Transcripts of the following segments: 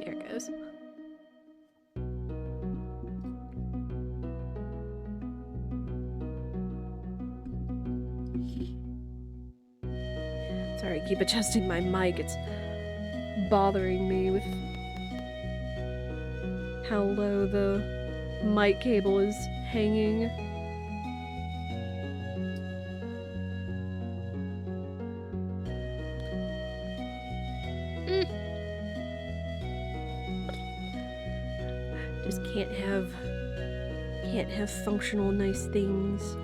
There it goes. Sorry, I keep adjusting my mic. It's bothering me with how low the mic cable is hanging. Just can't have functional nice things.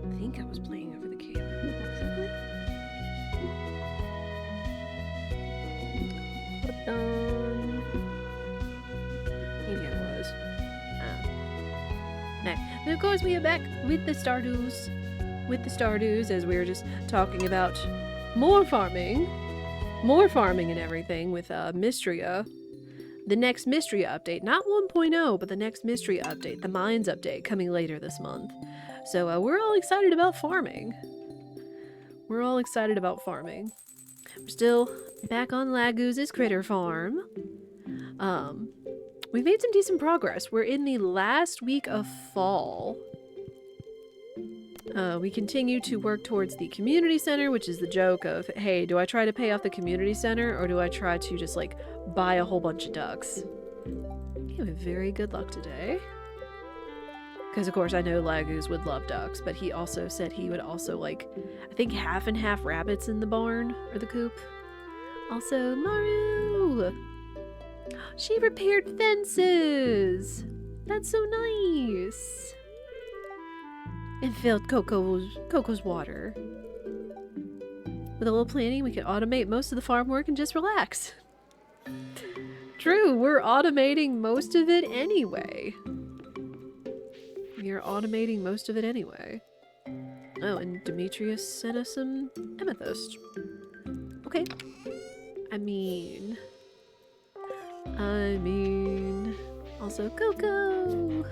I think I was playing over the cable. Maybe I was. No. And of course we are back with the Stardews. As we were just talking about more farming and everything with Mystria. The next Mystria update, not 1.0, but the next Mystria update, the Mines update, coming later this month. So we're all excited about farming. We're still back on Laguz's critter farm. We've made some decent progress. We're in the last week of fall. We continue to work towards the community center, which is the joke of, hey, do I try to pay off the community center or do I try to just like buy a whole bunch of ducks? You have very good luck today. Because of course I know Laguz would love ducks, but he also said he would also like, I think half and half rabbits in the barn or the coop. Also, Maru! She repaired fences! That's so nice! And filled Coco's water. With a little planning, we can automate most of the farm work and just relax. True, we're automating most of it anyway. Oh, and Demetrius sent us some amethyst. Okay. I mean... Also Coco!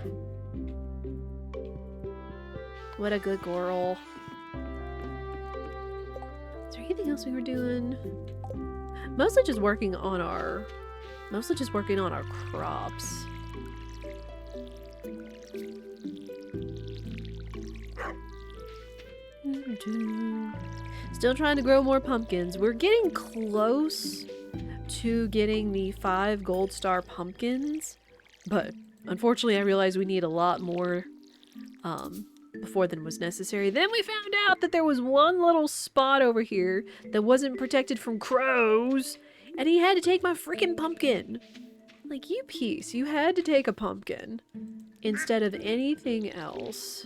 What a good girl. Is there anything else we were doing? Mostly just working on our crops. Still trying to grow more pumpkins. We're getting close to getting the 5 gold star pumpkins, but unfortunately I realized we need a lot more before than was necessary. Then we found out that there was one little spot over here that wasn't protected from crows, and he had to take my freaking pumpkin. Like, you piece, you had to take a pumpkin instead of anything else.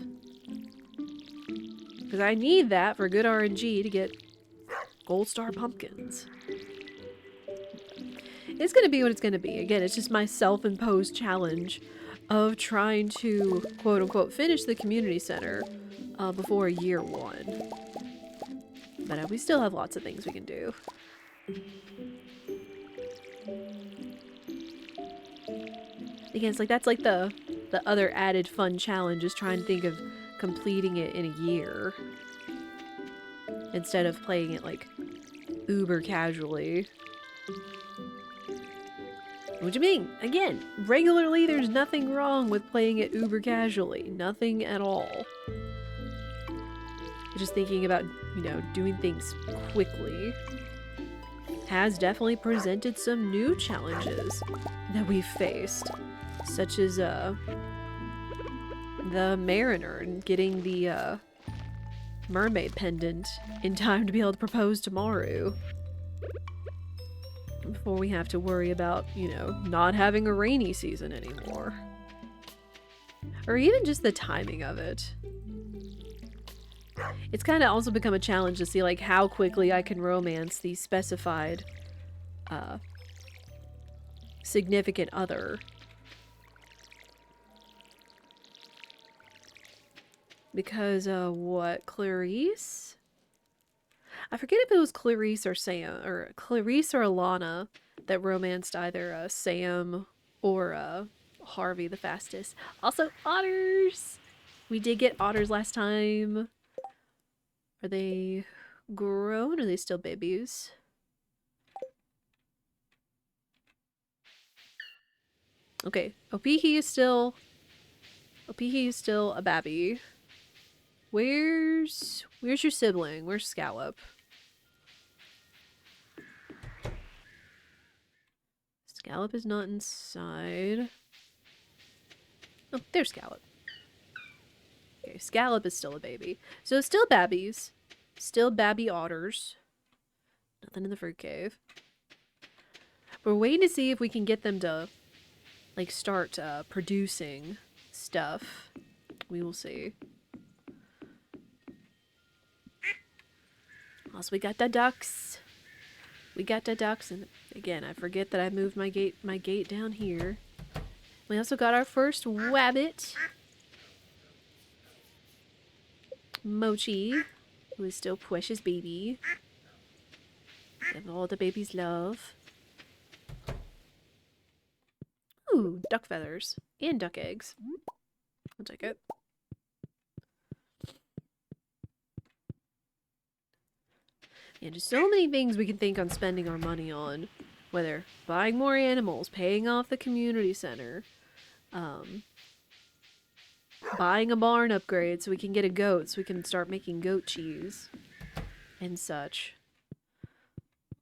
Because I need that for good RNG to get gold star pumpkins. It's gonna be what it's gonna be. Again, it's just my self-imposed challenge of trying to, quote-unquote, finish the community center before year 1. But we still have lots of things we can do. Again, it's like that's like the other added fun challenge, is trying to think of completing it in a year instead of playing it like uber casually. What do you mean? Again, regularly there's nothing wrong with playing it uber casually. Nothing at all. Just thinking about, you know, doing things quickly has definitely presented some new challenges that we've faced. Such as, the Mariner and getting the, mermaid pendant in time to be able to propose to Maru. Before we have to worry about, you know, not having a rainy season anymore. Or even just the timing of it. It's kind of also become a challenge to see, like, how quickly I can romance the specified, significant other. Because, what, Clarice? I forget if it was Clarice or Sam, or Clarice or Alana that romanced either Sam or Harvey the fastest. Also, otters! We did get otters last time. Are they grown or are they still babies? Okay, Opihi is still a babby. Where's your sibling? Where's Scallop? Scallop is not inside. Oh, there's Scallop. Okay, Scallop is still a baby. So still babbies. Still babby otters. Nothing in the fruit cave. We're waiting to see if we can get them to, like, start producing stuff. We will see. Also, we got the ducks. We got the ducks, and again, I forget that I moved my gate down here. We also got our first wabbit. Mochi, who is still precious baby. Give all the babies love. Ooh, duck feathers. And duck eggs. I'll take it. Yeah, just so many things we can think on spending our money on. Whether buying more animals, paying off the community center, buying a barn upgrade so we can get a goat so we can start making goat cheese and such.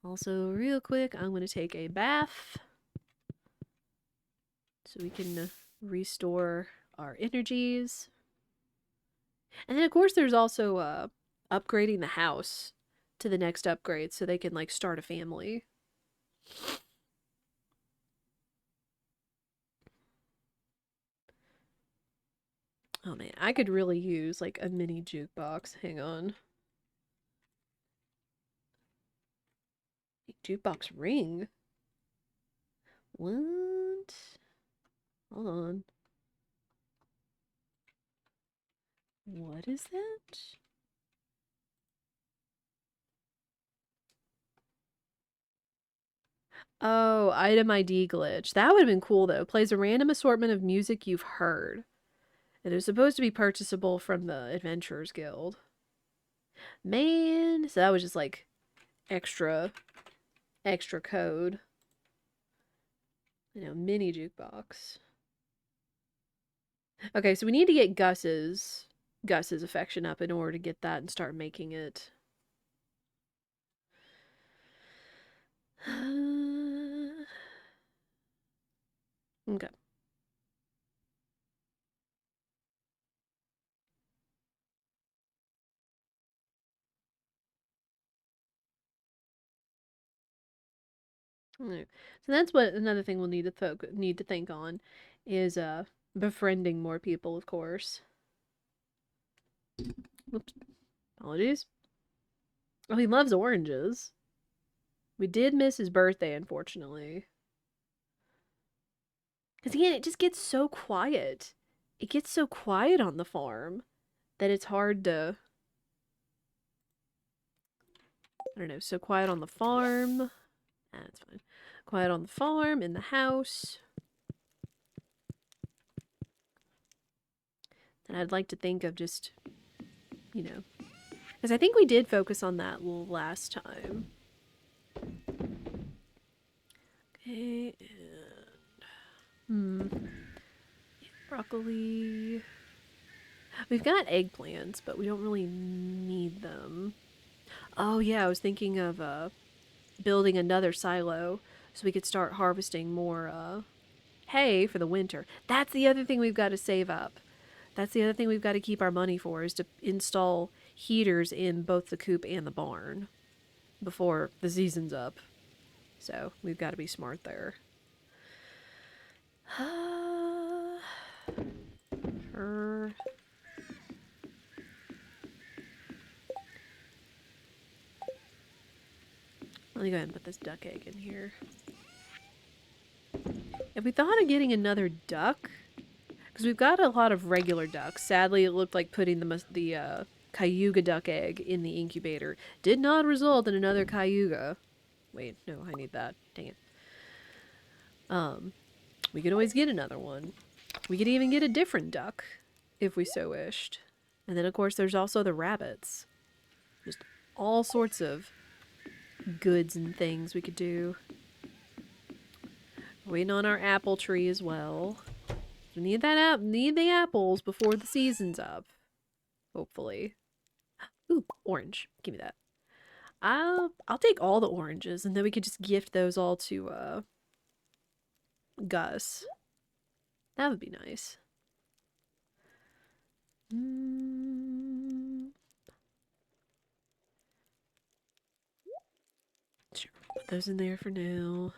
Also, real quick, I'm going to take a bath so we can restore our energies. And then, of course, there's also upgrading the house to the next upgrade so they can, like, start a family. Oh, man, I could really use, like, a mini jukebox. Hang on. Jukebox ring? What? Hold on. What is that? Oh, item ID glitch. That would have been cool, though. Plays a random assortment of music you've heard. It is supposed to be purchasable from the Adventurers Guild. Man, so that was just like extra code. You know, mini jukebox. Okay, so we need to get Gus's affection up in order to get that and start making it. Okay. So that's what another thing we'll need to think on is befriending more people, of course. Whoops. Apologies. Oh, he loves oranges. We did miss his birthday, unfortunately. Because again, it just gets so quiet. It gets so quiet on the farm that it's hard to... I don't know, so quiet on the farm. That's fine. Quiet on the farm, in the house. And I'd like to think of just, you know... Because I think we did focus on that last time. Okay, and... broccoli... We've got eggplants, but we don't really need them. Oh yeah, I was thinking of building another silo so we could start harvesting more hay for the winter. That's the other thing we've got to save up. That's the other thing we've got to keep our money for, is to install heaters in both the coop and the barn before the season's up. So we've got to be smart there. Let me go ahead and put this duck egg in here. If we thought of getting another duck, because we've got a lot of regular ducks. Sadly, it looked like putting the Cayuga duck egg in the incubator did not result in another Cayuga. Wait, no, I need that. Dang it. We could always get another one. We could even get a different duck if we so wished. And then, of course, there's also the rabbits. Just all sorts of goods and things we could do. Waiting on our apple tree as well. We need need the apples before the season's up. Hopefully. Ooh, orange. Give me that. I'll take all the oranges, and then we could just gift those all to Gus. That would be nice. Sure, put those in there for now.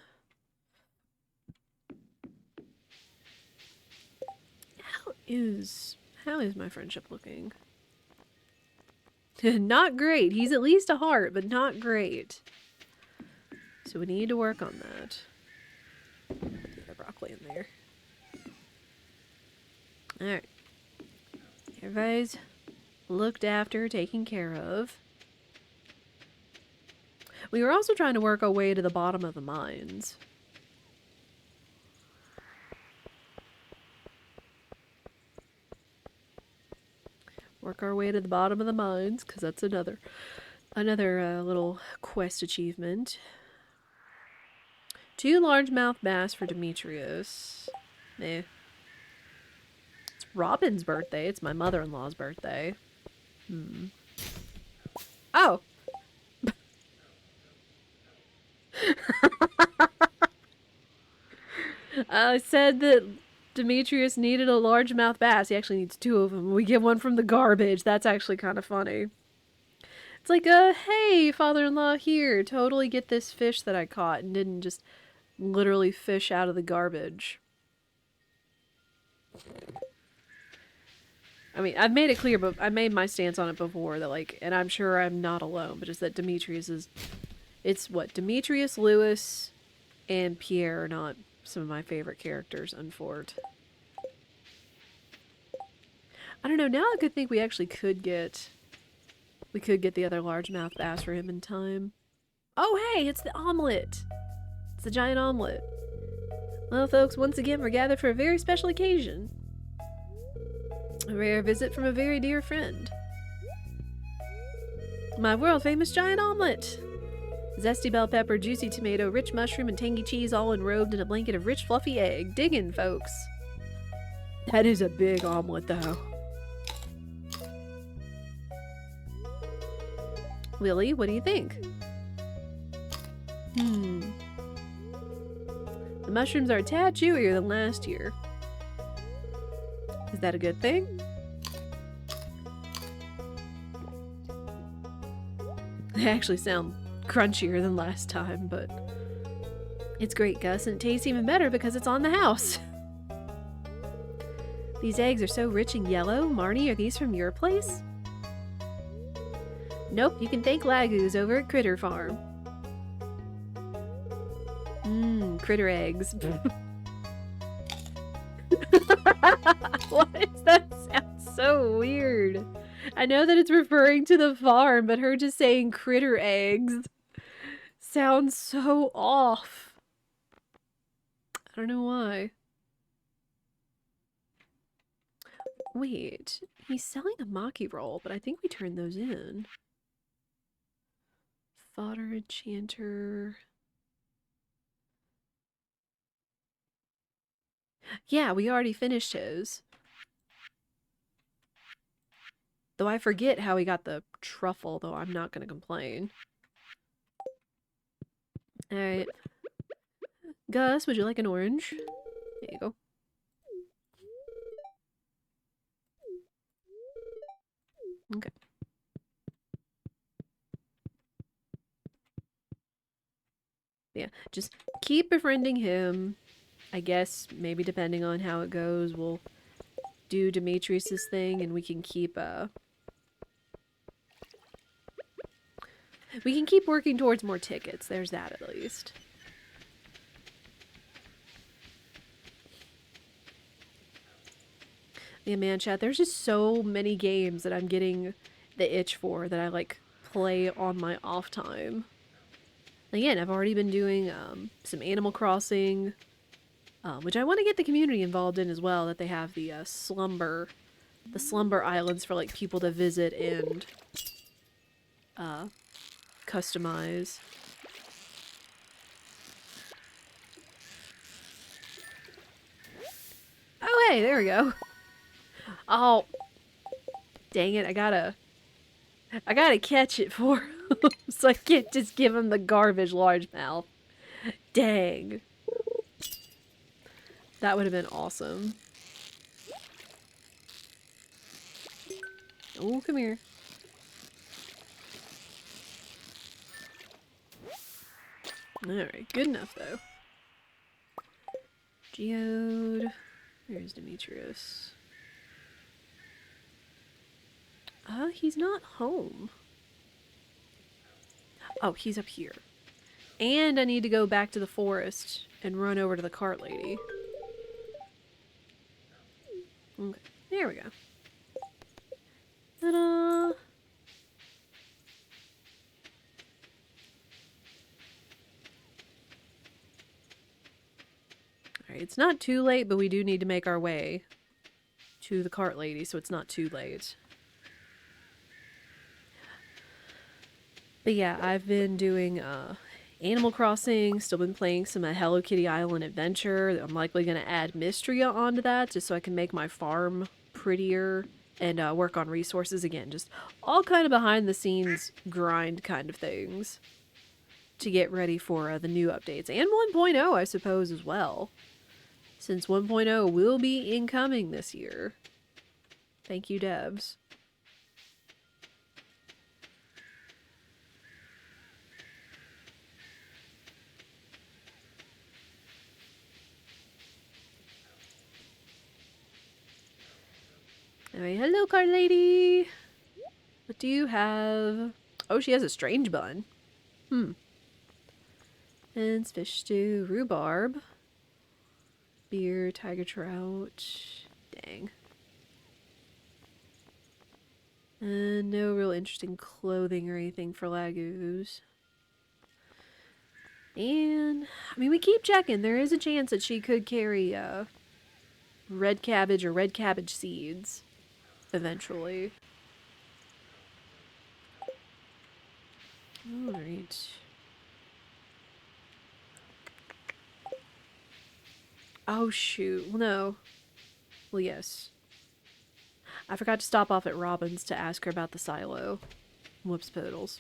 How is my friendship looking? Not great. He's at least a heart, but not great. So we need to work on that. Get the broccoli in there. Alright. Everybody's looked after, taken care of. We were also trying to work our way to the bottom of the mines. Work our way to the bottom of the mines, because that's another little quest achievement. 2 largemouth bass for Demetrius. Eh. It's Robin's birthday. It's my mother-in-law's birthday. Oh! I said that Demetrius needed a largemouth bass. He actually needs 2 of them. We get one from the garbage. That's actually kind of funny. It's like, hey, father-in-law, here. Totally get this fish that I caught and didn't just literally fish out of the garbage. I mean, I've made it clear, but I made my stance on it before that, like, and I'm sure I'm not alone, but just that Demetrius is, it's what, Demetrius, Lewis, and Pierre are not some of my favorite characters, unfortunately. I don't know, now I could think we actually could get the other largemouth bass for him in time. Oh hey, it's the omelet! It's the giant omelet. Well folks, once again we're gathered for a very special occasion. A rare visit from a very dear friend. My world-famous giant omelet! Zesty bell pepper, juicy tomato, rich mushroom, and tangy cheese all enrobed in a blanket of rich fluffy egg. Dig in, folks. That is a big omelet, though. Willie, what do you think? The mushrooms are a tad chewier than last year. Is that a good thing? They actually sound crunchier than last time, but it's great, Gus, and it tastes even better because it's on the house. These eggs are so rich and yellow. Marnie, are these from your place? Nope, you can thank Laguz over at Critter Farm. Critter eggs. Why does that sound so weird? I know that it's referring to the farm, but her just saying critter eggs sounds so off. I don't know why. Wait, he's selling a maki roll, but I think we turned those in. Fodder enchanter. Yeah, we already finished his. Though I forget how he got the truffle, though I'm not gonna complain. Alright. Gus, would you like an orange? There you go. Okay. Yeah, just keep befriending him. I guess maybe depending on how it goes, we'll do Demetrius's thing and we can keep working towards more tickets. There's that at least. Yeah, man, chat, there's just so many games that I'm getting the itch for that I like play on my off time. Again, I've already been doing some Animal Crossing, which I want to get the community involved in as well, that they have the slumber islands for like people to visit and customize. Oh, hey, there we go. Oh, dang it, I gotta catch it for him. So I can't just give him the garbage largemouth. Dang. That would have been awesome. Oh, come here. Alright, good enough though. Geode. There's Demetrius. He's not home. Oh, he's up here. And I need to go back to the forest and run over to the cart lady. Okay, there we go. Ta-da! Alright, it's not too late, but we do need to make our way to the cart lady, so it's not too late. But yeah, I've been doing Animal Crossing, still been playing some Hello Kitty Island Adventure. I'm likely going to add Mystria onto that just so I can make my farm prettier and work on resources again. Just all kind of behind the scenes grind kind of things to get ready for the new updates. And 1.0, I suppose, as well. Since 1.0 will be incoming this year. Thank you, devs. Alright, hello, card lady. What do you have? Oh, she has a strange bun. And fish stew, rhubarb. Beer, tiger trout. Dang. And no real interesting clothing or anything for Laguz. And, I mean, we keep checking. There is a chance that she could carry red cabbage or red cabbage seeds eventually. Alright. Oh, shoot. Well, no. Well, yes. I forgot to stop off at Robin's to ask her about the silo. Whoops, poodles.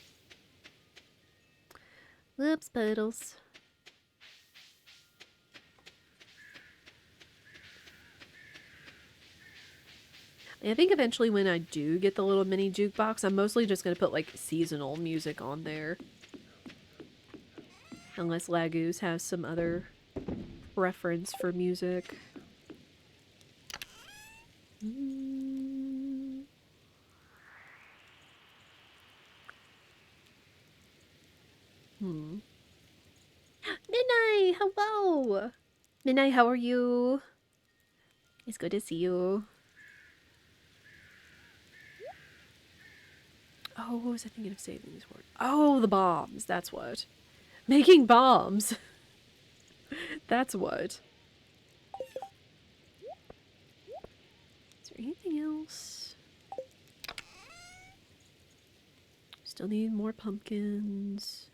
Whoops, poodles. I think eventually when I do get the little mini jukebox, I'm mostly just going to put, like, seasonal music on there. Unless Laguz has some other preference for music. Midnight, hello! Midnight, how are you? It's good to see you. Oh, what was I thinking of saving these for? Oh, the bombs. That's what. Making bombs. That's what. Is there anything else? Still need more pumpkins.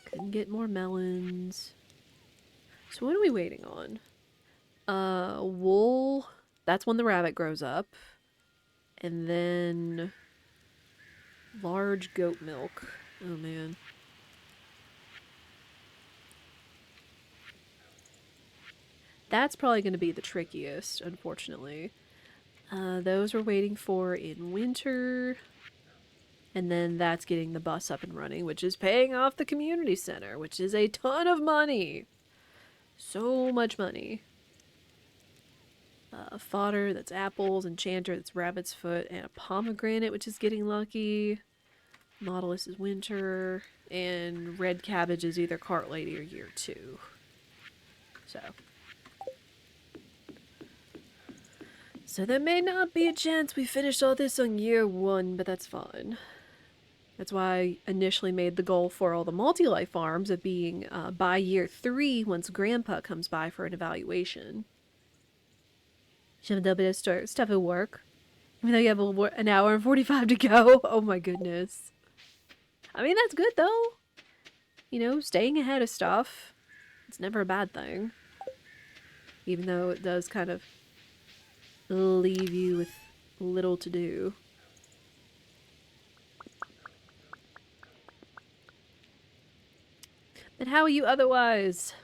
Couldn't get more melons. So what are we waiting on? Wool. That's when the rabbit grows up. And then large goat milk. Oh man. That's probably going to be the trickiest, unfortunately. Those we're waiting for in winter. And then that's getting the bus up and running, which is paying off the community center, which is a ton of money. So much money. Fodder, that's apples. Enchanter, that's rabbit's foot. And a pomegranate, which is getting lucky. Nautilus is winter. And red cabbage is either cart lady or year 2. So there may not be a chance we finish all this on year 1, but that's fine. That's why I initially made the goal for all the multi-life farms of being by year 3 once Grandpa comes by for an evaluation. Should have done a bit of stuff at work. Even though you have an hour and 45 to go. Oh my goodness. I mean, that's good though. You know, staying ahead of stuff. It's never a bad thing. even though it does kind of leave you with little to do. And how are you otherwise?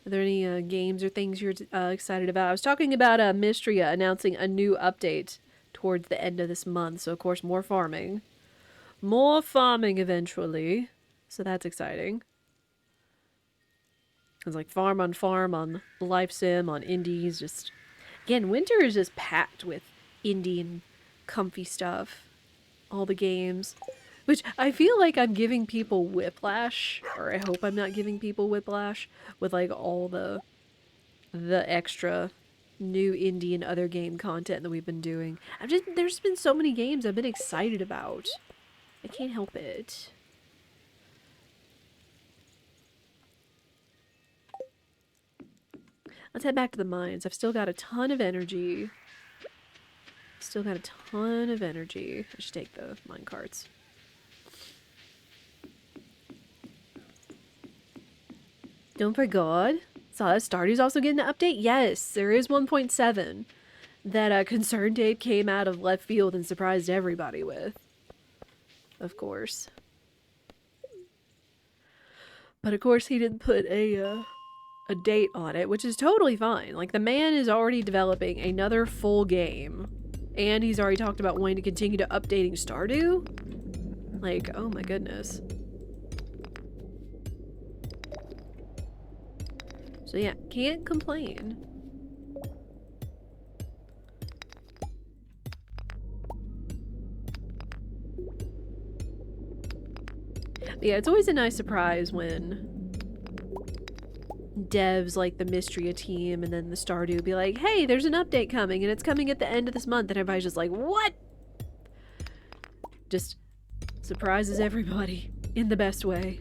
Are there any games or things you're excited about? I was talking about Mystria announcing a new update towards the end of this month. So, of course, more farming. More farming eventually. So that's exciting. It's like farm on Life Sim, on indies. Just, again, winter is just packed with indie and comfy stuff. All the games. Which I feel like I'm giving people whiplash, or I hope I'm not giving people whiplash, with like all the extra new indie and other game content that we've been doing. There's been so many games I've been excited about. I can't help it. Let's head back to the mines. I've still got a ton of energy. Still got a ton of energy. I should take the mine carts. Don't forget. Saw that Stardew's also getting an update? Yes, there is 1.7 that Concerned Date came out of left field and surprised everybody with. Of course. But of course he didn't put a date on it, which is totally fine. Like, the man is already developing another full game. And he's already talked about wanting to continue to updating Stardew. Like, oh my goodness. So yeah, can't complain. But yeah, it's always a nice surprise when devs like the Mystria team and then the Stardew be like, hey, there's an update coming and it's coming at the end of this month, and everybody's just like, what? Just surprises everybody in the best way.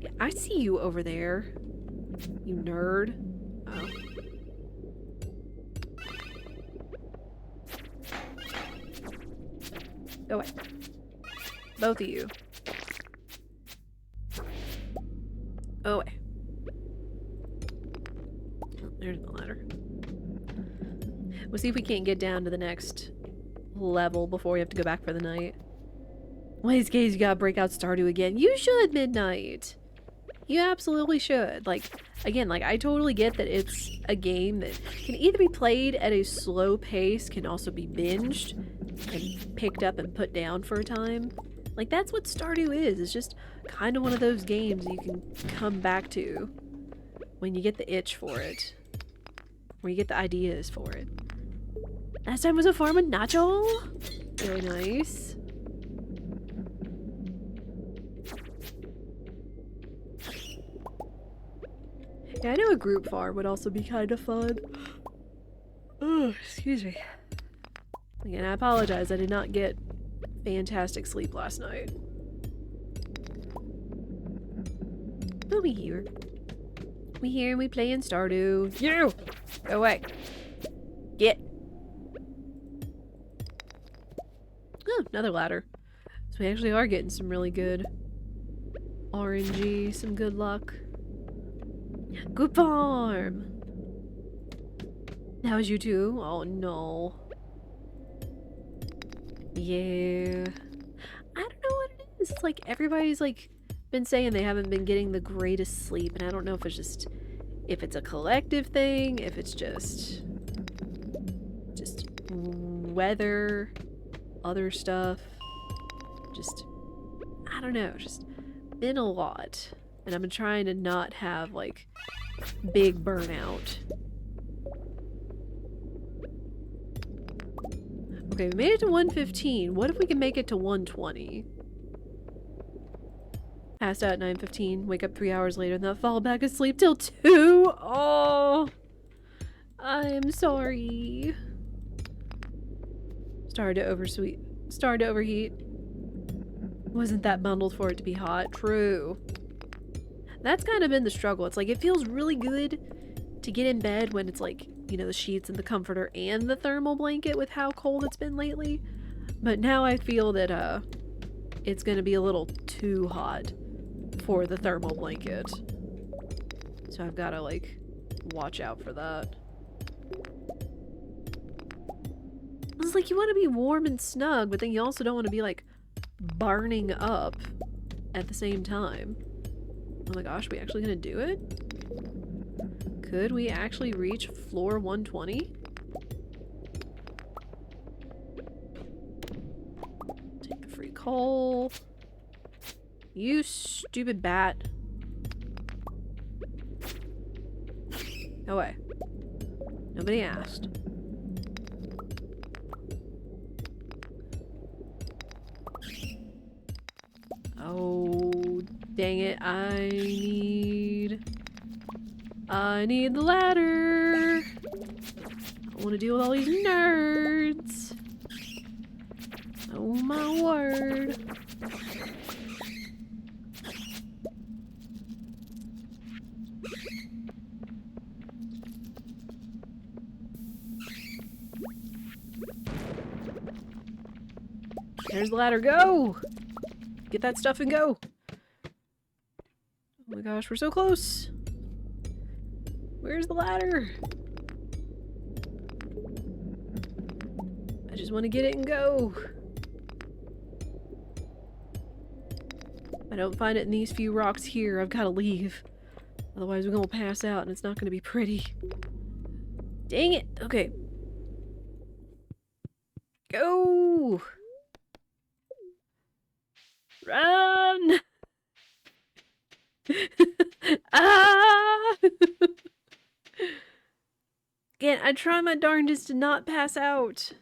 Yeah, I see you over there. You nerd. Oh. Go away. Both of you. Go away. Oh, there's the ladder. We'll see if we can't get down to the next level before we have to go back for the night. Well, these guys, you gotta break out Stardew again. You should, Midnight! You absolutely should. Like, again, like, I totally get that it's a game that can either be played at a slow pace, can also be binged, and picked up and put down for a time. Like, that's what Stardew is. It's just kind of one of those games you can come back to when you get the itch for it. Where you get the ideas for it. Last time was a farm with Nacho. Very nice. Yeah, I know a group farm would also be kind of fun. Oh, excuse me. Again, I apologize. I did not get fantastic sleep last night. But we here. We here and we play in Stardew. You! Go away. Get. Oh, another ladder. So we actually are getting some really good RNG, some good luck. Good farm! That was you too? Oh no. Yeah. I don't know what it is. It's like everybody's like been saying they haven't been getting the greatest sleep, and I don't know if it's just if it's a collective thing, if it's just weather, other stuff. Just I don't know, just been a lot. And I've been trying to not have, like, big burnout. Okay, we made it to 115. What if we can make it to 120? Passed out at 9:15, wake up 3 hours later, and then fall back asleep till 2? Oh! I'm sorry. Started to overheat. Wasn't that bundled for it to be hot? True. That's kind of been the struggle. It's like, it feels really good to get in bed when it's like, you know, the sheets and the comforter and the thermal blanket with how cold it's been lately. But now I feel that, it's gonna be a little too hot for the thermal blanket. So I've gotta, like, watch out for that. It's like you want to be warm and snug, but then you also don't want to be, like, burning up at the same time. Oh my gosh, we actually gonna do it? Could we actually reach floor 120? Take the free coal. You stupid bat. No way. Nobody asked. Oh, dang it. I need the ladder. I don't want to deal with all these nerds. Oh my word. There's the ladder. Go! Get that stuff and go. Oh my gosh, we're so close. Where's the ladder? I just want to get it and go. If I don't find it in these few rocks here, I've got to leave. Otherwise, we're going to pass out and it's not going to be pretty. Dang it. Okay. Go! Run! Ah! Again, I try my darndest to not pass out.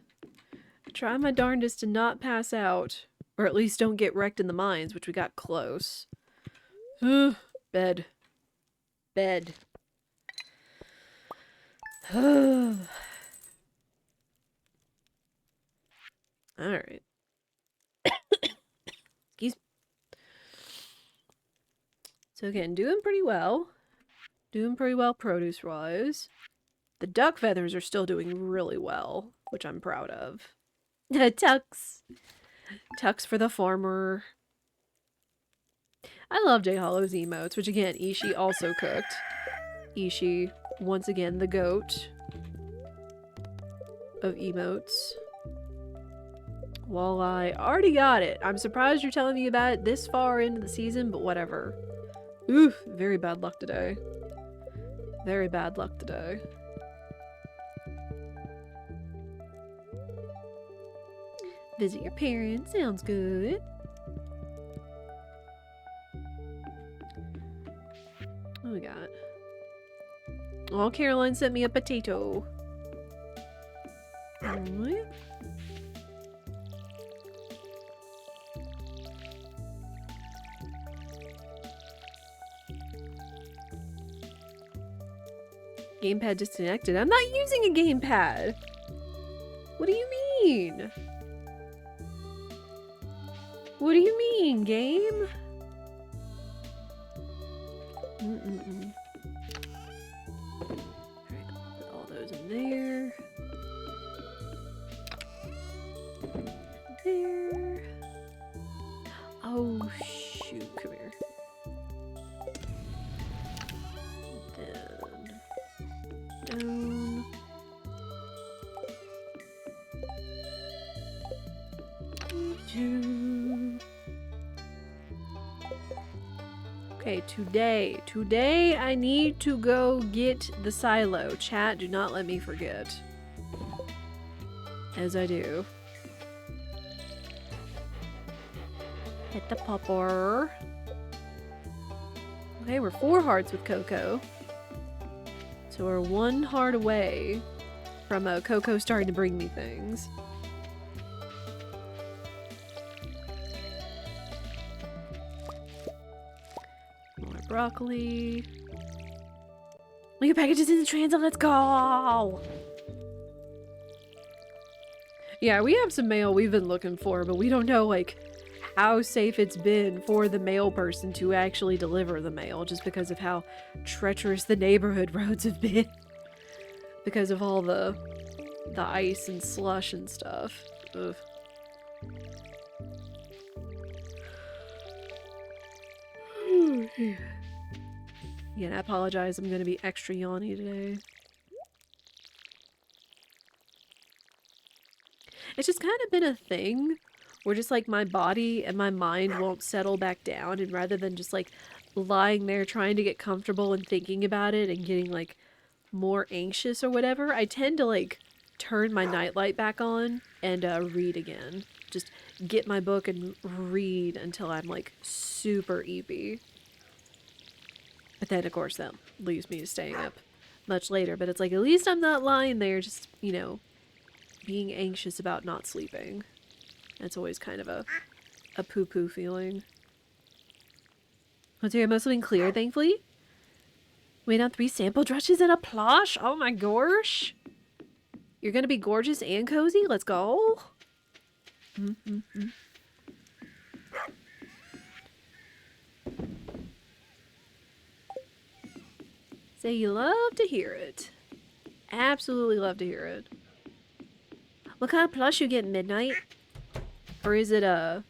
I try my darndest to not pass out. Or at least don't get wrecked in the mines, which we got close. Bed. Bed. Alright. Excuse me. So again, doing pretty well. Doing pretty well produce-wise. The duck feathers are still doing really well, which I'm proud of. Tucks. Tucks for the farmer. I love J Hollow's emotes, which again, Ishi also cooked. Ishi, once again, the goat of emotes. Walleye, already got it. I'm surprised you're telling me about it this far into the season, but whatever. Oof, very bad luck today. Very bad luck today. Visit your parents, sounds good. What we got? Oh, Caroline sent me a potato. Alright. Gamepad disconnected. I'm not using a gamepad. What do you mean? What do you mean, game? Alright, put all those in there. There. Oh, shoot. Come here. Down. Okay, today I need to go get the silo. Chat, do not let me forget. As I do. Hit the popper. Okay, we're 4 hearts with Coco. So we're 1 heart away from Coco starting to bring me things. More broccoli. Your package is in the transit, let's go! Yeah, we have some mail we've been looking for, but we don't know, like, how safe it's been for the mail person to actually deliver the mail, just because of how treacherous the neighborhood roads have been. Because of all the ice and slush and stuff. Ugh. Again, I apologize. I'm gonna be extra yawny today. It's just kind of been a thing where just like my body and my mind won't settle back down, and rather than just like lying there trying to get comfortable and thinking about it and getting like more anxious or whatever, I tend to like turn my nightlight back on and read again. Just get my book and read until I'm like super eepy. But then of course that leaves me staying up much later, but it's like at least I'm not lying there just, you know, being anxious about not sleeping. That's always kind of a poo-poo feeling. What's your most been clear, thankfully? Wait on 3 sample dresses and a plush? Oh my gosh! You're gonna be gorgeous and cozy? Let's go! Say you love to hear it. Absolutely love to hear it. What kind of plush you get, Midnight? Or is it a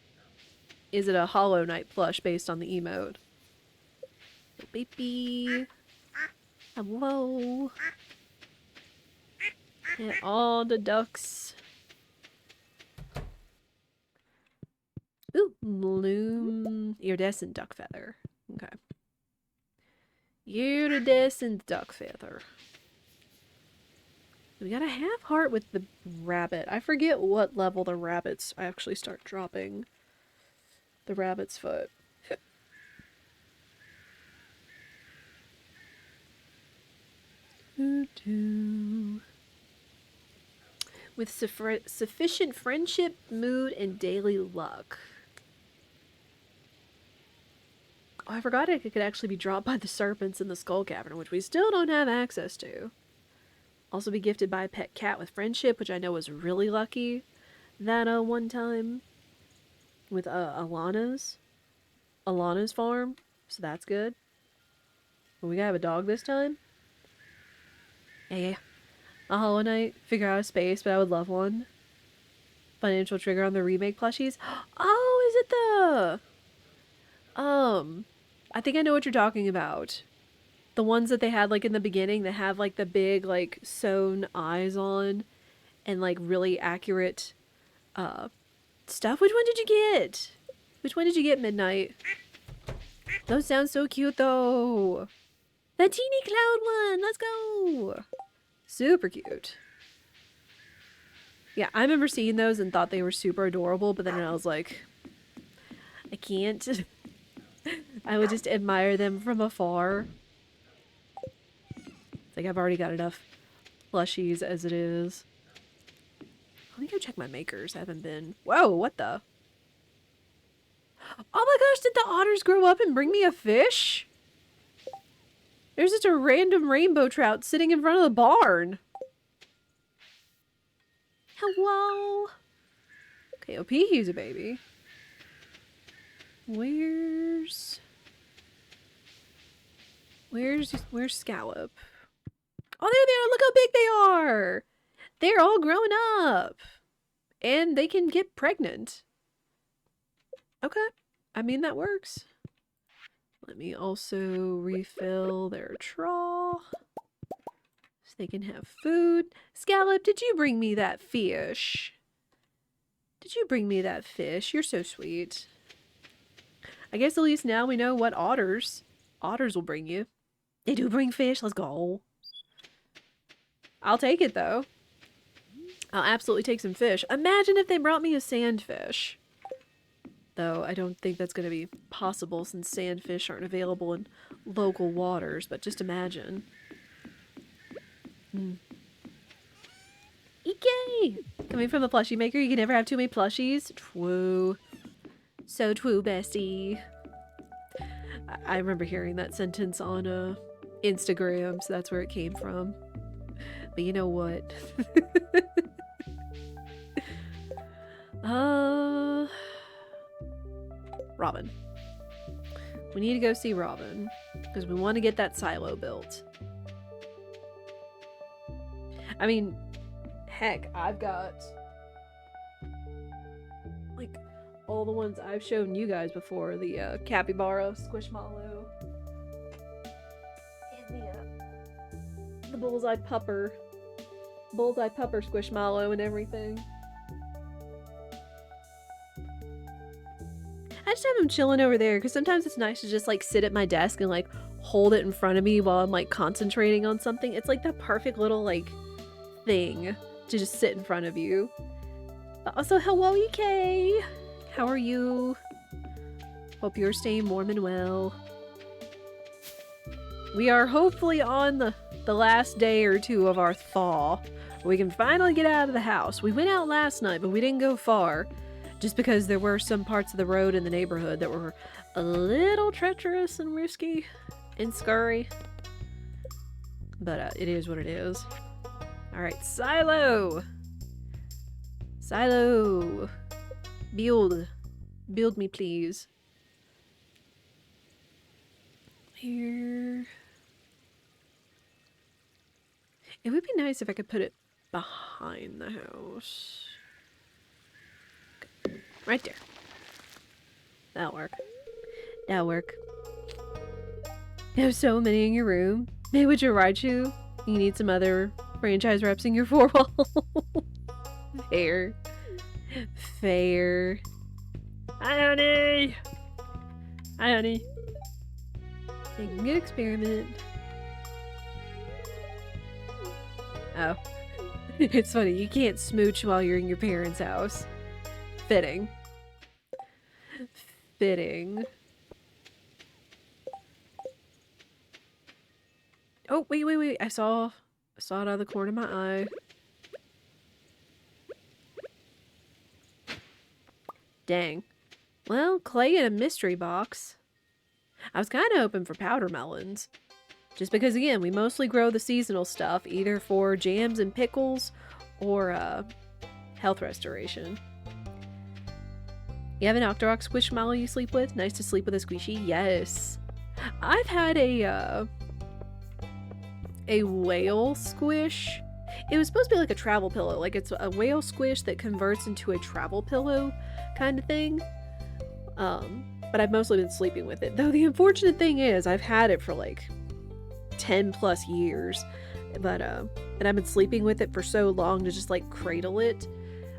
Hollow Knight plush based on the emote? Baby. Hello. And all the ducks. Ooh, bloom. Iridescent duck feather. Okay. Iridescent duck feather. We got a half heart with the rabbit. I forget what level the rabbits actually start dropping the rabbit's foot. With sufficient friendship, mood, and daily luck. Oh, I forgot it could actually be dropped by the serpents in the skull cavern, which we still don't have access to. Also be gifted by a pet cat with friendship, which I know was really lucky that one time with Alana's farm, so that's good. But we gotta have a dog this time. Yeah. A Hollow Knight, figure out a space, but I would love one. Financial trigger on the remake plushies. Oh, is it the I think I know what you're talking about. The ones that they had like in the beginning that have like the big like sewn eyes on and like really accurate stuff. Which one did you get? Which one did you get, Midnight? Those sound so cute though. The teeny cloud one. Let's go. Super cute. Yeah, I remember seeing those and thought they were super adorable, but then I was like, I can't. I would just admire them from afar. It's like I've already got enough plushies as it is. Let me go check my makers. I haven't been. Whoa, what the? Oh my gosh, did the otters grow up and bring me a fish? There's just a random rainbow trout sitting in front of the barn. Hello. Okay, Opihi's a baby. Where's Scallop? Oh, there they are! Look how big they are! They're all grown up! And they can get pregnant. Okay. I mean, that works. Let me also refill their trough. So they can have food. Scallop, did you bring me that fish? Did you bring me that fish? You're so sweet. I guess at least now we know what otters will bring you. They do bring fish. Let's go. I'll take it, though. I'll absolutely take some fish. Imagine if they brought me a sandfish. Though I don't think that's going to be possible since sandfish aren't available in local waters, but just imagine. Ike! Coming from the plushie maker, you can never have too many plushies. Twoo. So twoo, bestie. I remember hearing that sentence on Instagram, so that's where it came from. But you know what? Robin. We need to go see Robin because we want to get that silo built. I mean, heck, I've got like all the ones I've shown you guys before. The capybara, squishmallow. bullseye pupper. Bullseye pupper squishmallow and everything. I just have him chilling over there because sometimes it's nice to just like sit at my desk and like hold it in front of me while I'm like concentrating on something. It's like the perfect little like thing to just sit in front of you. But also, hello EK! How are you? Hope you're staying warm and well. We are hopefully on the last day or two of our thaw. We can finally get out of the house. We went out last night, but we didn't go far. Just because there were some parts of the road in the neighborhood that were a little treacherous and risky and scurry. But it is what it is. Alright, Silo! Silo! Build. Build me, please. Here. It would be nice if I could put it behind the house. Okay. Right there. That'll work. That'll work. You have so many in your room. Maybe with your Raichu, you need some other franchise reps in your 4-wall. Fair. Fair. Hi, honey! Hi, honey. Making a good experiment. Oh. It's funny, you can't smooch while you're in your parents' house. Fitting. Fitting. Oh, wait. I saw it out of the corner of my eye. Dang. Well, clay in a mystery box. I was kind of hoping for powder melons. Just because, again, we mostly grow the seasonal stuff, either for jams and pickles or health restoration. You have an Octorok squishmallow you sleep with? Nice to sleep with a squishy? Yes. I've had a whale squish. It was supposed to be like a travel pillow. Like it's a whale squish that converts into a travel pillow kind of thing. But I've mostly been sleeping with it. Though the unfortunate thing is I've had it for like 10 plus years. But and I've been sleeping with it for so long to just like cradle it.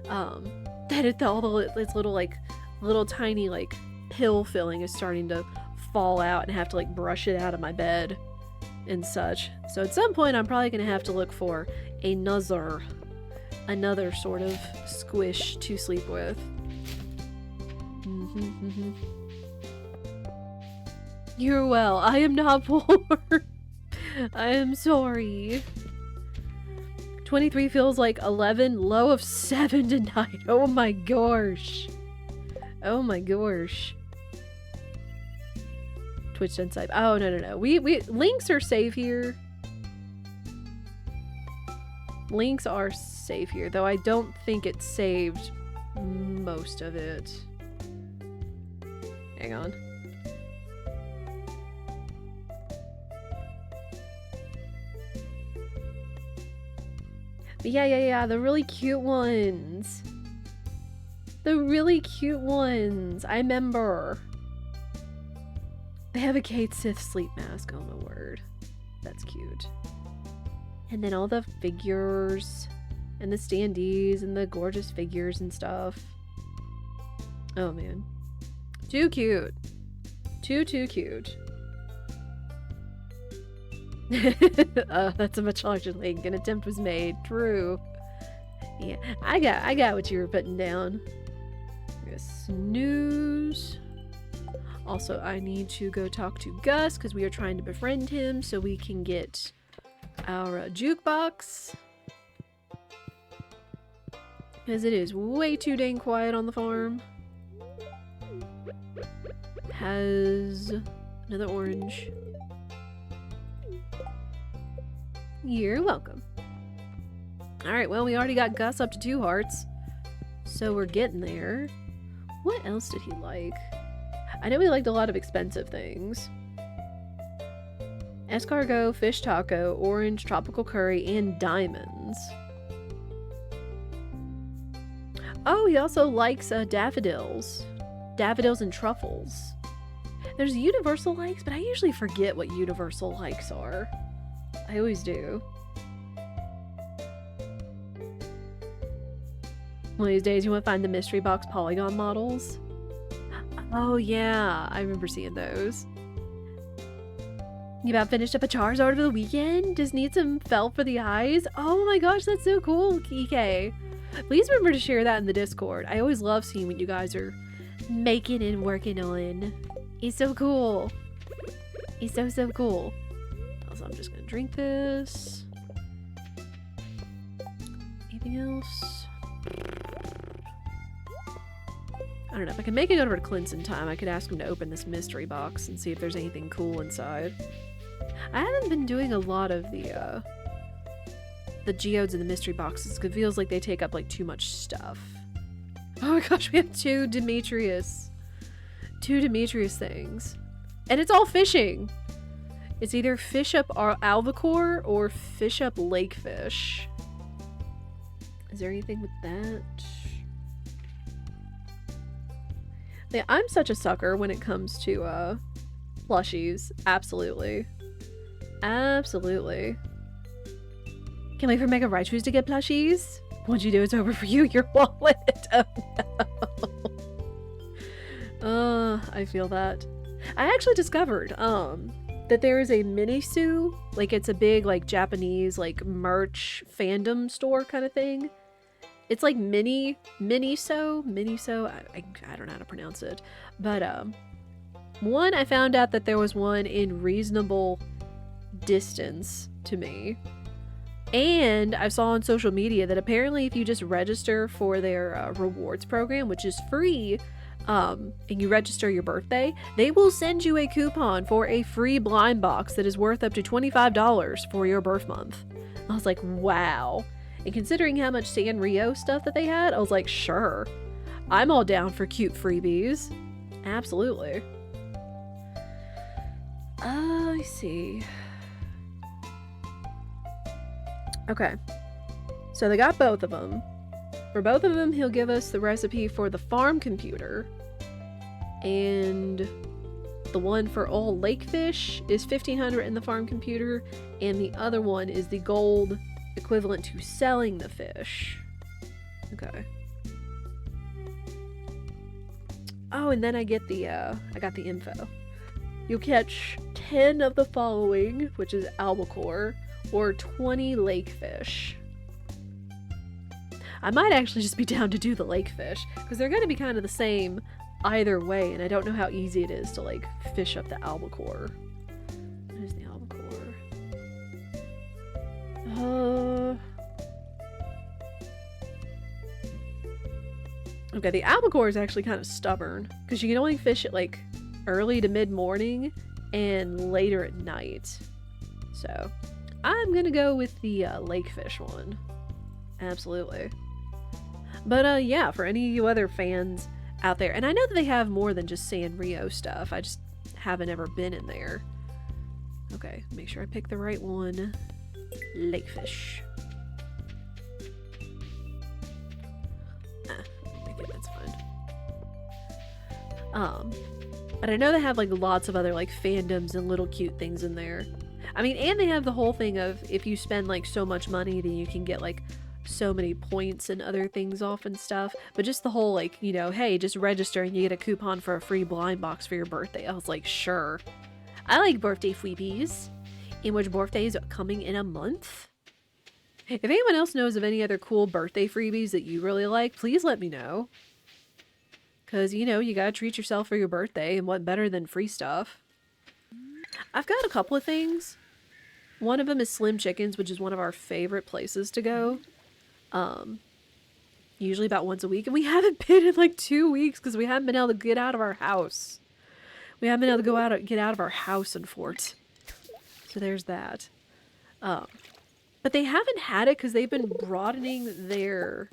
That its little tiny like pill filling is starting to fall out and have to like brush it out of my bed and such. So at some point I'm probably gonna have to look for another sort of squish to sleep with. You're well. I am not poor. I am sorry. 23 feels like 11, low of 7 tonight. Oh my gosh. Oh my gosh. Twitch didn't save. Oh, no. We links are safe here. Links are safe here, though I don't think it saved most of it. Hang on. But yeah, the really cute ones. The really cute ones. I remember. They have a Kate Sith sleep mask. Oh my word. That's cute. And then all the figures. And the standees and the gorgeous figures and stuff. Oh man. Too cute. Too cute. That's a much larger link. An attempt was made. True. Yeah, I got what you were putting down. Snooze. Also, I need to go talk to Gus because we are trying to befriend him so we can get our jukebox. Because it is way too dang quiet on the farm. Has another orange. You're welcome. Alright, well, we already got Gus up to 2 hearts. So we're getting there. What else did he like? I know he liked a lot of expensive things. Escargot, fish taco, orange, tropical curry, and diamonds. Oh, he also likes daffodils. Daffodils and truffles. There's universal likes, but I usually forget what universal likes are. I always do. One of these days you want to find the mystery box polygon models. Oh yeah, I remember seeing those. You about finished up a Charizard over the weekend? Just need some felt for the eyes? Oh my gosh, that's so cool, Kike. Please remember to share that in the Discord. I always love seeing what you guys are making and working on. It's so cool. It's so, so cool. Also, I'm just gonna drink this. Anything else? I don't know. If I can make it over to Clint's in time, I could ask him to open this mystery box and see if there's anything cool inside. I haven't been doing a lot of the geodes in the mystery boxes because it feels like they take up like too much stuff. Oh my gosh, we have two Demetrius things. And it's all fishing. It's either fish up albacore or fish up lakefish. Is there anything with that? Yeah, I'm such a sucker when it comes to plushies. Absolutely. Absolutely. Can't wait for Mega Raichus to get plushies. Once you do, it's over for you, your wallet. Oh no. I feel that. I actually discovered that there is a Miniso, like it's a big like Japanese like merch fandom store kind of thing. It's like Miniso. I don't know how to pronounce it, but one, I found out that there was one in reasonable distance to me, and I saw on social media that apparently if you just register for their rewards program, which is free, and you register your birthday, they will send you a coupon for a free blind box that is worth up to $25 for your birth month. I was like, wow. And considering how much Sanrio stuff that they had, I was like, sure. I'm all down for cute freebies. Absolutely. I see. Okay. So they got both of them. For both of them, he'll give us the recipe for the farm computer. And the one for all lakefish is 1500 in the farm computer. And the other one is the gold equivalent to selling the fish. Okay. Oh, and then I get the, I got the info. You'll catch 10 of the following, which is albacore, or 20 lakefish. I might actually just be down to do the lakefish, because they're going to be kind of the same either way, and I don't know how easy it is to, like, fish up the albacore. Where's the albacore? Okay, the albacore is actually kind of stubborn, because you can only fish it, like, early to mid-morning and later at night. So, I'm gonna go with the lakefish one. Absolutely. But yeah, for any of you other fans out there, and I know that they have more than just Sanrio stuff, I just haven't ever been in there. Okay, make sure I pick the right one. Lakefish. I think that's fine. But I know they have like lots of other like fandoms and little cute things in there. I mean, and they have the whole thing of if you spend like so much money, then you can get like so many points and other things off and stuff. But just the whole like, you know, hey, just register and you get a coupon for a free blind box for your birthday. I was like, sure. I like birthday freebies. In which birthday is coming in a month. If anyone else knows of any other cool birthday freebies that you really like, please let me know. Because, you know, you gotta treat yourself for your birthday, and what better than free stuff. I've got a couple of things. One of them is Slim Chickens, which is one of our favorite places to go. Usually about once a week, and we haven't been in like 2 weeks because we haven't been able to get out of our house. We haven't been able to get out of our house in Fort. So there's that. But they haven't had it because they've been broadening their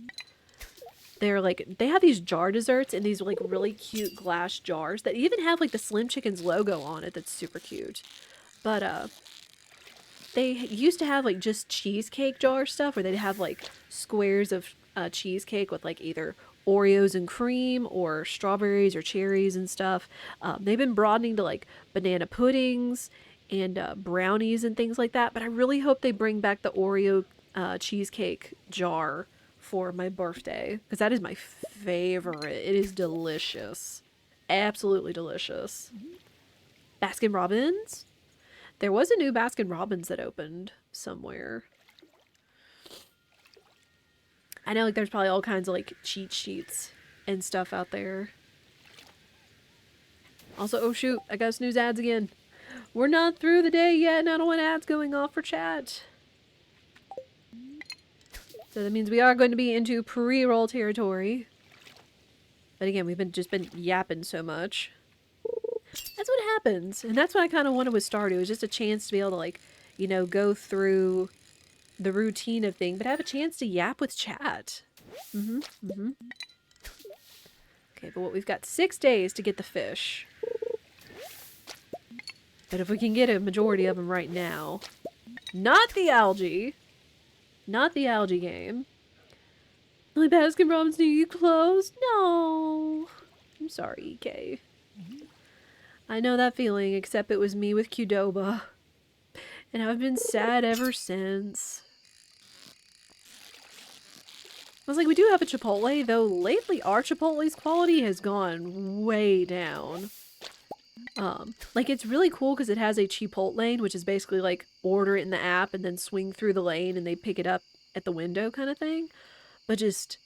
like, they have these jar desserts in these like really cute glass jars that even have like the Slim Chickens logo on it. That's super cute. But they used to have like just cheesecake jar stuff where they'd have like squares of cheesecake with like either Oreos and cream or strawberries or cherries and stuff. They've been broadening to like banana puddings and brownies and things like that. But I really hope they bring back the Oreo cheesecake jar for my birthday, because that is my favorite. It is delicious. Absolutely delicious. Baskin Robbins? There was a new Baskin Robbins that opened somewhere. I know, like, there's probably all kinds of, like, cheat sheets and stuff out there. Also, oh shoot, I gotta snooze ads again. We're not through the day yet, and I don't want ads going off for chat. So that means we are going to be into pre-roll territory. But again, we've just been yapping so much. That's what happens. And that's what I kind of wanted with Stardew. Is just a chance to be able to, like, you know, go through the routine of things, but have a chance to yap with chat. Okay, but we've got 6 days to get the fish. But if we can get a majority of them right now. Not the algae. Not the algae game. Only Baskin Robbins near you closed? No. I'm sorry, EK. I know that feeling, except it was me with Qdoba. And I've been sad ever since. I was like, we do have a Chipotle, though lately our Chipotle's quality has gone way down. Like, it's really cool because it has a Chipotle lane, which is basically like order it in the app and then swing through the lane and they pick it up at the window kind of thing. But just,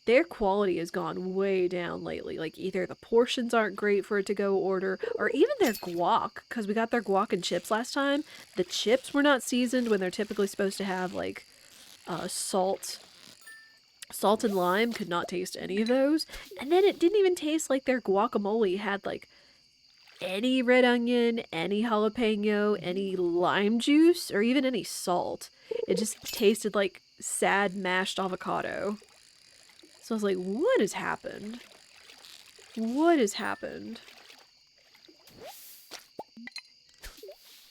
their quality has gone way down lately. Like, either the portions aren't great for it to go order, or even their guac, because we got their guac and chips last time. The chips were not seasoned when they're typically supposed to have, like, salt. Salt and lime, could not taste any of those. And then it didn't even taste like their guacamole had, like, any red onion, any jalapeno, any lime juice, or even any salt. It just tasted like sad mashed avocado. So I was like, what has happened? What has happened?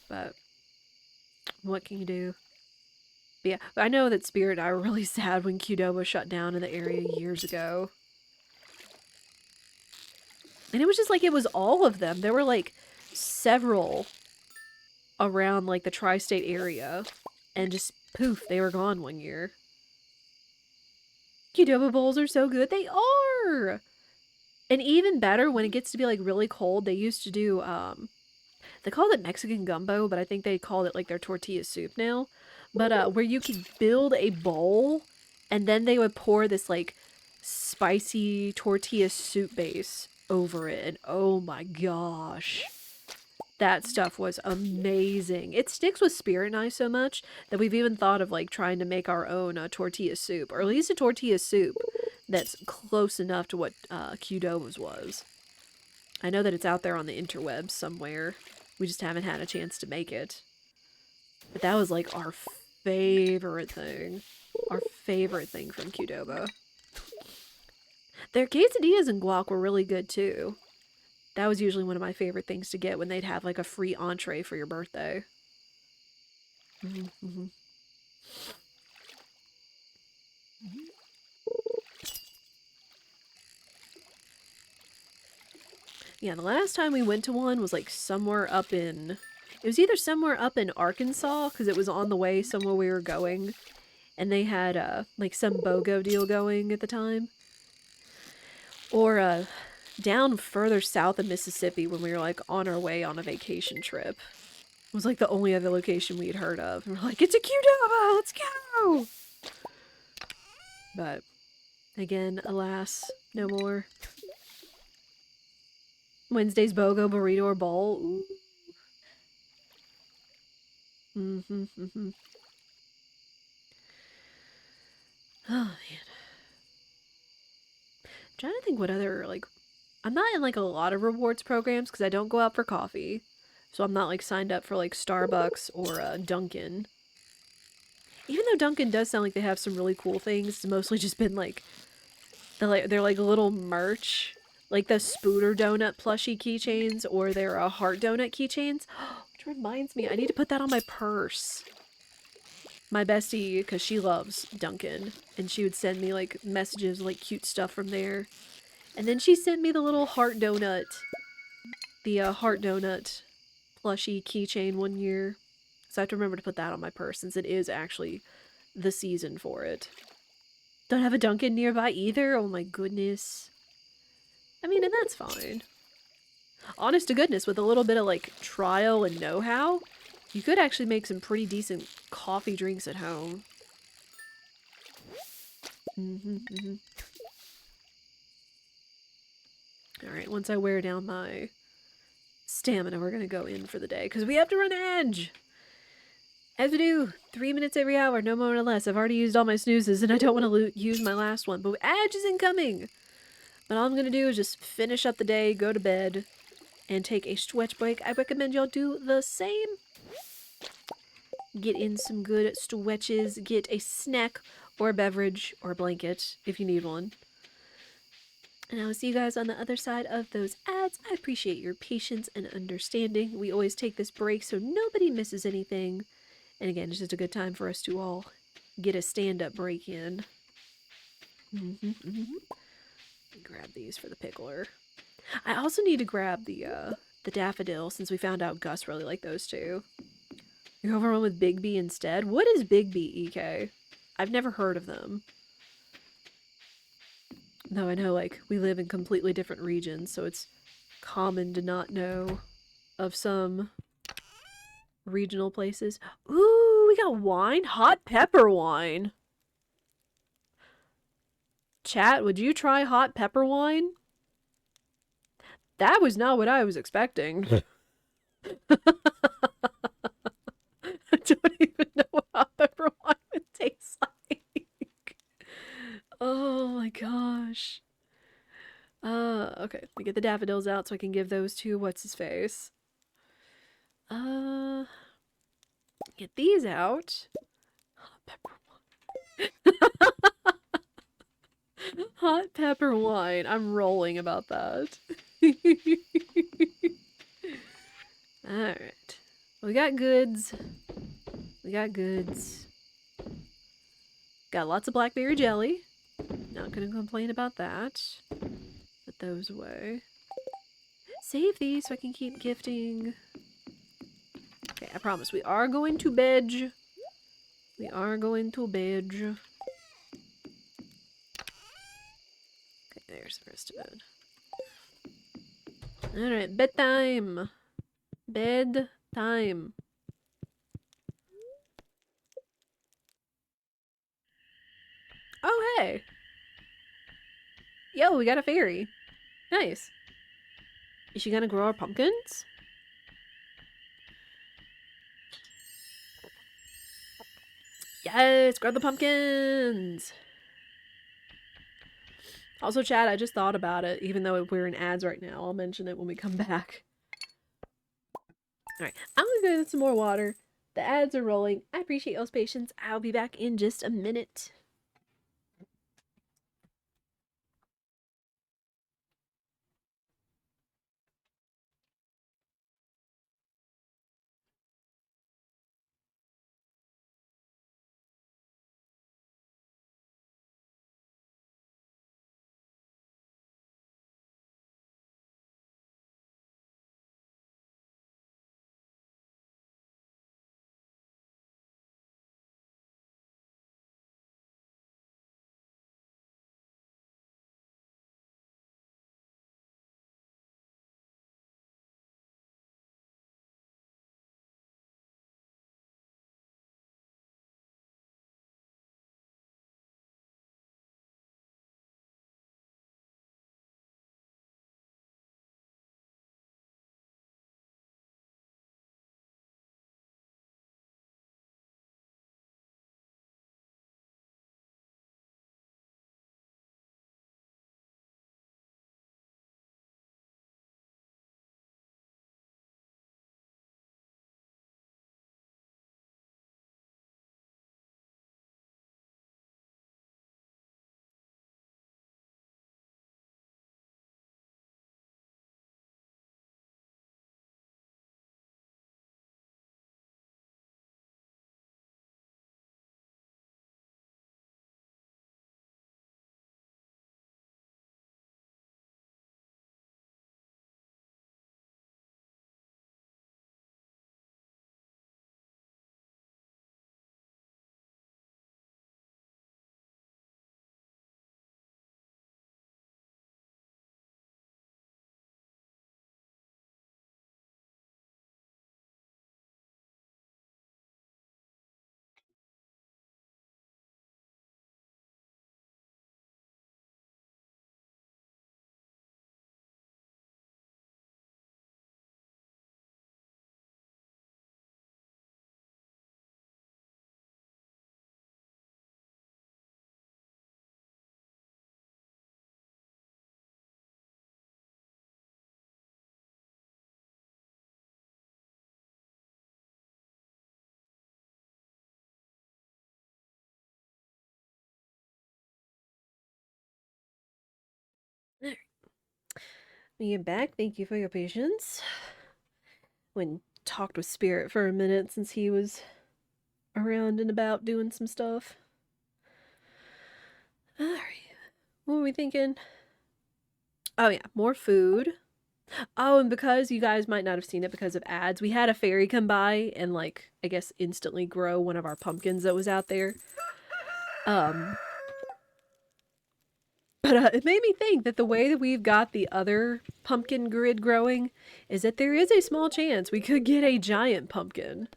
But what can you do? But yeah, I know that Spirit and I were really sad when Qdoba shut down in the area years ago. And it was just like, it was all of them. There were like several around like the tri-state area. And just poof, they were gone one year. Qdoba bowls are so good. They are! And even better when it gets to be like really cold. They used to do, they called it Mexican gumbo, but I think they called it like their tortilla soup now. But where you could build a bowl and then they would pour this like spicy tortilla soup base over it. And oh my gosh. That stuff was amazing. It sticks with Spirit and I so much that we've even thought of like trying to make our own tortilla soup, or at least a tortilla soup that's close enough to what Qdoba's was. I know that it's out there on the interwebs somewhere. We just haven't had a chance to make it. But that was like our favorite thing. Our favorite thing from Qdoba. Their quesadillas and guac were really good too. That was usually one of my favorite things to get when they'd have like a free entree for your birthday. Yeah, the last time we went to one was like somewhere up in... It was either somewhere up in Arkansas, because it was on the way somewhere we were going. And they had like some BOGO deal going at the time. Or down further south of Mississippi when we were like on our way on a vacation trip. It was like the only other location we had heard of. And we're like, it's a Qdoba! Let's go! But again, alas, no more. Wednesday's BOGO burrito or bowl. Ooh. Oh, man. I'm trying to think what other, like... I'm not in, like, a lot of rewards programs because I don't go out for coffee. So I'm not, like, signed up for, like, Starbucks or Dunkin'. Even though Dunkin' does sound like they have some really cool things, it's mostly just been, like... They're like, little merch. Like the Spooder Donut plushie keychains or their Heart Donut keychains. Which reminds me, I need to put that on my purse. My bestie, because she loves Dunkin', and she would send me, like, messages, like, cute stuff from there. And then she sent me the little Heart Donut, Heart Donut plushie keychain one year. So I have to remember to put that on my purse, since it is actually the season for it. Don't have a Dunkin' nearby either? Oh my goodness. I mean, and that's fine. Honest to goodness, with a little bit of like trial and know-how, you could actually make some pretty decent coffee drinks at home. Alright, once I wear down my stamina, we're gonna go in for the day, because we have to run Edge! As we do, 3 minutes every hour, no more or less. I've already used all my snoozes, and I don't want to use my last one, but Edge is incoming! But all I'm gonna do is just finish up the day, go to bed, and take a stretch break. I recommend y'all do the same. Get in some good stretches, get a snack or a beverage or a blanket if you need one. And I will see you guys on the other side of those ads. I appreciate your patience and understanding. We always take this break so nobody misses anything. And again, it's just a good time for us to all get a stand-up break in. Grab these for the pickler. I also need to grab the daffodil, since we found out Gus really liked those too. You're overrun with Big B instead? What is Big B, EK? I've never heard of them. Though I know, like, we live in completely different regions, so it's common to not know of some regional places. Ooh, we got wine? Hot pepper wine! Chat, would you try hot pepper wine? That was not what I was expecting. I don't even know what hot pepper wine would taste like. Oh my gosh. Okay. Let me get the daffodils out so I can give those to what's-his-face. Get these out. Hot pepper wine. Hot pepper wine. I'm rolling about that. Alright. We got goods. We got goods. Got lots of blackberry jelly. Not gonna complain about that. Put those away. Save these so I can keep gifting. Okay, I promise. We are going to bed. We are going to bed. Okay, there's the rest of it. Alright, bedtime. Bedtime. Oh, hey. Yo, we got a fairy. Nice. Is she gonna grow our pumpkins? Yes, grow the pumpkins. Also, chat, I just thought about it, even though we're in ads right now. I'll mention it when we come back. Alright, I'm gonna go get some more water. The ads are rolling. I appreciate y'all's patience. I'll be back in just a minute. Me back. Thank you for your patience. When talked with Spirit for a minute since he was around and about doing some stuff. Alright. What were we thinking? Oh yeah, more food. Oh, and because you guys might not have seen it because of ads, we had a fairy come by and, like, I guess instantly grow one of our pumpkins that was out there. But it made me think that the way that we've got the other pumpkin grid growing is that there is a small chance we could get a giant pumpkin.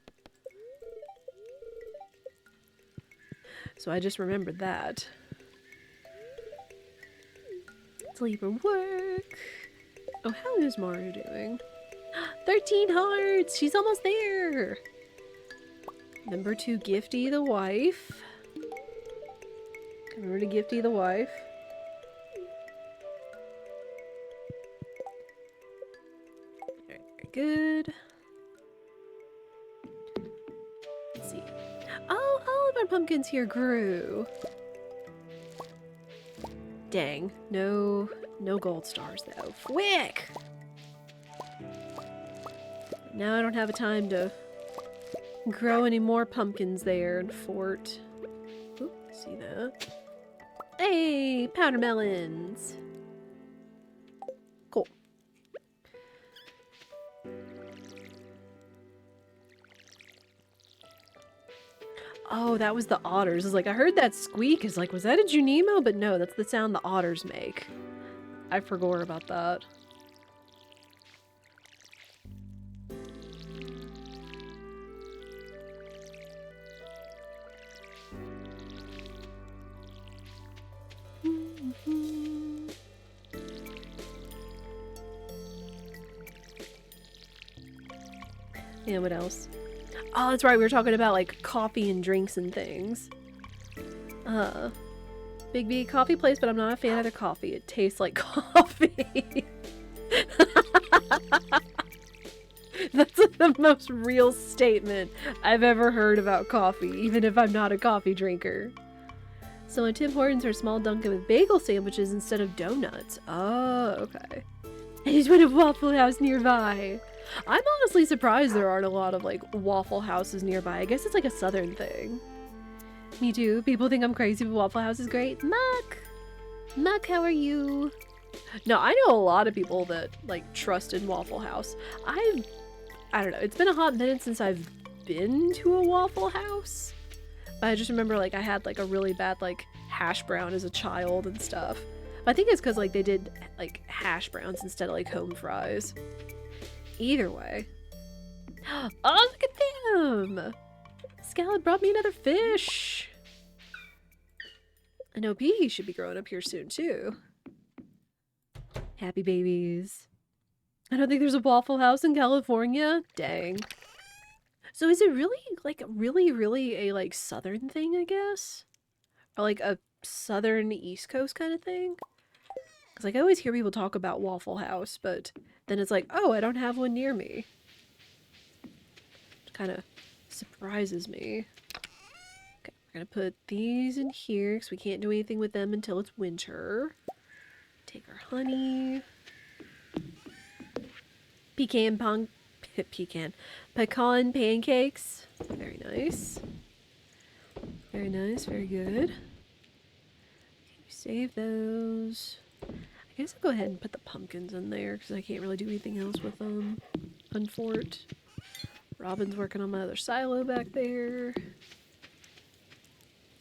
So I just remembered that. Let's leave her work. Oh, how is Maru doing? 13 hearts! She's almost there! Remember to gifty the wife. Remember to gifty the wife. Very, very good. Let's see. Oh, all of our pumpkins here grew. Dang. No gold stars though. Quick! Now I don't have a time to grow any more pumpkins there in Fort. Oop, see that? Hey, powder melons! Cool. Oh, that was the otters. It's like, I heard that squeak. It's like, was that a Junimo? But no, that's the sound the otters make. I forgot about that. Yeah, what else? Oh, that's right, we were talking about, like, coffee and drinks and things. Big B coffee place, but I'm not a fan of their coffee. It tastes like coffee. That's the most real statement I've ever heard about coffee, even if I'm not a coffee drinker. So in Tim Hortons are small Dunkin' with bagel sandwiches instead of donuts. Oh, okay. I just went to Waffle House nearby. I'm honestly surprised there aren't a lot of, like, Waffle Houses nearby. I guess it's like a southern thing. Me too. People think I'm crazy, but Waffle House is great. Muck! Muck, how are you? No, I know a lot of people that, like, trust in Waffle House. I don't know. It's been a hot minute since I've been to a Waffle House. But I just remember, like, I had, like, a really bad, like, hash brown as a child and stuff. But I think it's because, like, they did, like, hash browns instead of, like, home fries. Either way. Oh, look at them! Scallop brought me another fish! I know Pee should be growing up here soon, too. Happy babies. I don't think there's a Waffle House in California. Dang. So is it really, like, really a, like, southern thing, I guess? Or, like, a southern East Coast kind of thing? Because, like, I always hear people talk about Waffle House, but then it's like, oh, I don't have one near me. Which kind of surprises me. Okay, we're gonna put these in here, because we can't do anything with them until it's winter. Take our honey. Pecan pancakes. Very nice. Very nice, very good. Okay, save those. I guess I'll go ahead and put the pumpkins in there because I can't really do anything else with them. Unfort. Robin's working on my other silo back there. Is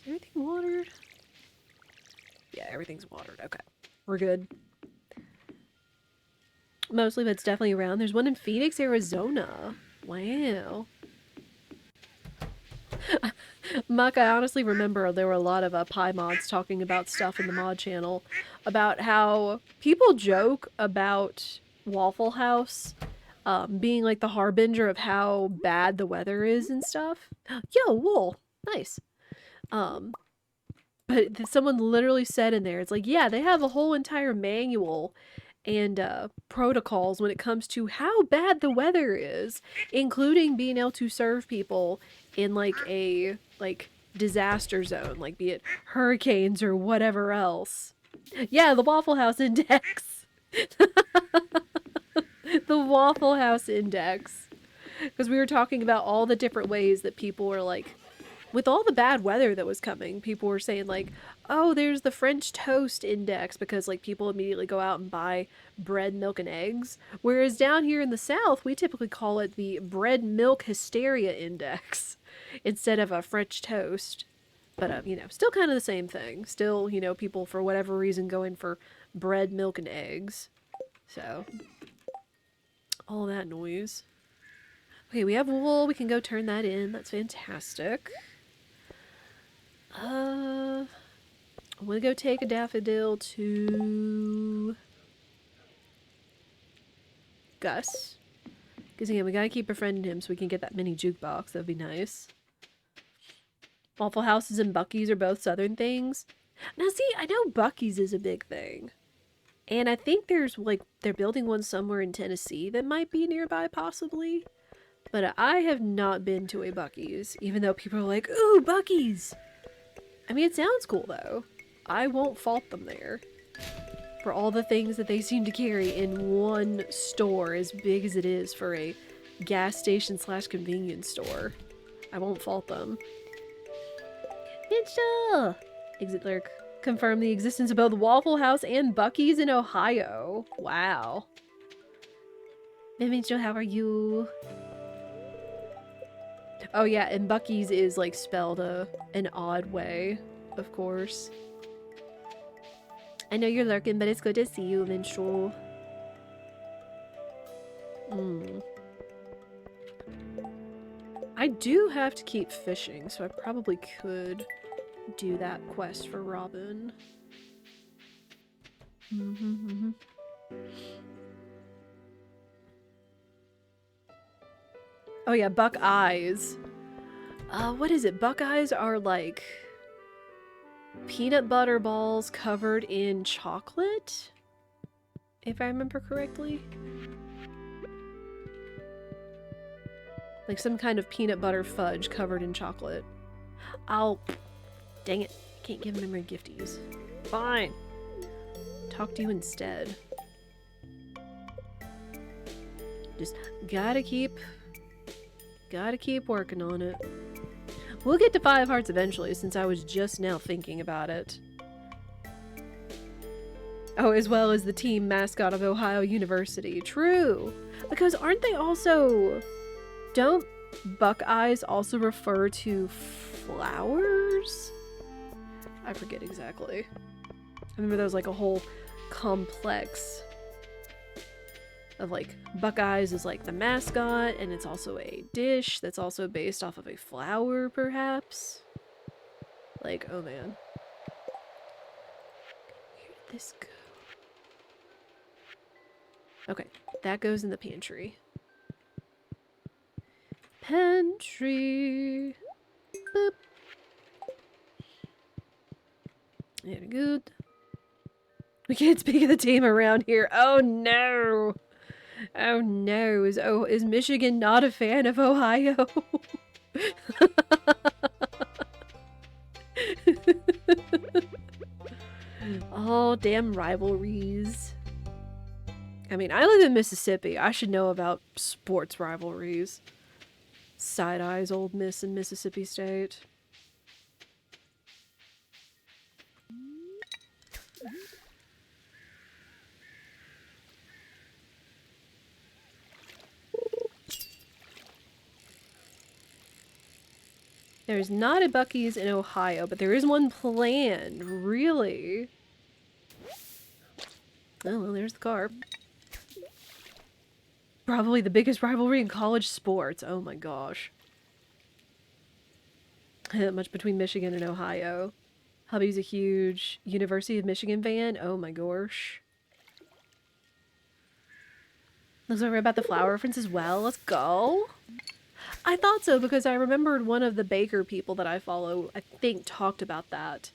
everything watered? Yeah, everything's watered. Okay. We're good. Mostly, but it's definitely around. There's one in Phoenix, Arizona. Wow. Muck, I honestly remember there were a lot of pie mods talking about stuff in the mod channel about how people joke about Waffle House being like the harbinger of how bad the weather is and stuff. Yo, wool. Nice. But someone literally said in there, it's like, yeah, they have a whole entire manual and protocols when it comes to how bad the weather is, including being able to serve people in like a disaster zone, like be it hurricanes or whatever else. Yeah, the Waffle House index. The Waffle House Index. Because we were talking about all the different ways that people were like, with all the bad weather that was coming, people were saying like, oh, there's the French toast index because like people immediately go out and buy bread, milk, and eggs. Whereas down here in the South, we typically call it the bread, milk, hysteria index instead of a French toast. But, you know, still kind of the same thing. Still, you know, people for whatever reason going for bread, milk, and eggs. So, all that noise. Okay, we have wool. We can go turn that in. That's fantastic. I'm gonna go take a daffodil to Gus. Because again, we gotta keep befriending him so we can get that mini jukebox. That'd be nice. Waffle Houses and Buc-ee's are both southern things. Now see, I know Buc-ee's is a big thing. And I think there's like, they're building one somewhere in Tennessee that might be nearby possibly. But I have not been to a Buc-ee's, even though people are like, ooh, Buc-ee's! I mean, it sounds cool though. I won't fault them there. For all the things that they seem to carry in one store as big as it is for a gas station / convenience store. I won't fault them. Mitchell! Exit lurk. Confirm the existence of both Waffle House and Buc-ee's in Ohio. Wow. Mitchell, how are you? Oh yeah, and Buc-ee's is like spelled an odd way, of course. I know you're lurking, but it's good to see you, Minstrel. I do have to keep fishing, so I probably could do that quest for Robin. Oh yeah, Buc-eyes. What is it? Buc-eyes are like peanut butter balls covered in chocolate, if I remember correctly. Like some kind of peanut butter fudge covered in chocolate. Dang it. I can't give memory gifties. Fine. Talk to you instead. Just gotta keep working on it. We'll get to 5 hearts eventually, since I was just now thinking about it. Oh, as well as the team mascot of Ohio University. True! Because aren't they also... Don't Buc-eyes also refer to flowers? I forget exactly. I remember there was like a whole complex of like Buc-eyes is like the mascot, and it's also a dish that's also based off of a flower, perhaps. Like, oh man. Where did this go? Okay, that goes in the pantry. Pantry. Boop. Very good. We can't speak of the team around here. Oh no. Oh no. Is Michigan not a fan of Ohio? Oh, damn rivalries. I mean, I live in Mississippi. I should know about sports rivalries. Side eyes, Ole Miss in Mississippi State. There's not a Buc-ee's in Ohio, but there is one planned. Really? Oh, well, there's the car. Probably the biggest rivalry in college sports. Oh my gosh. Not much between Michigan and Ohio. Hubby's a huge University of Michigan fan. Oh my gosh. Looks like we're about the flower reference as well. Let's go. I thought so because I remembered one of the baker people that I follow, I think, talked about that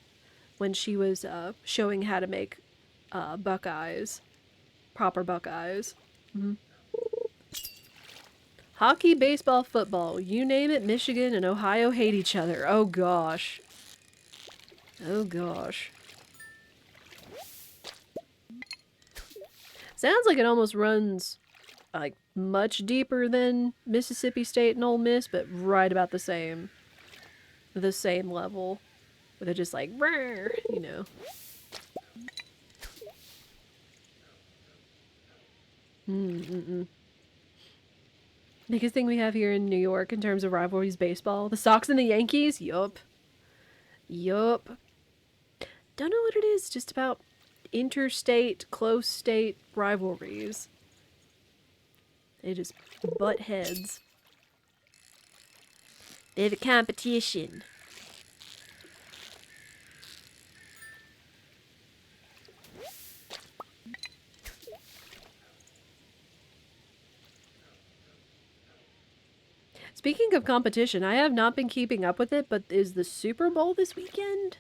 when she was showing how to make Buc-eyes. Proper Buc-eyes. Mm-hmm. Hockey, baseball, football. You name it, Michigan and Ohio hate each other. Oh gosh. Oh gosh. Sounds like it almost runs like much deeper than Mississippi State and Ole Miss, but right about the same level. Where they're just like, you know. Biggest thing we have here in New York in terms of rivalries baseball. The Sox and the Yankees? Yup. Yup. Don't know what it is, just about interstate, close state rivalries. They just butt heads. They're the competition. Speaking of competition, I have not been keeping up with it, but is the Super Bowl this weekend?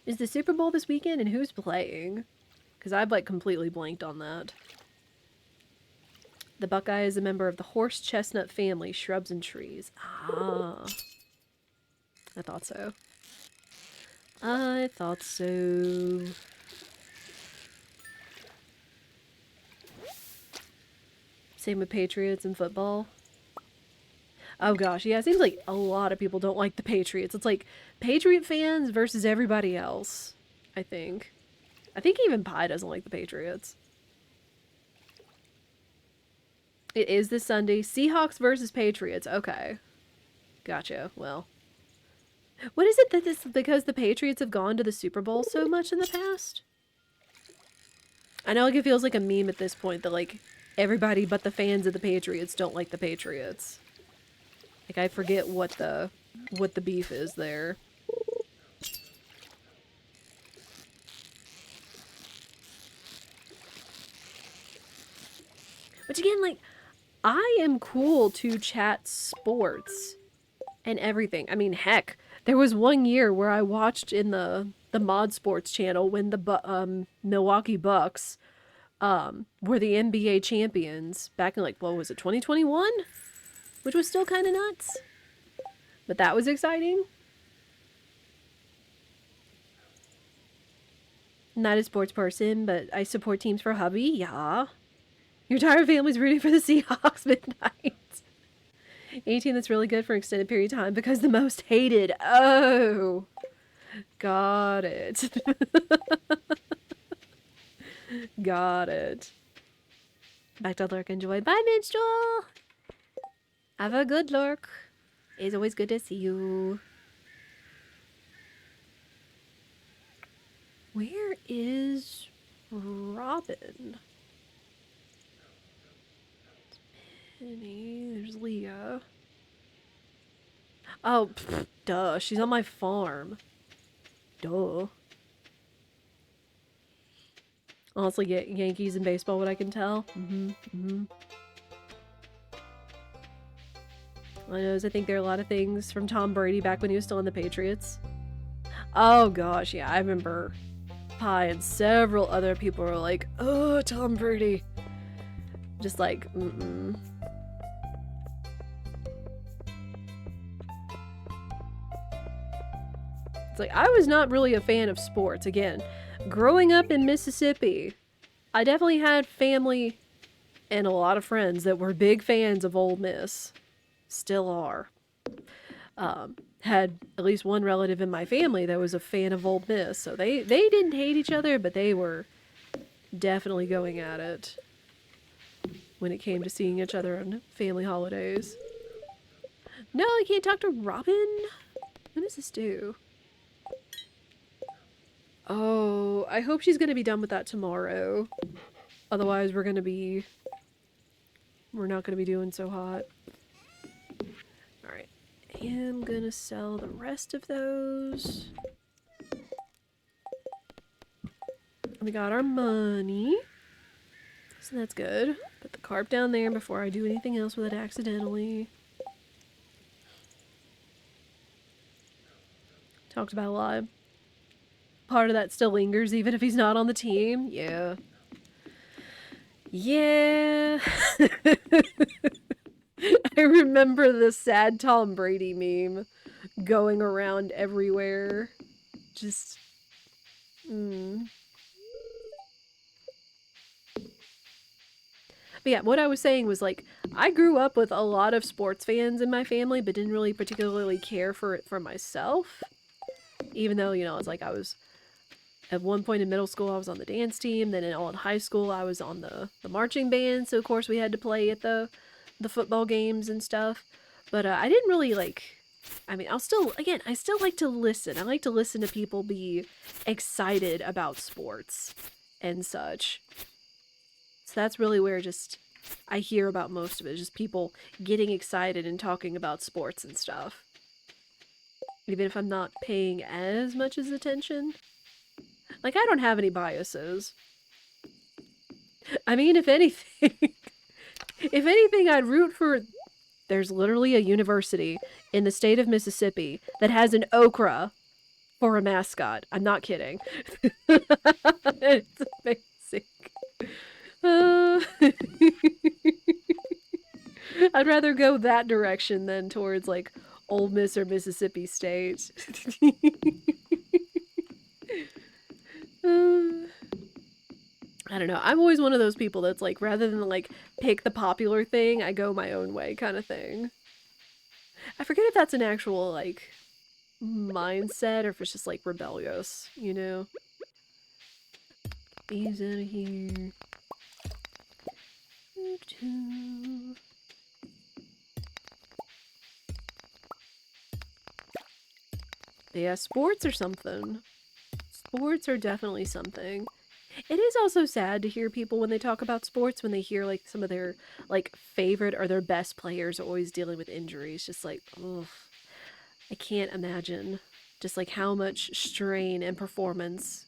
Is the Super Bowl this weekend, and who's playing? Because I've, like, completely blanked on that. The Buckeye is a member of the horse chestnut family, shrubs and trees. Ah. I thought so. I thought so. Same with Patriots and football. Oh gosh, yeah, it seems like a lot of people don't like the Patriots. It's like Patriot fans versus everybody else, I think. I think even Pi doesn't like the Patriots. It is this Sunday. Seahawks versus Patriots. Okay. Gotcha. Well. What is it that this, because the Patriots have gone to the Super Bowl so much in the past? I know like it feels like a meme at this point that like everybody but the fans of the Patriots don't like the Patriots. Like I forget what the beef is there. Which again, like, I am cool to chat sports and everything. I mean, heck, there was one year where I watched in the Mod Sports channel when the Milwaukee Bucks were the NBA champions back in like, what was it, 2021? Which was still kind of nuts. But that was exciting. Not a sports person, but I support teams for hubby, yeah. Your entire family's rooting for the Seahawks midnight. 18 that's really good for an extended period of time because the most hated. Oh. Got it. Got it. Back to lurk. Enjoy. Bye, Minstrel. Have a good lurk. It's always good to see you. Where is Robin? Penny. There's Leah. Oh, pfft, duh. She's on my farm. Duh. Honestly, Yankees and baseball, what I can tell. I knows. I think there are a lot of things from Tom Brady back when he was still in the Patriots. Oh gosh, yeah, I remember Pi and several other people were like, "Oh, Tom Brady," just like, It's like I was not really a fan of sports. Again, growing up in Mississippi, I definitely had family and a lot of friends that were big fans of Ole Miss. Still are. Had at least one relative in my family that was a fan of Ole Miss, so they didn't hate each other, but they were definitely going at it when it came to seeing each other on family holidays. No, I can't talk to Robin? What does this do? Oh, I hope she's gonna be done with that tomorrow. Otherwise, we're not gonna be doing so hot. Alright. I am gonna sell the rest of those. We got our money. So that's good. Put the carp down there before I do anything else with it accidentally. Talked about a lot. Part of that still lingers even if he's not on the team. Yeah. Yeah. I remember the sad Tom Brady meme going around everywhere. Just... But yeah, what I was saying was like, I grew up with a lot of sports fans in my family, but didn't really particularly care for it for myself. Even though, you know, it's like I was, at one point in middle school, I was on the dance team. Then in high school, I was on the marching band. So, of course, we had to play at the football games and stuff. But I didn't really like, I mean, I still like to listen. I like to listen to people be excited about sports and such. So that's really where just I hear about most of it, just people getting excited and talking about sports and stuff. Even if I'm not paying as much as attention. Like, I don't have any biases. I mean, if anything, I'd root for... There's literally a university in the state of Mississippi that has an okra for a mascot. I'm not kidding. It's amazing. I'd rather go that direction than towards, like, Ole Miss or Mississippi State. I don't know. I'm always one of those people that's like, rather than like pick the popular thing, I go my own way kind of thing. I forget if that's an actual like mindset or if it's just like rebellious, you know? These out of here. Yeah, sports are something. Sports are definitely something. It is also sad to hear people when they talk about sports, when they hear like some of their like favorite or their best players are always dealing with injuries. Just like, ugh, I can't imagine just like how much strain and performance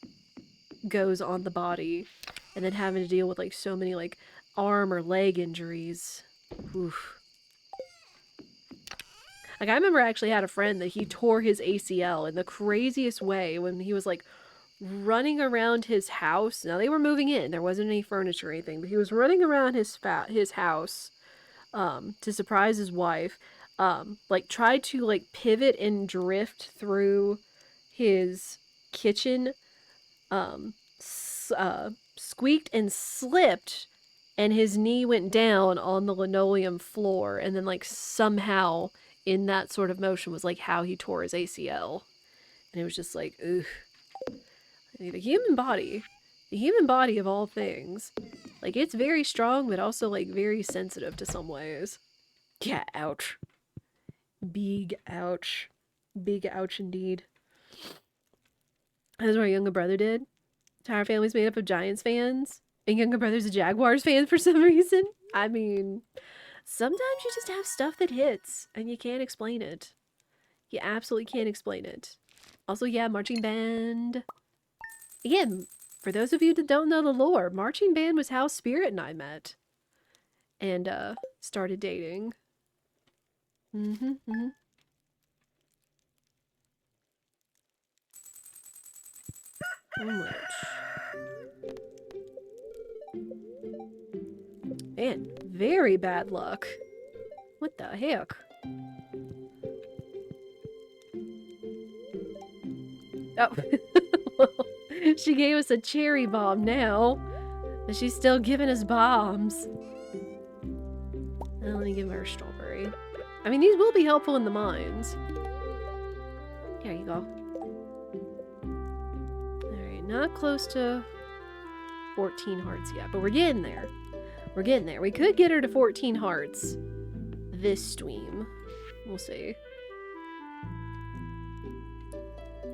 goes on the body, and then having to deal with like so many like arm or leg injuries. Oof. Like I remember I actually had a friend that he tore his ACL in the craziest way when he was like running around his house. Now they were moving in. There wasn't any furniture or anything, but he was running around his house to surprise his wife. Like tried to like pivot and drift through his kitchen, squeaked and slipped, and his knee went down on the linoleum floor, and then like somehow in that sort of motion was like how he tore his ACL. And it was just like, ugh. The human body of all things, like it's very strong, but also like very sensitive to some ways. Yeah, ouch. Big ouch. Big ouch indeed. That's what our younger brother did. Entire family's made up of Giants fans, and younger brother's a Jaguars fan for some reason. I mean, sometimes you just have stuff that hits, and you can't explain it. You absolutely can't explain it. Also, yeah, marching band. Again, for those of you that don't know the lore, marching band was how Spirit and I met. And, started dating. So much. Man, very bad luck. What the heck? Oh. Well, she gave us a cherry bomb now, but she's still giving us bombs. Let me give her a strawberry. I mean, these will be helpful in the mines. There you go. Alright, not close to 14 hearts yet, but we're getting there. We're getting there. We could get her to 14 hearts this stream. We'll see.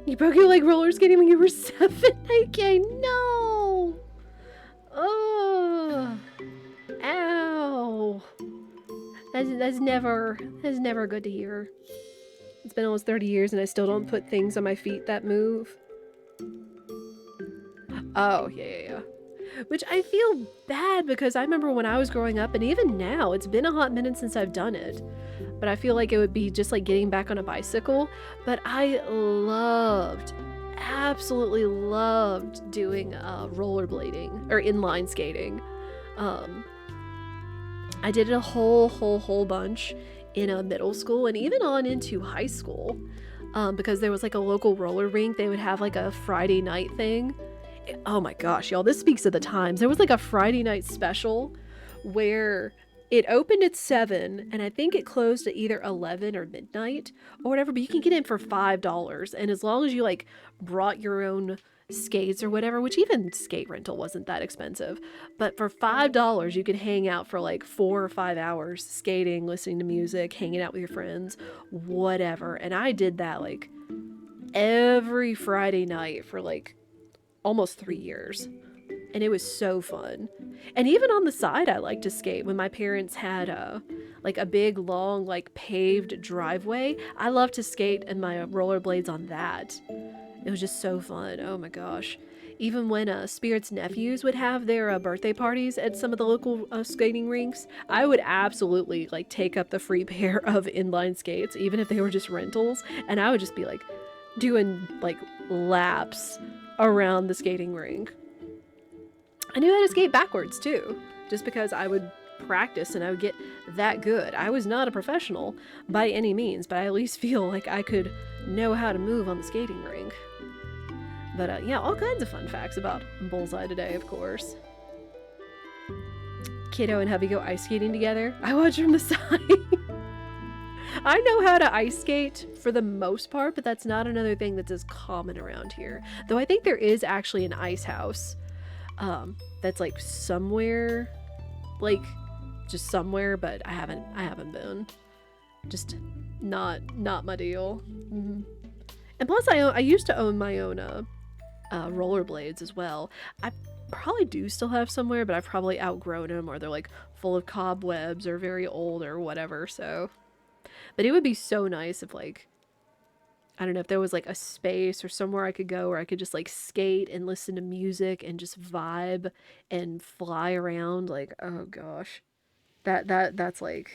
You broke your leg roller skating when you were 7? Okay, no! Oh, ow! That's never good to hear. It's been almost 30 years and I still don't put things on my feet that move. Oh, yeah. Which I feel bad because I remember when I was growing up, and even now, it's been a hot minute since I've done it. But I feel like it would be just like getting back on a bicycle. But I absolutely loved doing rollerblading or inline skating. I did it a whole bunch in middle school and even on into high school, because there was like a local roller rink. They would have like a Friday night thing. Oh my gosh, y'all, this speaks of the times. There was like a Friday night special where it opened at 7 and I think it closed at either 11 or midnight or whatever, but you can get in for $5. And as long as you like brought your own skates or whatever, which even skate rental wasn't that expensive, but for $5 you could hang out for like 4 or 5 hours skating, listening to music, hanging out with your friends, whatever. And I did that like every Friday night for like almost 3 years. And it was so fun. And even on the side, I like to skate. When my parents had like a big, long, like paved driveway, I love to skate and my rollerblades on that. It was just so fun. Oh my gosh. Even when Spirit's nephews would have their birthday parties at some of the local skating rinks, I would absolutely like take up the free pair of inline skates, even if they were just rentals, and I would just be like doing like laps around the skating rink. I knew how to skate backwards too, just because I would practice and I would get that good. I was not a professional by any means, but I at least feel like I could know how to move on the skating rink. But yeah, all kinds of fun facts about Bullseye today, of course. Kiddo and hubby go ice skating together. I watch from the side. I know how to ice skate for the most part, but that's not another thing that's as common around here. Though I think there is actually an ice house. That's like somewhere, like just somewhere, but I haven't been. Just not my deal. Mm-hmm. And plus, I used to own my own rollerblades as well. I probably do still have somewhere, but I've probably outgrown them, or they're like full of cobwebs or very old or whatever. So, but it would be so nice if like, I don't know, if there was like a space or somewhere I could go where I could just like skate and listen to music and just vibe and fly around. Like, oh gosh, that's like,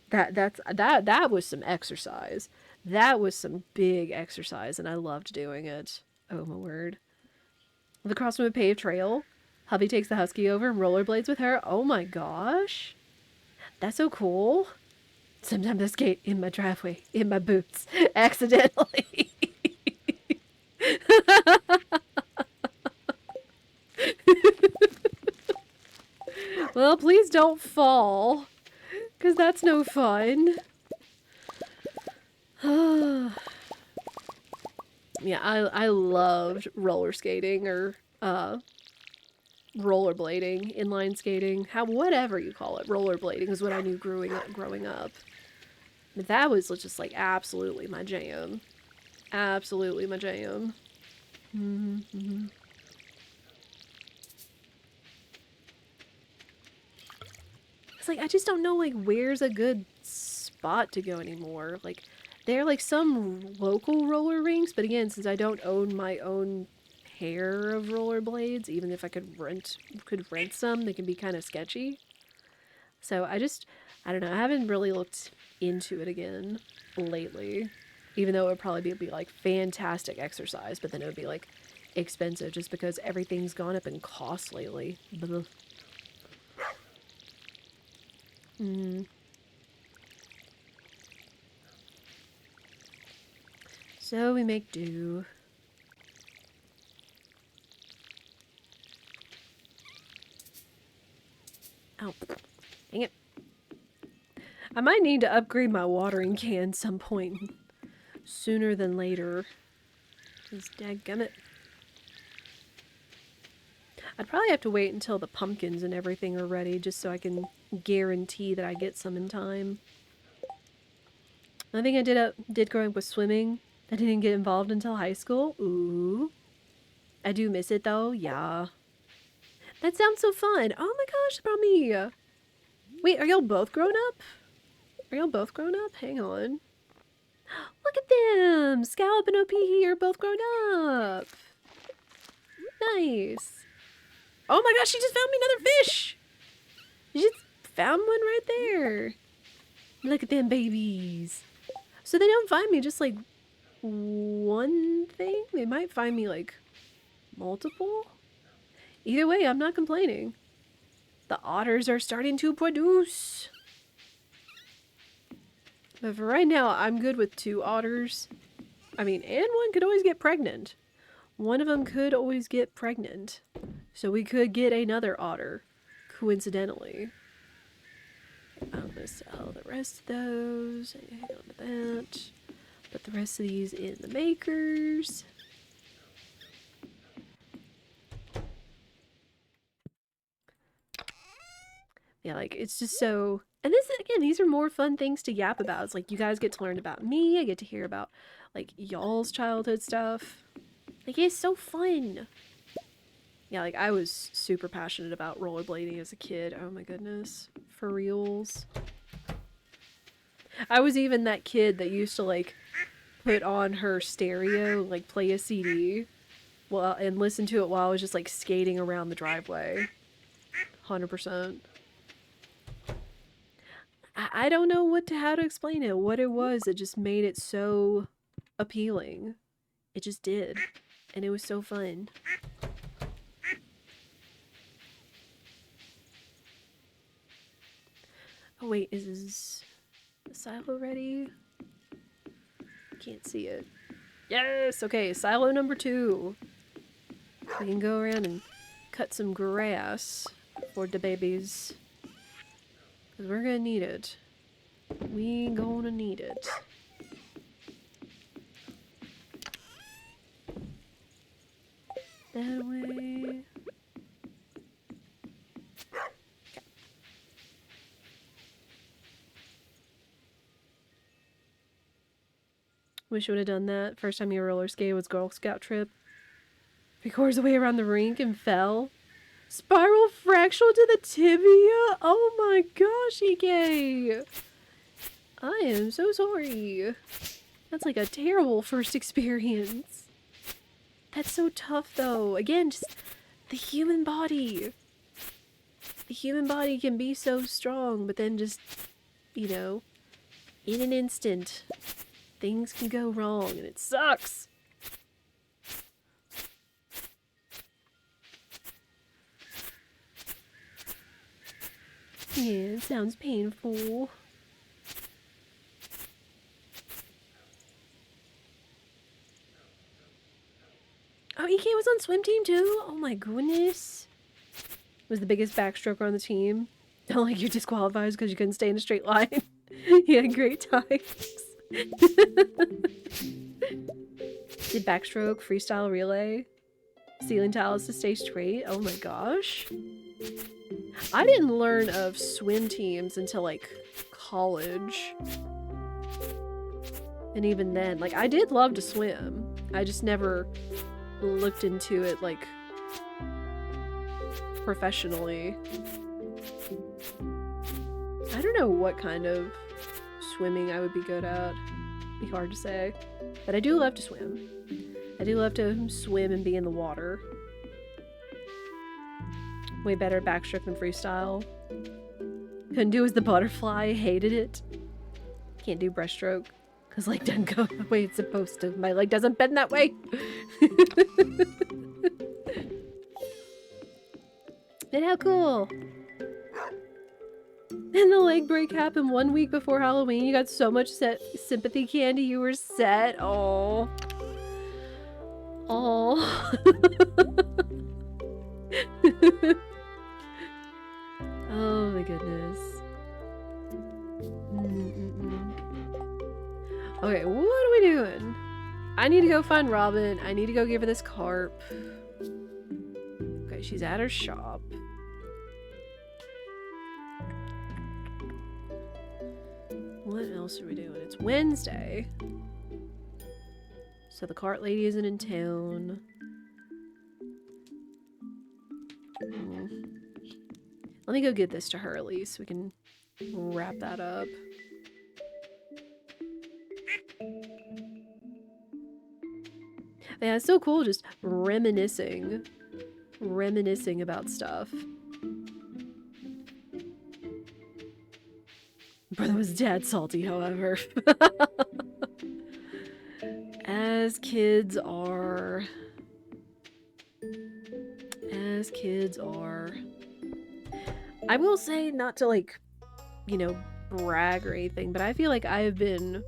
that was some exercise. That was some big exercise, and I loved doing it. Oh my word. The cross from a paved trail. Hubby takes the husky over and rollerblades with her. Oh my gosh. That's so cool. Sometimes I skate in my driveway, in my boots, accidentally. Well, please don't fall, because that's no fun. Yeah, I loved roller skating or rollerblading, inline skating, whatever you call it. Rollerblading is what I knew growing up. But that was just like absolutely my jam. Absolutely my jam. Mm-hmm. It's like I just don't know like where's a good spot to go anymore. Like there are like some local roller rinks, but again, since I don't own my own pair of rollerblades, even if I could rent some, they can be kind of sketchy. So I don't know, I haven't really looked into it again lately, even though it would probably be like fantastic exercise, but then it would be like expensive just because everything's gone up in cost lately. So we make do. Oh, dang it. I might need to upgrade my watering can some point sooner than later. Just dadgummit. I'd probably have to wait until the pumpkins and everything are ready just so I can guarantee that I get some in time. I think I did growing up with swimming. I didn't get involved until high school. Ooh. I do miss it though, yeah. That sounds so fun. Oh my gosh, about me. Wait, are y'all both grown up? Are y'all both grown up? Hang on. Look at them! Scallop and OP are both grown up. Nice. Oh my gosh, she just found me another fish! She just found one right there. Look at them babies. So they don't find me just like one thing? They might find me like multiple? Either way, I'm not complaining. The otters are starting to produce. But for right now, I'm good with 2 otters. I mean, and one could always get pregnant. One of them could always get pregnant. So we could get another otter, coincidentally. I'm gonna sell the rest of those. Hang on to that. Put the rest of these in the makers. Yeah, like, it's just so... And this, again, these are more fun things to yap about. It's like, you guys get to learn about me. I get to hear about, like, y'all's childhood stuff. Like, it's so fun. Yeah, like, I was super passionate about rollerblading as a kid. Oh my goodness. For reals. I was even that kid that used to, like, put on her stereo, like, play a CD, and listen to it while I was just, like, skating around the driveway. 100%. I don't know how to explain it, what it was that just made it so appealing. It just did. And it was so fun. Oh wait, is the silo ready? Can't see it. Yes! Okay, silo number 2. We can go around and cut some grass for the babies. Because we're gonna need it. We gonna need it. That way. Okay. Wish you would have done that. First time you roller skated was Girl Scout trip. 3/4 away around the rink and fell. Spiral fracture to the tibia? Oh my gosh, EK! I am so sorry. That's like a terrible first experience. That's so tough though. Again, just the human body. The human body can be so strong, but then just, you know, in an instant, things can go wrong and it sucks. Yeah, it sounds painful. Oh, EK was on swim team too? Oh my goodness. Was the biggest backstroker on the team. Don't like you're disqualified because you couldn't stay in a straight line. You had great times. Did backstroke, freestyle relay, ceiling tiles to stay straight. Oh my gosh. I didn't learn of swim teams until like college. And even then, like, I did love to swim. I just never looked into it like professionally. I don't know what kind of swimming I would be good at. It'd be hard to say. But I do love to swim. I do love to swim and be in the water. Way better backstroke than freestyle. Couldn't do as the butterfly. Hated it. Can't do breaststroke. Because leg doesn't go the way it's supposed to. My leg doesn't bend that way. And how cool. And the leg break happened 1 week before Halloween. You got so much sympathy candy. You were set. Oh. Oh. Oh my goodness. Okay, what are we doing? I need to go find Robin. I need to go give her this carp. Okay, she's at her shop. What else are we doing? It's Wednesday. So the cart lady isn't in town. Let me go give this to her at least. We can wrap that up. Yeah, it's so cool just reminiscing about stuff. Brother was dead salty, however. As kids are. As kids are. I will say, not to like, you know, brag or anything, but I feel like I have been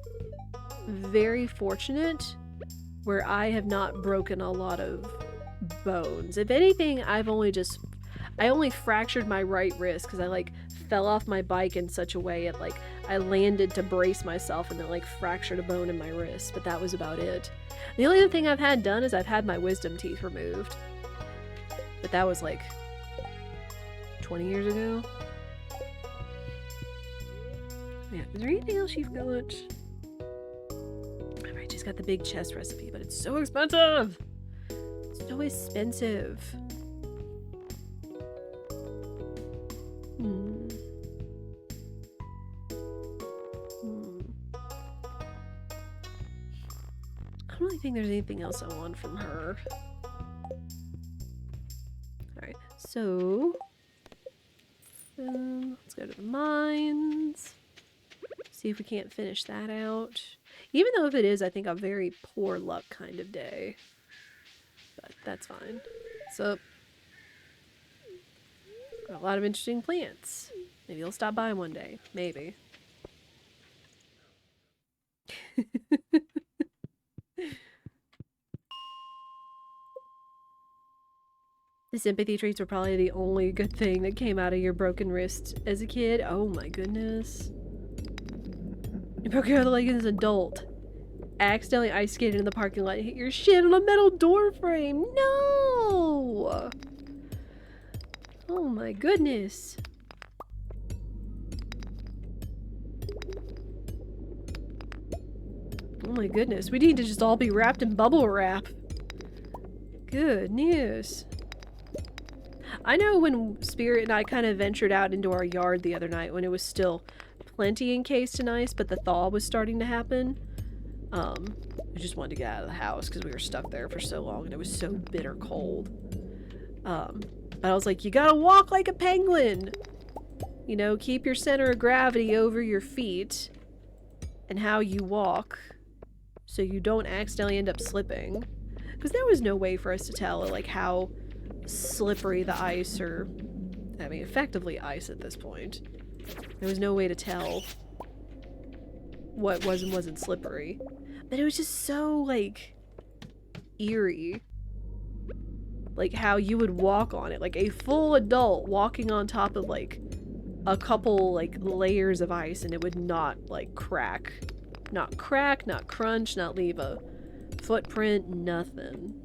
very fortunate where I have not broken a lot of bones. If anything, I've only just I only fractured my right wrist because I like fell off my bike in such a way it like I landed to brace myself and then like fractured a bone in my wrist, but that was about it. The only other thing I've had done is I've had my wisdom teeth removed, but that was like 20 years ago. Yeah, is there anything else you've got? Alright, she's got the big chest recipe, but it's so expensive! So expensive. I don't really think there's anything else I want from her. Alright, so... let's go to the mines. See if we can't finish that out. Even though if it is, I think, a very poor luck kind of day. But that's fine. So, got a lot of interesting plants. Maybe you'll stop by one day. Maybe. The sympathy treats were probably the only good thing that came out of your broken wrist as a kid. Oh my goodness. You broke your other leg as an adult. Accidentally ice skated in the parking lot and hit your shin on a metal door frame. No! Oh my goodness. Oh my goodness. We need to just all be wrapped in bubble wrap. Good news. I know when Spirit and I kind of ventured out into our yard the other night when it was still plenty encased in ice, but the thaw was starting to happen. I just wanted to get out of the house because we were stuck there for so long and it was so bitter cold. But I was like, you gotta walk like a penguin! You know, keep your center of gravity over your feet and how you walk so you don't accidentally end up slipping. Because there was no way for us to tell, like, how slippery the ice, or, I mean, effectively ice at this point. There was no way to tell what was and wasn't slippery. But it was just so, like, eerie. Like, how you would walk on it. Like, a full adult walking on top of, like, a couple, like, layers of ice, and it would not, like, crack. Not crack, not crunch, not leave a footprint, nothing.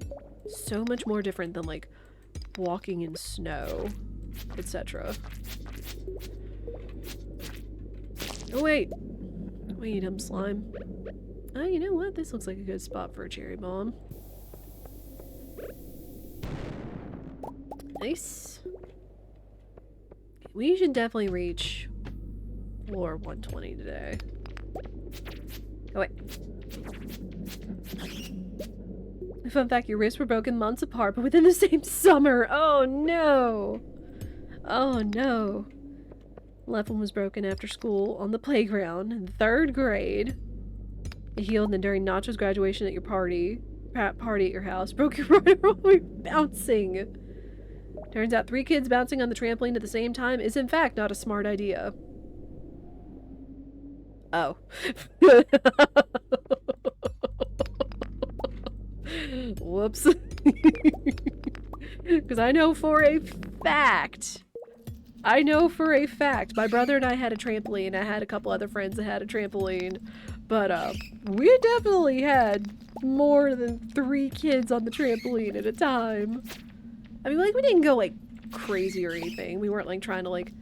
So much more different than, like, walking in snow, etc. Oh, wait. Wait, dumb slime. Oh, you know what? This looks like a good spot for a cherry bomb. Nice. We should definitely reach floor 120 today. Oh, wait. Fun fact, your wrists were broken months apart, but within the same summer. Oh, no. Oh, no. Left one was broken after school on the playground in 3rd grade. It healed, and then during Nacho's graduation at your party at your house, broke your right arm while bouncing. Turns out 3 kids bouncing on the trampoline at the same time is in fact not a smart idea. Oh. Whoops. Because I know for a fact, my brother and I had a trampoline. I had a couple other friends that had a trampoline. But, we definitely had more than 3 kids on the trampoline at a time. I mean, like, we didn't go, like, crazy or anything. We weren't, like, trying to, like,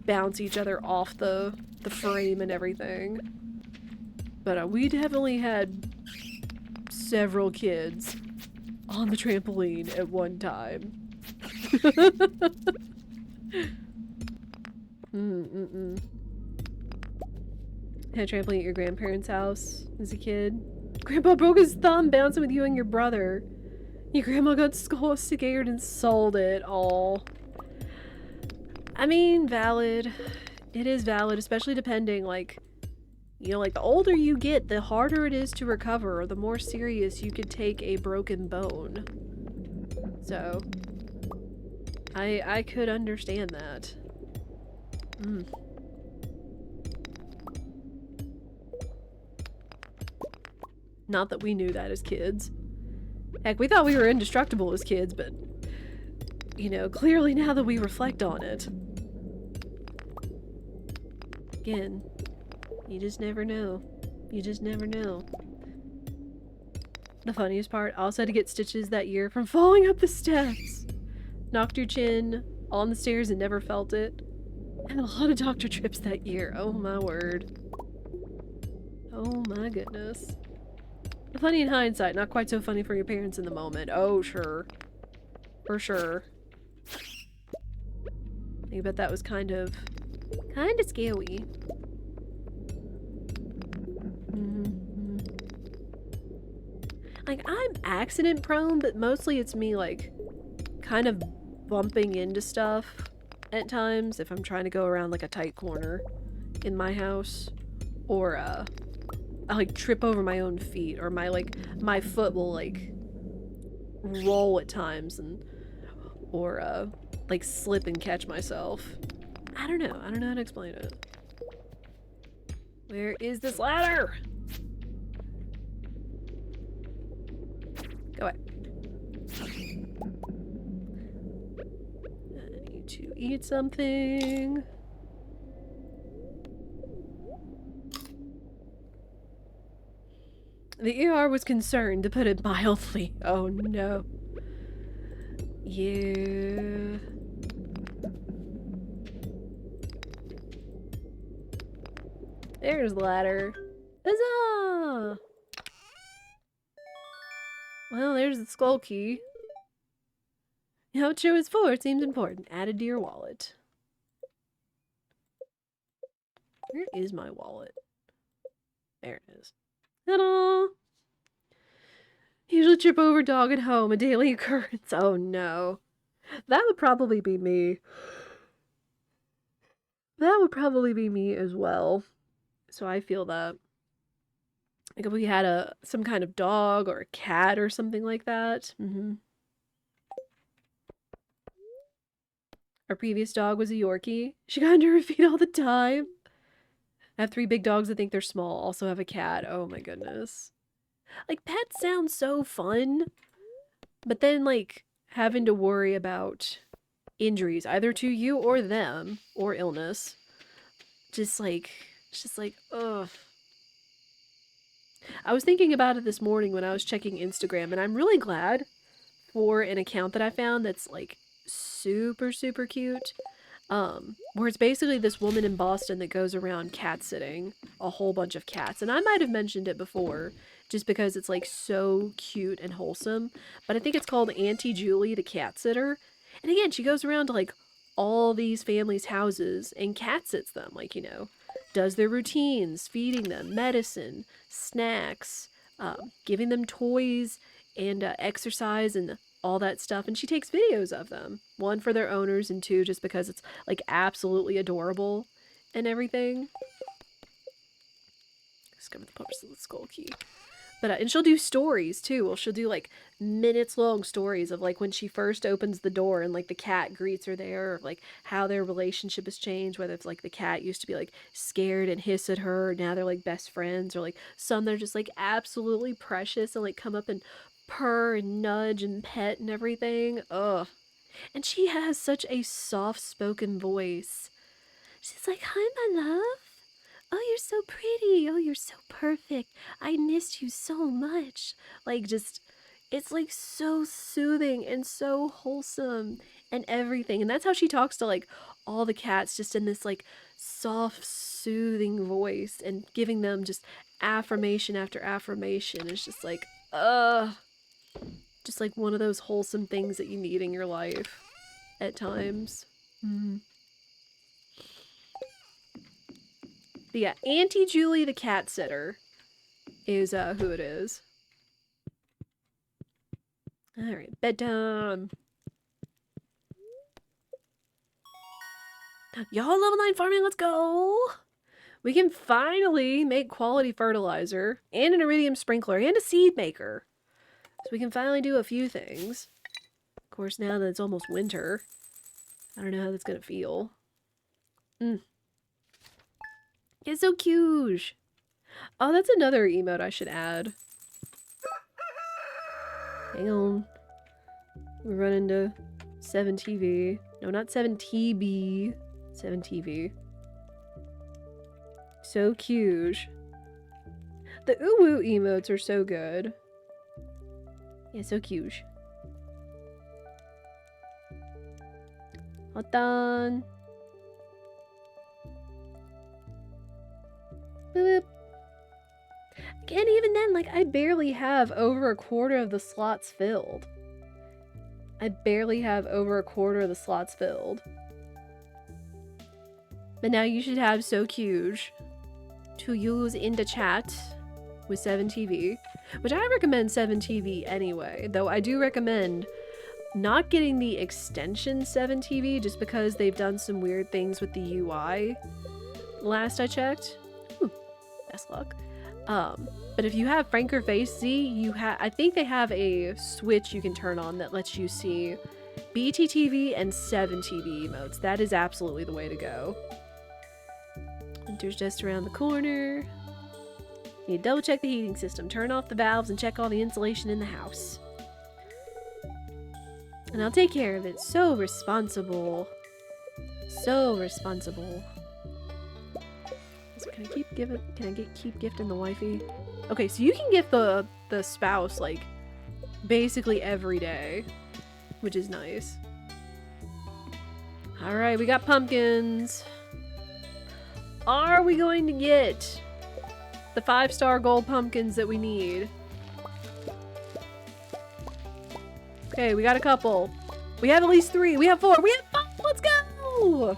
bounce each other off the frame and everything. But, we definitely had several kids on the trampoline at one time. Had a trampoline at your grandparents' house as a kid. Grandpa broke his thumb bouncing with you and your brother. Your grandma got scared and sold it all. I mean, valid. It is valid, especially depending, like, you know, like, the older you get, the harder it is to recover, or the more serious you could take a broken bone. So, I could understand that. Not that we knew that as kids. Heck, we thought we were indestructible as kids, but you know, clearly now that we reflect on it. Again, you just never know. You just never know. The funniest part, I also had to get stitches that year from falling up the steps. Knocked your chin on the stairs and never felt it. And a lot of doctor trips that year. Oh my word. Oh my goodness. Funny in hindsight, not quite so funny for your parents in the moment. Oh, sure. For sure. I bet that was kind of scary. Like, I'm accident prone, but mostly it's me, like, kind of bumping into stuff at times if I'm trying to go around, like, a tight corner in my house. Or, I, like, trip over my own feet, or my foot will, like, roll at times, and, or, like, slip and catch myself. I don't know. I don't know how to explain it. Where is this ladder? Go away. I need to eat something. The ER was concerned, to put it mildly. Oh no. Yeah. There's the ladder. Huzzah! Well, there's the skull key. How true is 4 seems important. Added to your wallet. Where is my wallet? There it is. Ta-da! Usually trip over dog at home, a daily occurrence. Oh no. That would probably be me. That would probably be me as well. So I feel that. Like if we had some kind of dog or a cat or something like that. Our previous dog was a Yorkie. She got under her feet all the time. I have 3 big dogs that think they're small. Also have a cat. Oh my goodness. Like, pets sound so fun. But then, like, having to worry about injuries, either to you or them, or illness. It's just like, ugh. I was thinking about it this morning when I was checking Instagram, and I'm really glad for an account that I found that's, like, super, super cute. Where it's basically this woman in Boston that goes around cat sitting a whole bunch of cats. And I might have mentioned it before, just because it's, like, so cute and wholesome. But I think it's called Auntie Julie, the cat sitter. And again, she goes around to, like, all these families' houses and cat sits them, like, you know, does their routines, feeding them medicine, snacks, giving them toys and exercise and all that stuff. And she takes videos of them, 1 for their owners and 2 just because it's, like, absolutely adorable and everything. Discover the purpose of the skull key. But and she'll do stories too. Well, she'll do like minutes long stories of like when she first opens the door and like the cat greets her there, or like how their relationship has changed, whether it's like the cat used to be like scared and hiss at her, now they're like best friends, or like some that are just like absolutely precious and like come up and purr and nudge and pet and everything. Ugh. And she has such a soft spoken voice. She's like, "Hi, my love. Oh, you're so pretty. Oh, you're so perfect. I missed you so much." Like, just, it's like so soothing and so wholesome and everything. And that's how she talks to like all the cats, just in this like soft, soothing voice and giving them just affirmation after affirmation. It's just like, just like one of those wholesome things that you need in your life at times. But yeah, Auntie Julie the cat sitter is who it is. Alright, bedtime. Y'all, level 9 farming, let's go! We can finally make quality fertilizer, and an iridium sprinkler, and a seed maker. So we can finally do a few things. Of course, now that it's almost winter, I don't know how that's gonna feel. It's so cute! Oh, that's another emote I should add. Hang on. We run into 7 TV. No, not 7 TB. 7 TV. So cute. The uwu emotes are so good. Yeah, so cute. Hold on. Boop. And even then, like, I barely have over a quarter of the slots filled. I barely have over a quarter of the slots filled. But now you should have so cute to use in the chat with 7TV, which I recommend 7TV anyway, though I do recommend not getting the extension 7TV just because they've done some weird things with the UI last I checked. Ooh, best luck. But if you have Franker Face Z, I think they have a switch you can turn on that lets you see BTTV and 7TV emotes. That is absolutely the way to go. Winter's just around the corner. You double check the heating system, turn off the valves, and check all the insulation in the house. And I'll take care of it. So responsible. So responsible. So can I keep giving? Can I keep gifting the wifey? Okay, so you can gift the spouse like basically every day, which is nice. All right, we got pumpkins. Are we going to get the 5-star gold pumpkins that we need? Okay, we got a couple. We have at least 3. We have 4. We have 5. Let's go!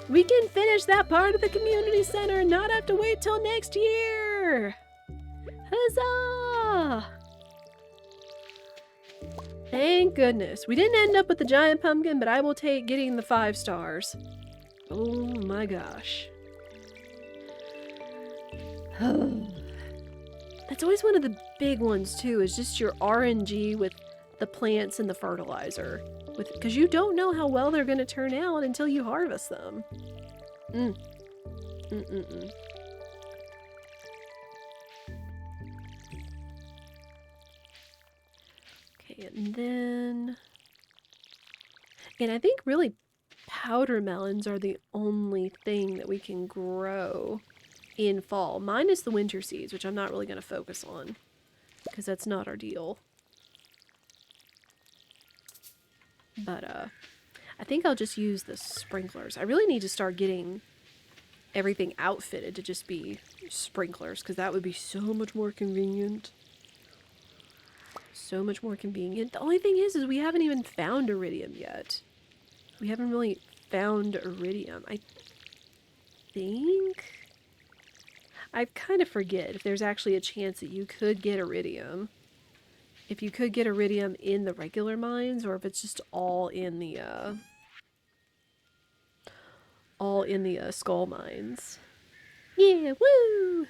We can finish that part of the community center and not have to wait till next year. Huzzah! Thank goodness. We didn't end up with the giant pumpkin, but I will take getting the 5 stars. Oh my gosh. That's always one of the big ones too, is just your RNG with the plants and the fertilizer. Because you don't know how well they're going to turn out until you harvest them. Okay, and then... And I think really powder melons are the only thing that we can grow in fall. Minus the winter seeds, which I'm not really going to focus on. Because that's not our deal. But, I think I'll just use the sprinklers. I really need to start getting everything outfitted to just be sprinklers, because that would be so much more convenient. So much more convenient. The only thing is we haven't even found iridium yet. We haven't really found iridium. I think... I kind of forget if there's actually a chance that you could get iridium. If you could get iridium in the regular mines, or if it's just all in the skull mines. Yeah, woo!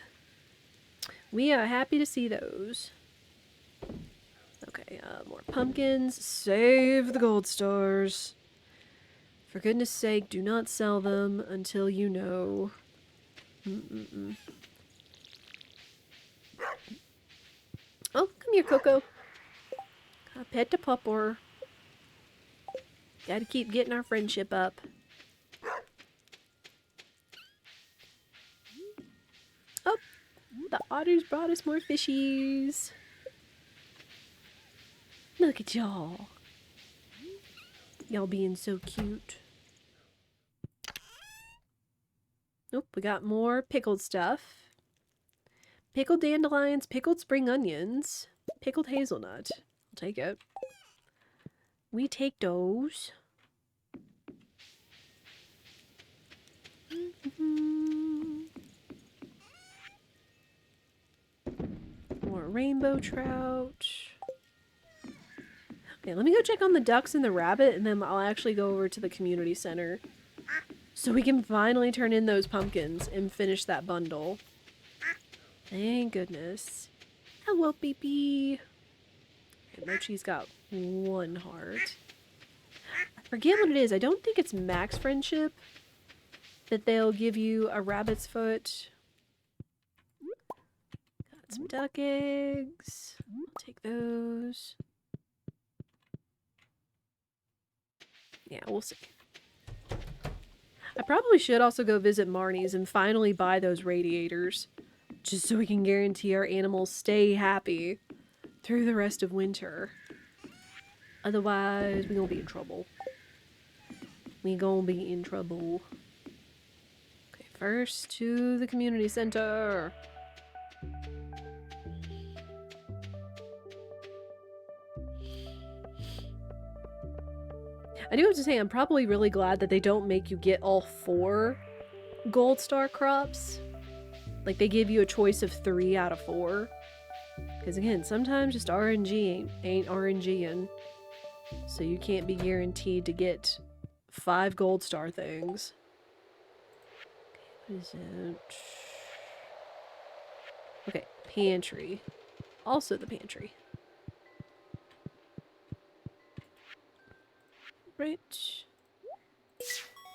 We are happy to see those. Okay, more pumpkins. Save the gold stars. For goodness sake, do not sell them until you know. Oh, come here, Coco. Pet the pupper. Gotta keep getting our friendship up. Oh, the otters brought us more fishies. Look at y'all. Y'all being so cute. Nope, we got more pickled stuff. Pickled dandelions, pickled spring onions, pickled hazelnut. I'll take it. We take those. More rainbow trout. Okay, let me go check on the ducks and the rabbit, and then I'll actually go over to the community center so we can finally turn in those pumpkins and finish that bundle. Thank goodness. Hello, baby. Okay, Mochi's got 1 heart. I forget what it is. I don't think it's max friendship that they'll give you a rabbit's foot. Got some duck eggs. I'll take those. Yeah, we'll see. I probably should also go visit Marnie's and finally buy those radiators. Just so we can guarantee our animals stay happy through the rest of winter. Otherwise, we gonna be in trouble. We gonna be in trouble. Okay, first to the community center. I do have to say, I'm probably really glad that they don't make you get all 4 gold star crops. Like, they give you a choice of 3 out of 4. Because again, sometimes just RNG ain't RNGing. So you can't be guaranteed to get 5 gold star things. What is it? Okay, pantry. Also the pantry. Right.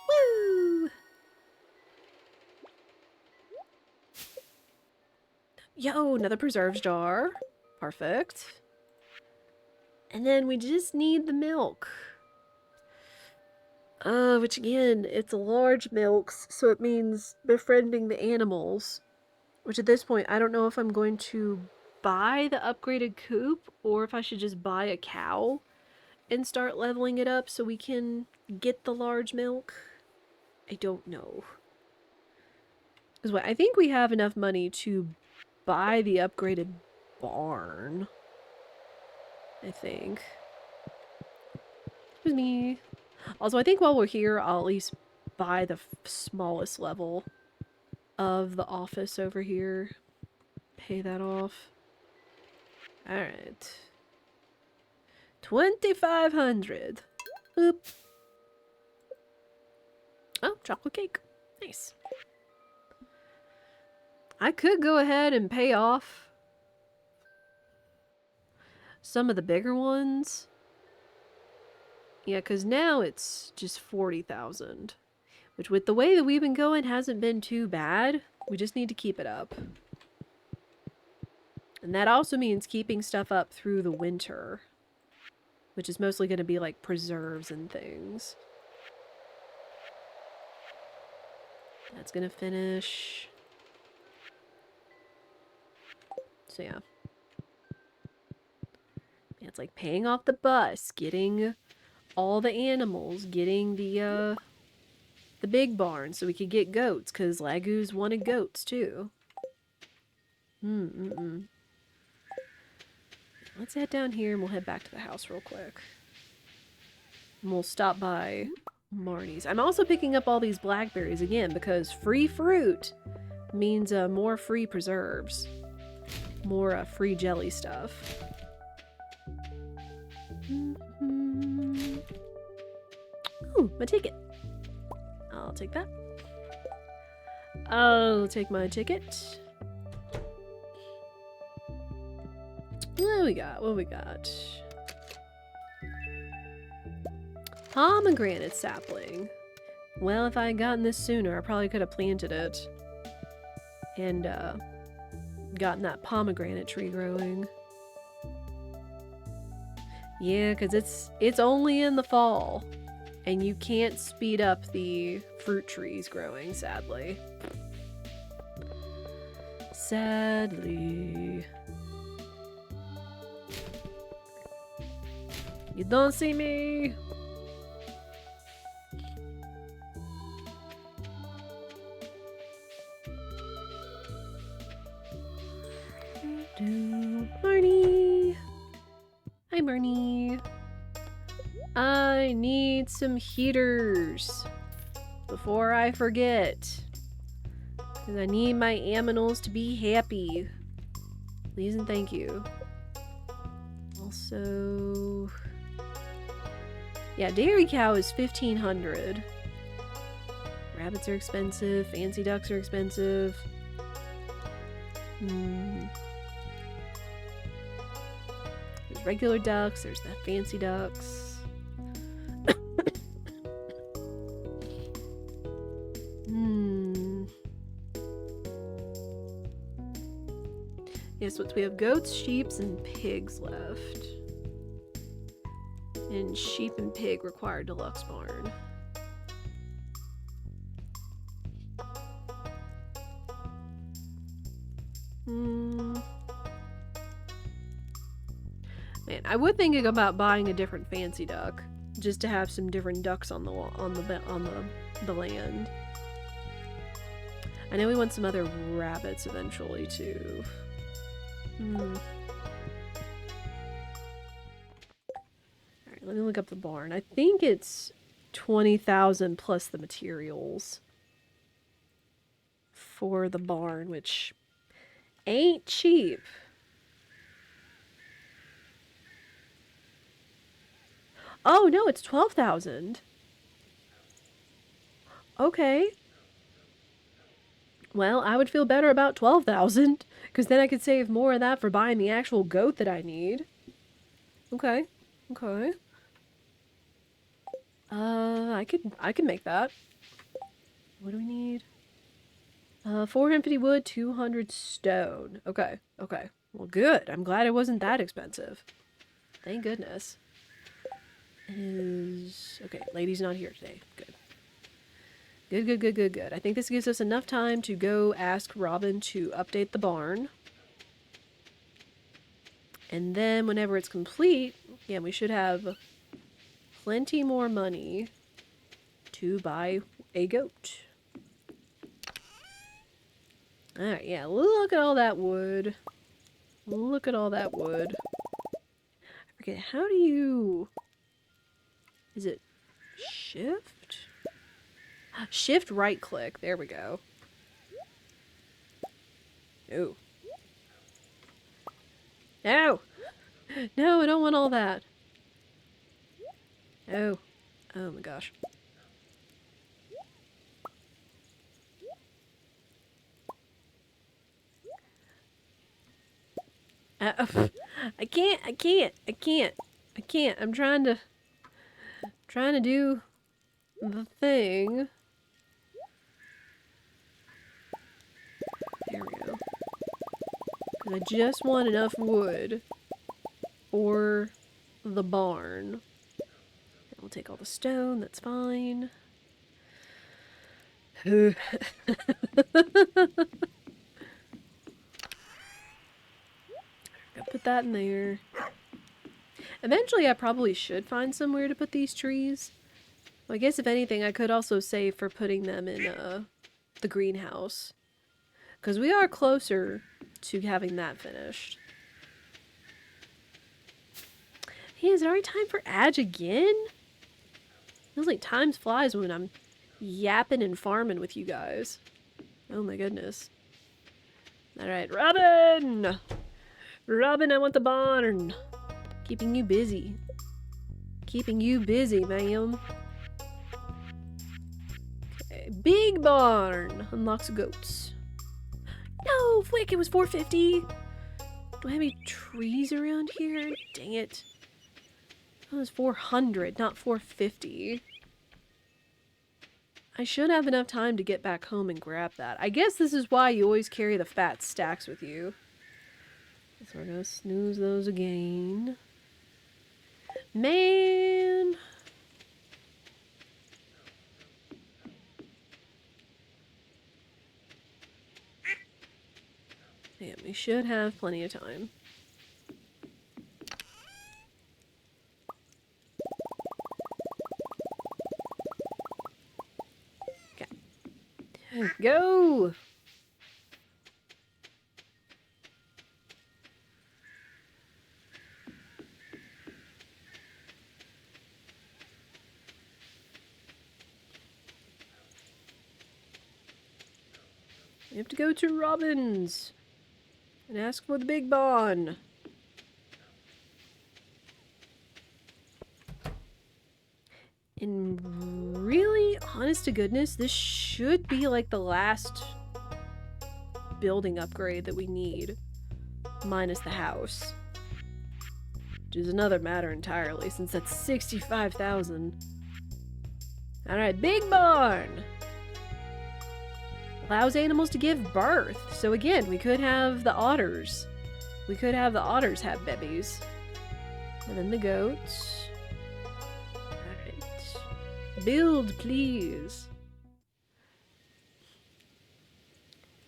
Woo! Yo, another preserves jar. Perfect. And then we just need the milk. Which again, it's large milks, so it means befriending the animals. Which at this point, I don't know if I'm going to buy the upgraded coop or if I should just buy a cow and start leveling it up so we can get the large milk. I don't know. Because I think we have enough money to buy the upgraded barn. I think. Excuse me. Also, I think while we're here, I'll at least buy the smallest level of the office over here. Pay that off. Alright. 2,500. Oop. Oh, chocolate cake. Nice. I could go ahead and pay off some of the bigger ones. Yeah, because now it's just 40,000. Which, with the way that we've been going, hasn't been too bad. We just need to keep it up. And that also means keeping stuff up through the winter. Which is mostly going to be like preserves and things. That's going to finish. So yeah. It's like paying off the bus, getting all the animals, getting the big barn so we could get goats, because Laguz wanted goats too. Let's head down here and we'll head back to the house real quick. And we'll stop by Marnie's. I'm also picking up all these blackberries again because free fruit means more free preserves. More free jelly stuff. Ooh, my ticket. I'll take that. I'll take my ticket. What we got? What we got? Pomegranate sapling. Well, if I had gotten this sooner, I probably could have planted it. And, gotten that pomegranate tree growing. Yeah, because it's only in the fall. And you can't speed up the fruit trees growing, sadly. Sadly. You don't see me! Marnie! Hi, Marnie. I need some heaters before I forget. Because I need my aminals to be happy. Please and thank you. Also... yeah, dairy cow is 1,500. Rabbits are expensive. Fancy ducks are expensive. There's regular ducks. There's the fancy ducks. Yes, we have goats, sheep, and pigs left. And and sheep and pig require deluxe barn. Man, I would think about buying a different fancy duck, just to have some different ducks on the land. I know we want some other rabbits eventually too. Alright, let me look up the barn. I think it's 20,000 plus the materials for the barn, which ain't cheap. Oh no, it's 12,000. Okay. Well, I would feel better about 12,000, because then I could save more of that for buying the actual goat that I need. Okay. Okay. I could make that. What do we need? 450 wood, 200 stone. Okay. Okay. Well, good. I'm glad it wasn't that expensive. Thank goodness. Okay, lady's not here today. Good. Good. I think this gives us enough time to go ask Robin to update the barn. And then whenever it's complete, yeah, we should have plenty more money to buy a goat. Alright, yeah, look at all that wood. Look at all that wood. I forget, how do you... Is it shift? Shift right click. There we go. No. No! No, I don't want all that. Oh. Oh my gosh. I can't. I'm trying to do the thing. There we go. 'Cause I just want enough wood for the barn. We'll take all the stone, that's fine. I'll put that in there. Eventually I probably should find somewhere to put these trees. Well, I guess if anything I could also save for putting them in the greenhouse. Because we are closer to having that finished. Hey, is it already time for Adge again? Feels like time flies when I'm yapping and farming with you guys. Oh my goodness. Alright, Robin! Robin, I want the barn! Keeping you busy. Keeping you busy, ma'am. Okay, big barn! Unlocks goats. No, Flick, it was 450! Do I have any trees around here? Dang it. That was 400, not 450. I should have enough time to get back home and grab that. I guess this is why you always carry the fat stacks with you. So we're gonna snooze those again. Man! Yeah, we should have plenty of time. Okay. Go! We have to go to Robin's and ask for the big barn. And really, honest to goodness, this should be like the last building upgrade that we need, minus the house. Which is another matter entirely, since that's 65,000. Alright, big barn! Allows animals to give birth. So again, we could have the otters. We could have the otters have babies. And then the goats. Build, please.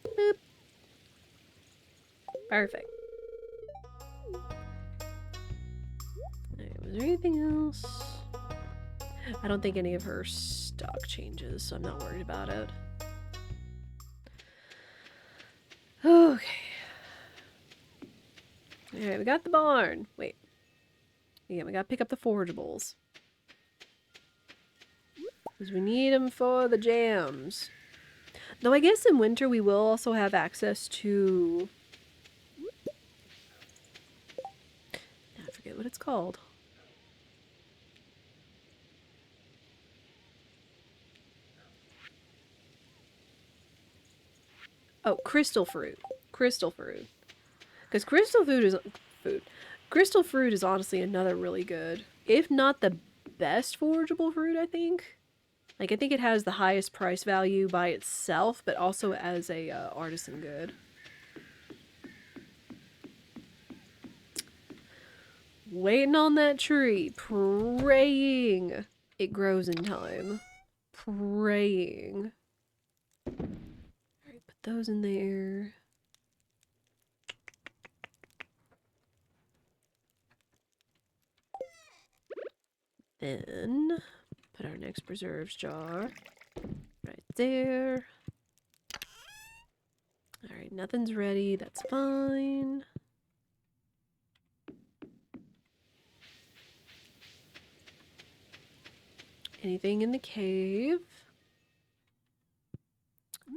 Boop. Perfect. Alright, was there anything else? I don't think any of her stock changes, so I'm not worried about it. Okay. Alright, we got the barn. Wait. Yeah, we gotta pick up the forageables. Because we need them for the jams. Though I guess in winter we will also have access to... I forget what it's called. Oh, crystal fruit. Crystal fruit. Because crystal fruit is honestly another really good, if not the best forageable fruit, I think. Like, I think it has the highest price value by itself, but also as a artisan good. Waiting on that tree, praying it grows in time. Praying. Alright, put those in there. Then, put our next preserves jar right there. Alright, nothing's ready, that's fine. Anything in the cave?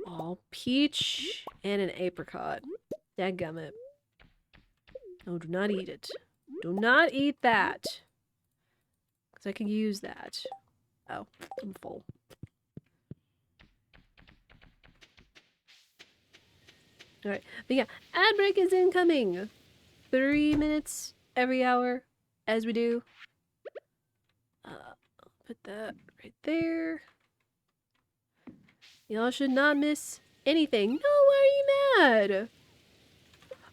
All peach and an apricot. Dadgummit. Oh, do not eat it. Do not eat that. Because I can use that. Oh, I'm full. Alright, but yeah, ad break is incoming! 3 minutes every hour, as we do. I'll put that right there. Y'all should not miss anything. No, why are you mad?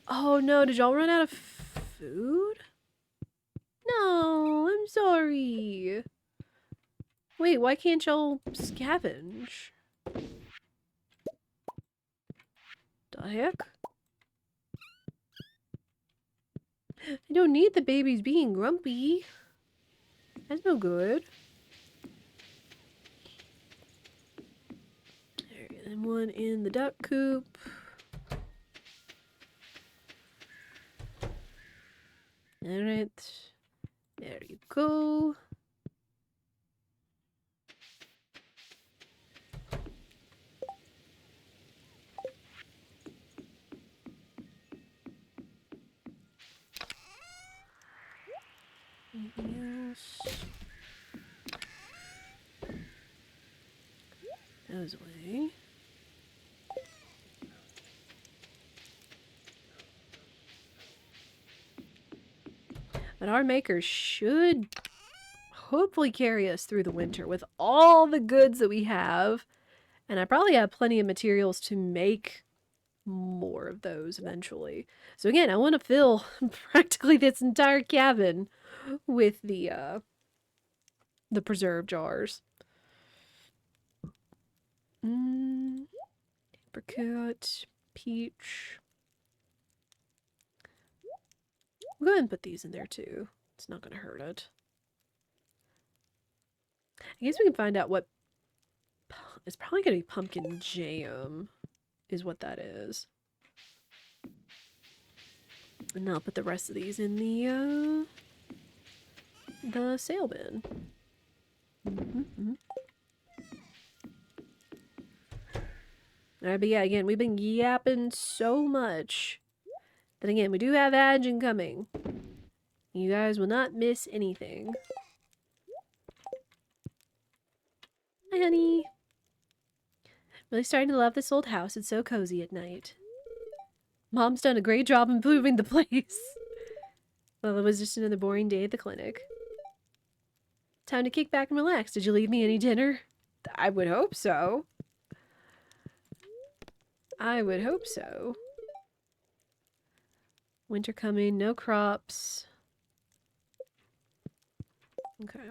Oh no, did y'all run out of food? No, I'm sorry. Wait, why can't y'all scavenge? The heck? I don't need the babies being grumpy. That's no good. Alright, then one in the duck coop. Alright. There you go. Anything else? Those away. But our makers should hopefully carry us through the winter with all the goods that we have. And I probably have plenty of materials to make more of those eventually. So again, I want to fill practically this entire cabin with the preserve jars. Apricot, peach. We'll go ahead and put these in there too. It's not going to hurt it. I guess we can find out what... It's probably going to be pumpkin jam, is what that is. And now I'll put the rest of these in the sale bin. Alright, but yeah, again, we've been yapping so much. Then again, we do have ads incoming. You guys will not miss anything. Hi, honey. Really starting to love this old house. It's so cozy at night. Mom's done a great job improving the place. Well, it was just another boring day at the clinic. Time to kick back and relax. Did you leave me any dinner? I would hope so. I would hope so. Winter coming, no crops. Okay.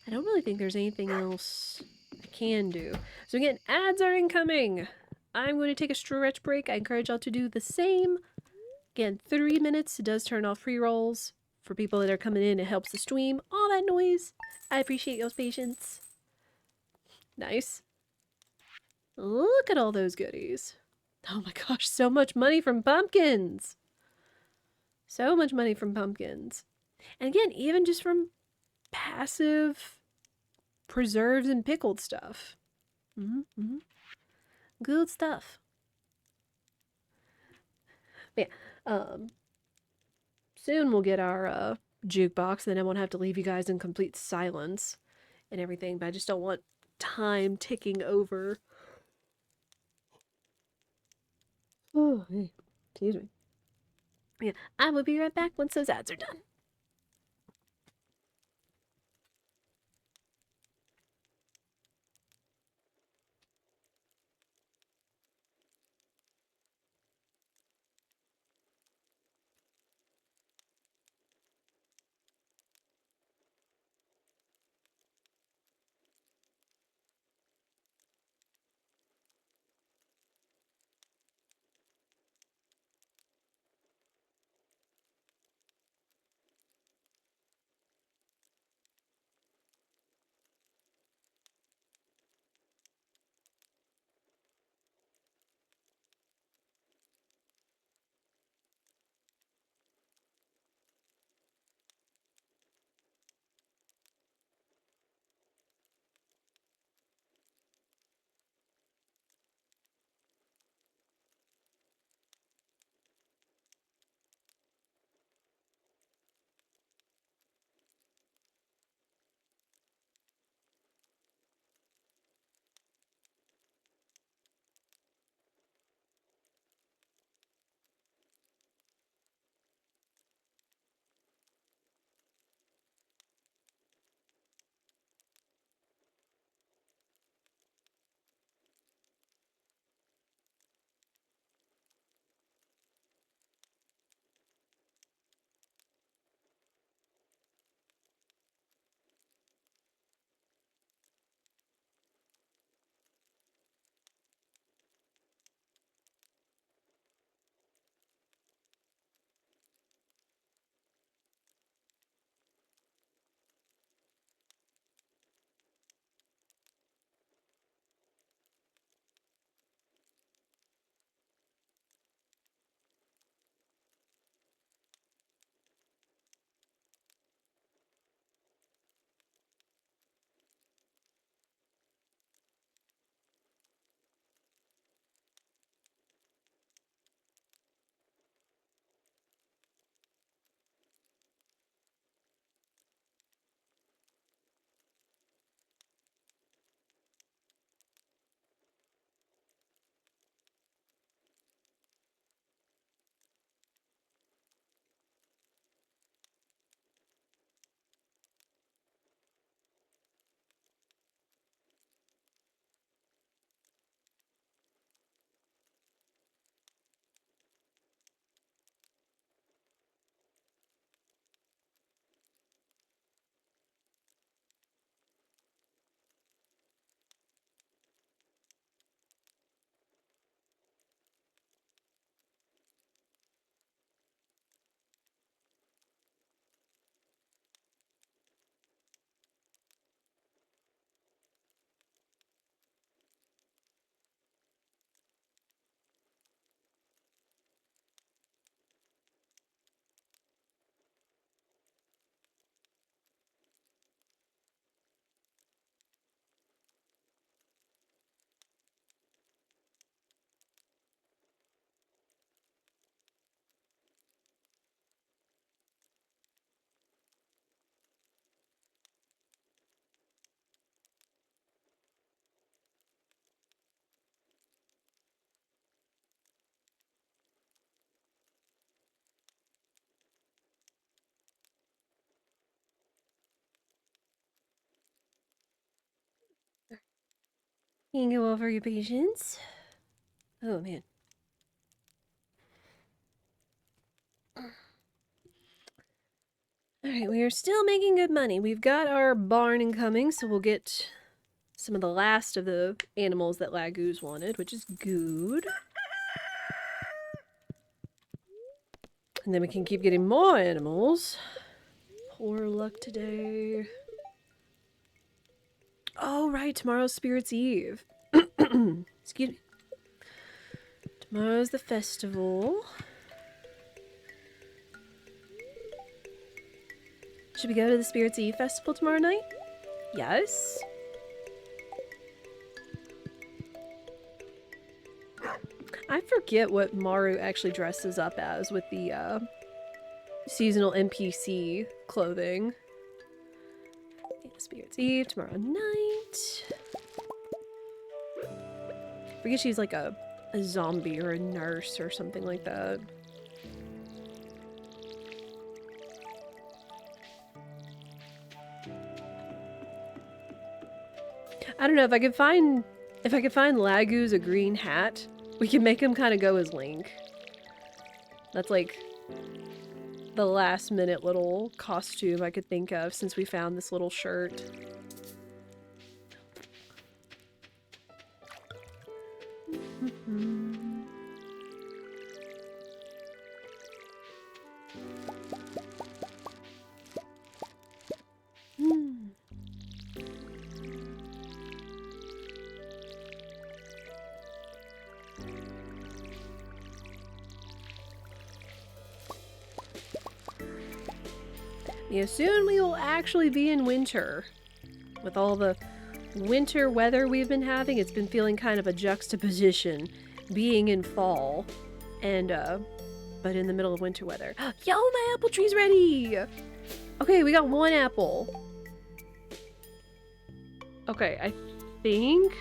I don't really think there's anything else I can do. So again, ads are incoming. I'm going to take a stretch break. I encourage y'all to do the same. Again, 3 minutes. It does turn off pre-rolls. For people that are coming in, it helps the stream. All that noise. I appreciate y'all's patience. Nice. Look at all those goodies. Oh my gosh, so much money from pumpkins. So much money from pumpkins. And again, even just from passive preserves and pickled stuff. Good stuff. But yeah, soon we'll get our jukebox, then I won't have to leave you guys in complete silence and everything, but I just don't want time ticking over. Oh, hey. Excuse me. Yeah, I will be right back once those ads are done. You can go over your patients. Oh man. Alright, we are still making good money. We've got our barn incoming, so we'll get some of the last of the animals that Laguz wanted, which is good. And then we can keep getting more animals. Poor luck today. Oh, right, tomorrow's Spirit's Eve. Excuse me. Tomorrow's the festival. Should we go to the Spirit's Eve festival tomorrow night? Yes. I forget what Maru actually dresses up as with the seasonal NPC clothing. Yeah, Spirit's Eve tomorrow night. I forget she's like a zombie or a nurse or something like that. I don't know if I could find Laguz a green hat, we can make him kind of go as Link. That's like the last minute little costume I could think of since we found this little shirt. Yeah, soon we will actually be in winter. With all the winter weather we've been having, it's been feeling kind of a juxtaposition being in fall and but in the middle of winter weather. Yo, my apple tree's ready! Okay, we got one apple. Okay, I think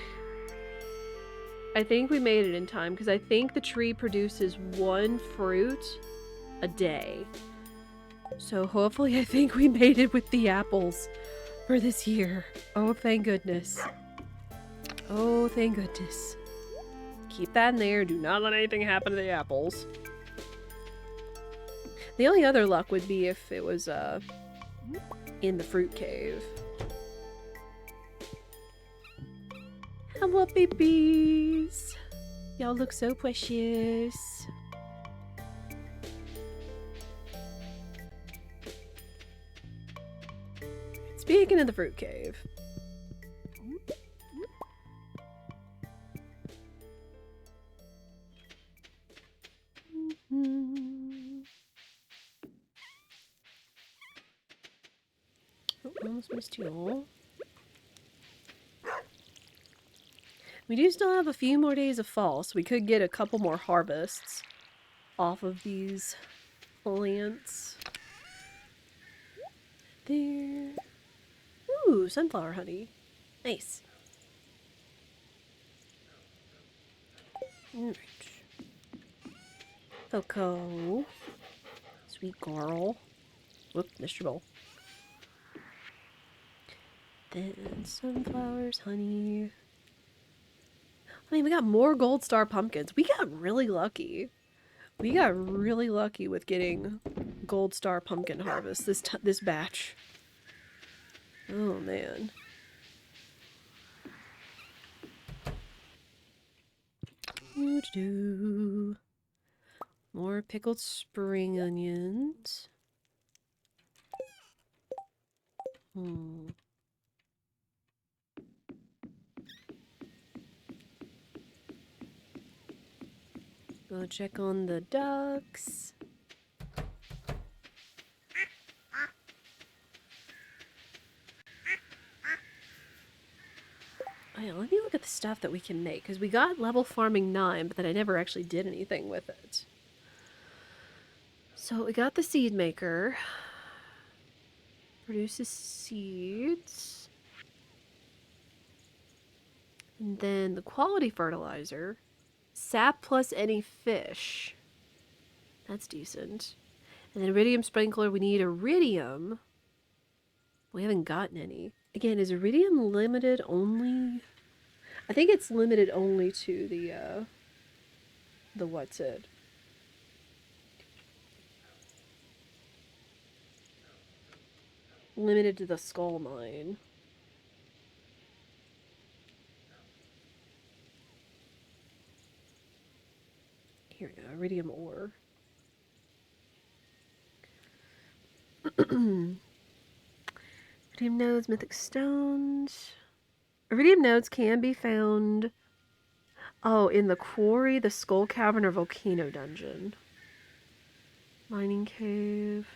we made it in time because I think the tree produces one fruit a day. So hopefully I think we made it with the apples for this year. Oh, thank goodness. Oh, thank goodness. Keep that in there. Do not let anything happen to the apples. The only other luck would be if it was in the fruit cave. Hello, babies. Y'all look so precious. Speaking of the fruit cave. Oh, almost missed you all. We do still have a few more days of fall, so we could get a couple more harvests off of these plants. There. Ooh, sunflower honey. Nice. Alright. Coco. Sweet girl. Whoop, Mr. Bowl. Then sunflowers, honey. I mean, we got more gold star pumpkins. We got really lucky. We got really lucky with getting gold star pumpkin harvest this batch. Oh, man. Doo-doo. More pickled spring onions. Go check on the ducks. Oh yeah, let me look at the stuff that we can make, because we got level farming 9, but then I never actually did anything with it. So we got the seed maker. Produces seeds. And then the quality fertilizer. Sap plus any fish. That's decent. And then iridium sprinkler, we need iridium. We haven't gotten any. Again, is iridium limited only? I think it's limited only to the what's it? limited to the skull mine. Here we go, iridium ore. Iridium nodes, mythic stones. Iridium nodes can be found, oh, in the quarry, the skull cavern, or volcano dungeon. Mining cave.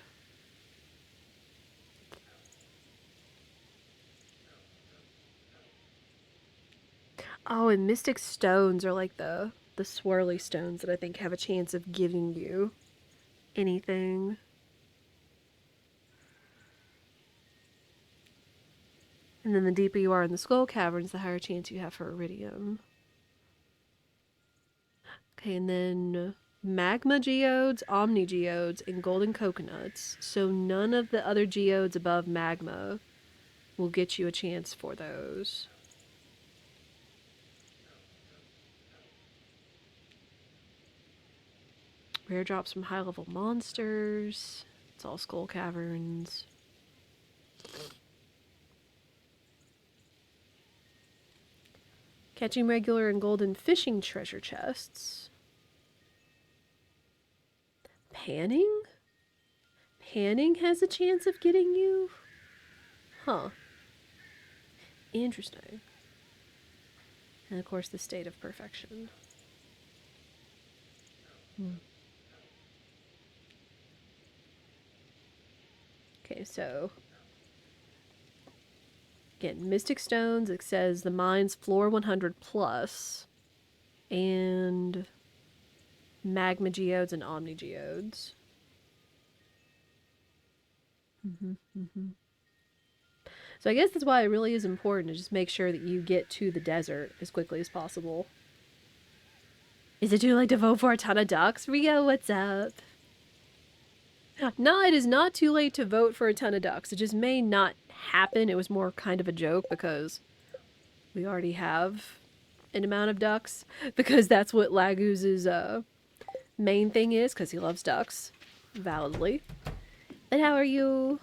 Oh, and mystic stones are like the swirly stones that I think have a chance of giving you anything. And then the deeper you are in the skull caverns, the higher chance you have for iridium. Okay, and then magma geodes, omni geodes, and golden coconuts. So none of the other geodes above magma will get you a chance for those. Rare drops from high-level monsters. It's all skull caverns. Catching regular and golden fishing treasure chests. Panning? Panning has a chance of getting you? Huh. Interesting. And of course the state of perfection. Okay, so again, mystic stones, it says the mine's floor 100 plus, and magma geodes and omni geodes. So I guess that's why it really is important to just make sure that you get to the desert as quickly as possible. Is it too late to vote for a ton of ducks? Rio, what's up? No, it is not too late to vote for a ton of ducks. It just may not happen. It was more kind of a joke because we already have an amount of ducks. Because that's what Laguz's main thing is, because he loves ducks. Validly. And how are you?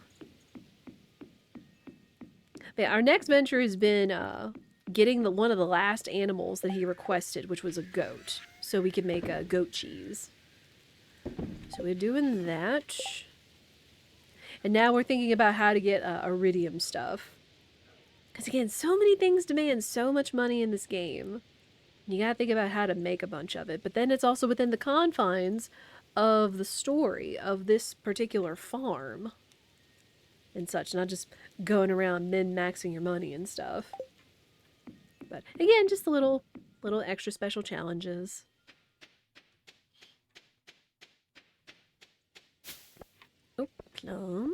But yeah, our next venture has been getting one of the last animals that he requested, which was a goat. So we could make a goat cheese. So we're doing that. And now we're thinking about how to get iridium stuff. Because again, so many things demand so much money in this game. You gotta think about how to make a bunch of it. But then it's also within the confines of the story of this particular farm. And such, not just going around min-maxing your money and stuff. But again, just the little extra special challenges. Oh, plum.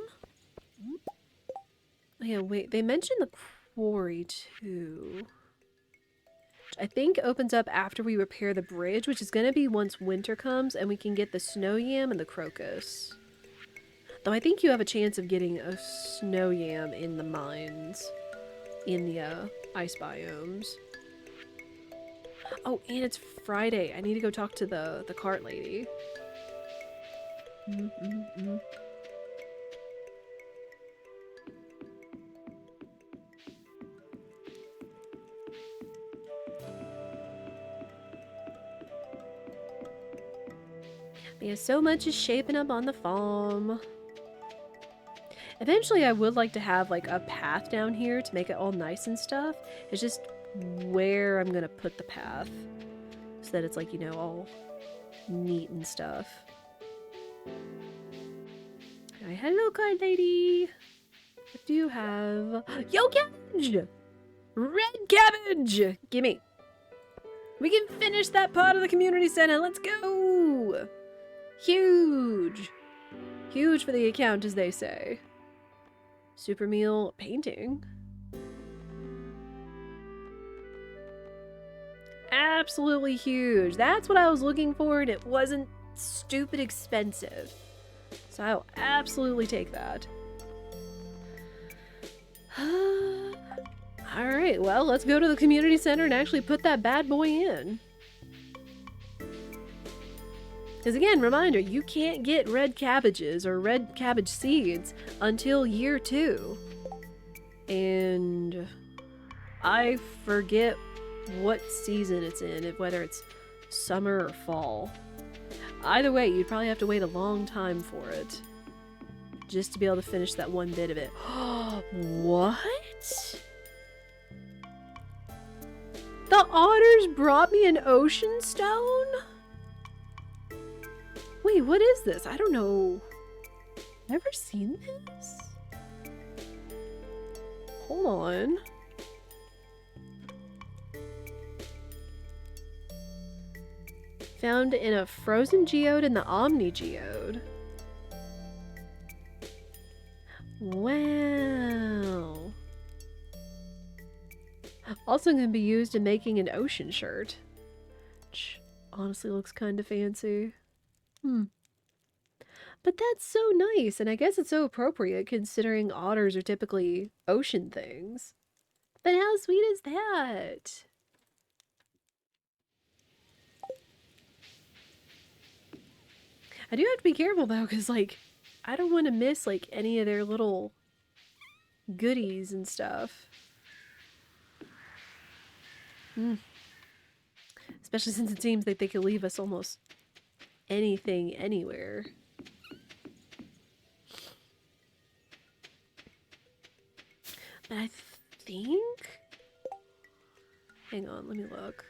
Oh yeah, wait, they mentioned the quarry too. Which I think opens up after we repair the bridge, which is going to be once winter comes and we can get the snow yam and the crocus. Though I think you have a chance of getting a snow yam in the mines, in the ice biomes. Oh, and it's Friday. I need to go talk to the cart lady. Yeah, so much is shaping up on the farm. Eventually I would like to have like a path down here to make it all nice and stuff. It's just where I'm gonna put the path so that it's like, you know, all neat and stuff. Alright, hello card lady. What do you have? Yo, cabbage! Red cabbage! Gimme. We can finish that part of the community center. Let's go! Huge! Huge for the account, as they say. Super meal painting. Absolutely huge. That's what I was looking for, and it wasn't stupid expensive. So I'll absolutely take that. Alright, well, let's go to the community center and actually put that bad boy in. Because again, reminder, you can't get red cabbages or red cabbage seeds until year 2. And I forget what season it's in, whether it's summer or fall. Either way, you'd probably have to wait a long time for it. Just to be able to finish that one bit of it. What? The otters brought me an ocean stone? Wait, what is this? I don't know. Never seen this? Hold on. Found in a frozen geode and the Omni geode. Wow. Also going to be used in making an ocean shirt. Which honestly looks kind of fancy. But that's so nice, and I guess it's so appropriate considering otters are typically ocean things. But how sweet is that? I do have to be careful though, because like, I don't want to miss like any of their little goodies and stuff. Especially since it seems like they could leave us almost anything anywhere. But I think... Hang on, let me look.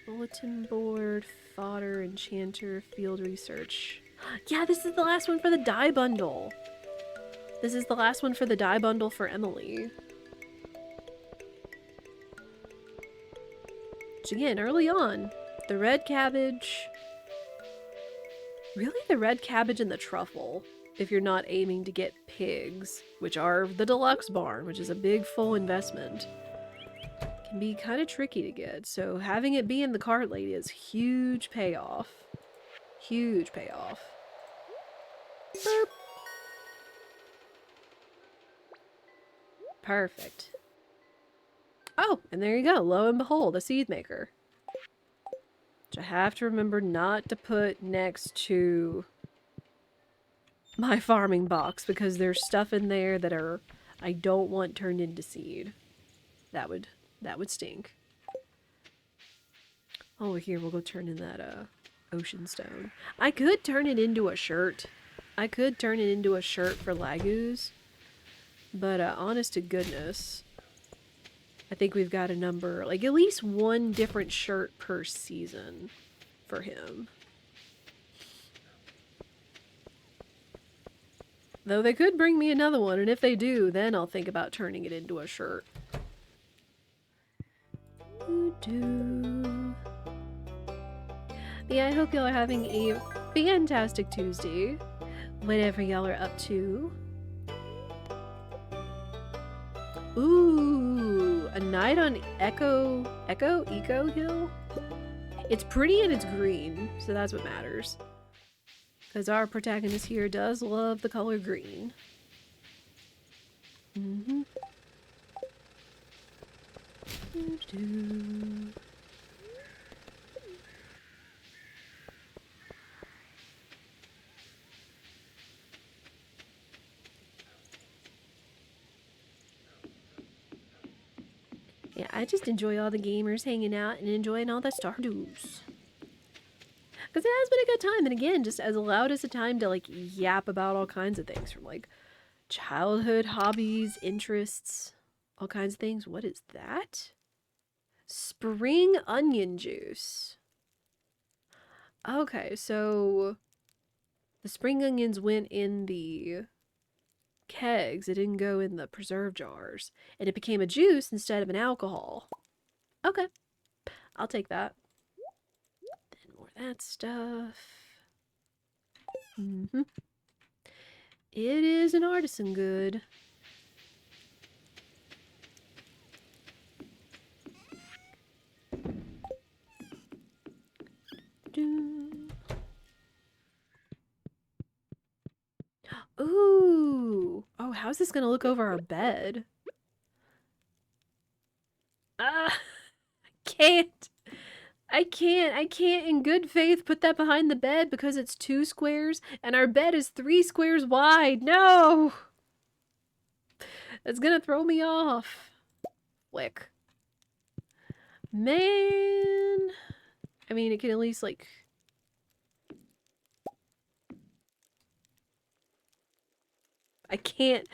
Bulletin board, fodder, enchanter, field research. Yeah, this is the last one for the dye bundle. This is the last one for the dye bundle for Emily. Which again, early on, the red cabbage... Really, the red cabbage and the truffle. If you're not aiming to get pigs, which are the deluxe barn, which is a big full investment, can be kind of tricky to get. So having it be in the cart lady is huge payoff. Huge payoff. Burp. Perfect. Oh, and there you go. Lo and behold, a seed maker. Which I have to remember not to put next to my farming box, because there's stuff in there that I don't want turned into seed. That would stink. Oh, here, we'll go turn in that ocean stone. I could turn it into a shirt. I could turn it into a shirt for Laguz. But honest to goodness, I think we've got a number, like at least one different shirt per season for him. Though they could bring me another one, and if they do, then I'll think about turning it into a shirt. Yeah, I hope y'all are having a fantastic Tuesday. Whatever y'all are up to. Ooh, a night on Eco Hill? It's pretty and it's green, so that's what matters. Because our protagonist here does love the color green. Yeah, I just enjoy all the gamers hanging out and enjoying all the Stardews. Because it has been a good time, and again, just as allowed us a time to like yap about all kinds of things, from like childhood hobbies, interests, all kinds of things. What is that? Spring onion juice. Okay, so the spring onions went in the kegs. It didn't go in the preserve jars, and it became a juice instead of an alcohol. Okay, I'll take that. That stuff. It is an artisan good. Ooh. Oh, how's this gonna look over our bed? Ah, I can't. I can't in good faith put that behind the bed because it's 2 squares and our bed is 3 squares wide. No! That's gonna throw me off. Flick. Man. I mean, it can at least, like... I can't...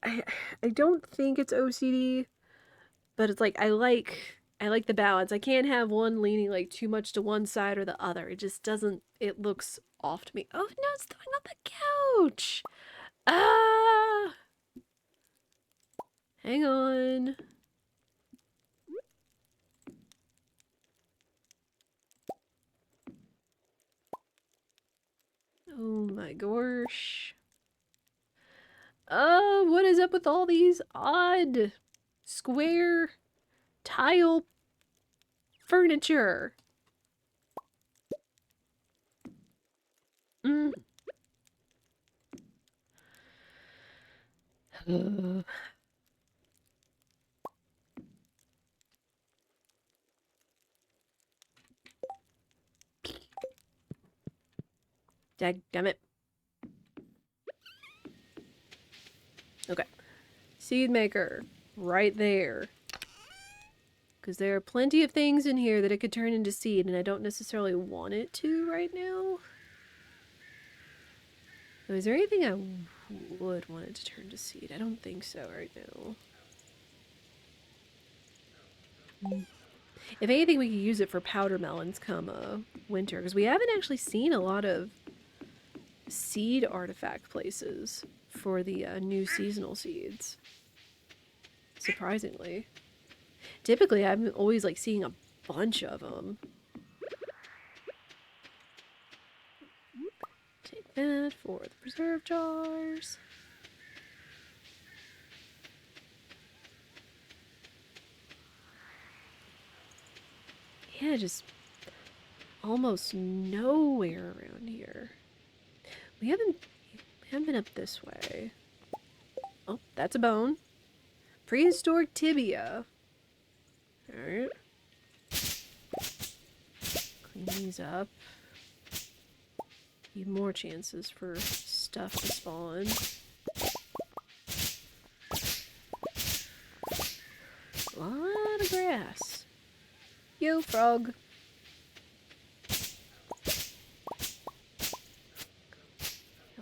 I don't think it's OCD, but it's like, I like the balance. I can't have one leaning, like, too much to one side or the other. It just doesn't... It looks off to me. Oh, no, it's throwing on the couch! Ah! Hang on. Oh my gosh. What is up with all these odd square tile furniture? Mm. Dadgummit. Okay. Seed maker. Right there. Because there are plenty of things in here that it could turn into seed, and I don't necessarily want it to right now. So is there anything I would want it to turn to seed? I don't think so right now. If anything, we could use it for powder melons come winter, because we haven't actually seen a lot of seed artifact places for the new seasonal seeds. Surprisingly. Typically, I'm always like seeing a bunch of them. Take that for the preserve jars. Yeah, just almost nowhere around here. We haven't been up this way. Oh, that's a bone. Prehistoric tibia. Alright. Clean these up. Need more chances for stuff to spawn. A lot of grass. Yo, frog.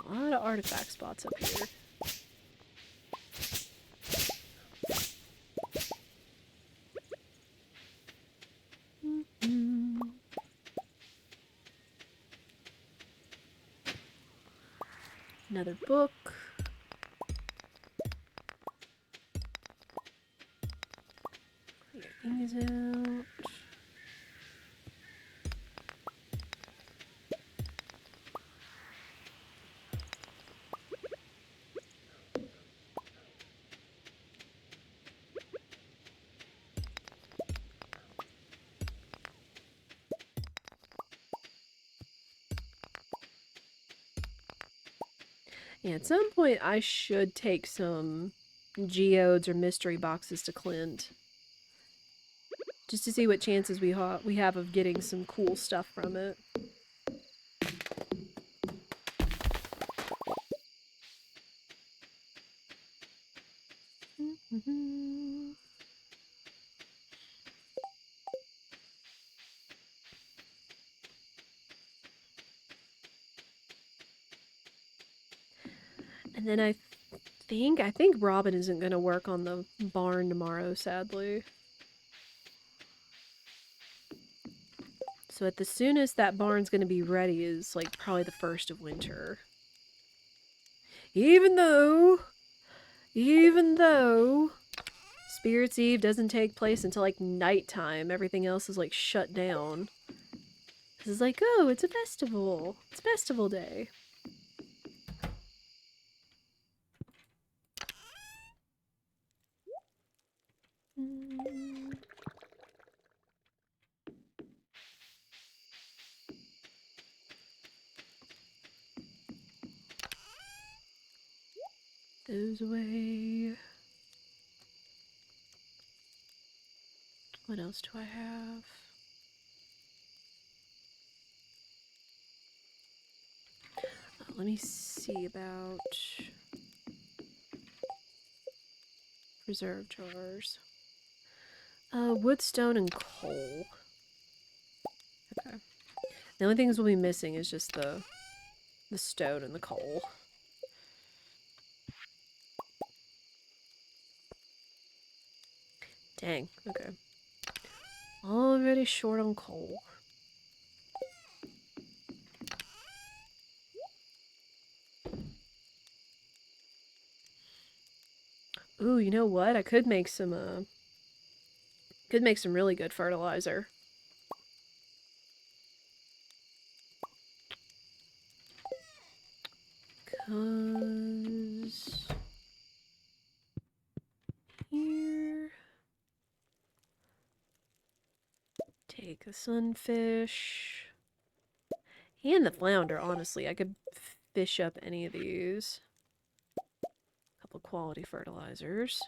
A lot of artifact spots up here. Another book. Clear these out. Yeah, at some point I should take some geodes or mystery boxes to Clint. Just to see what chances we have of getting some cool stuff from it. And then I think Robin isn't going to work on the barn tomorrow, sadly. So at the soonest that barn's going to be ready is like probably the 1st of winter. Even though Spirit's Eve doesn't take place until like nighttime, everything else is like shut down. This is like, oh, it's a festival. It's festival day. Those away. What else do I have? Let me see about preserve jars. Wood, stone, and coal. Okay. The only things we'll be missing is just the stone and the coal. Dang, okay. Already short on coal. Ooh, you know what? I could make some really good fertilizer. Cause here, take the sunfish and the flounder. Honestly, I could fish up any of these. A couple quality fertilizers.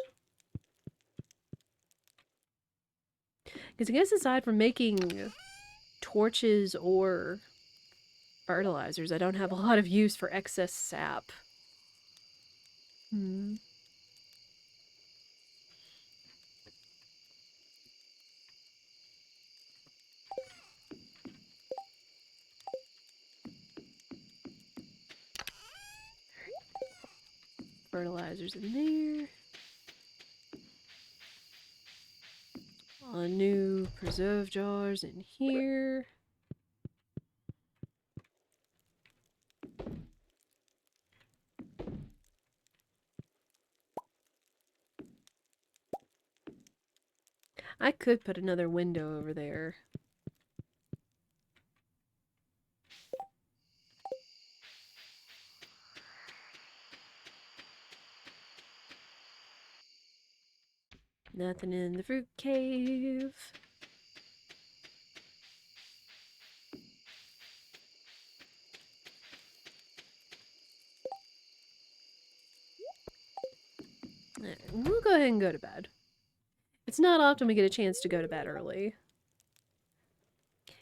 Because I guess aside from making torches or fertilizers, I don't have a lot of use for excess sap. Fertilizers in there. New preserve jars in here. I could put another window over there. Nothing in the fruit cave. We'll go ahead and go to bed. It's not often we get a chance to go to bed early.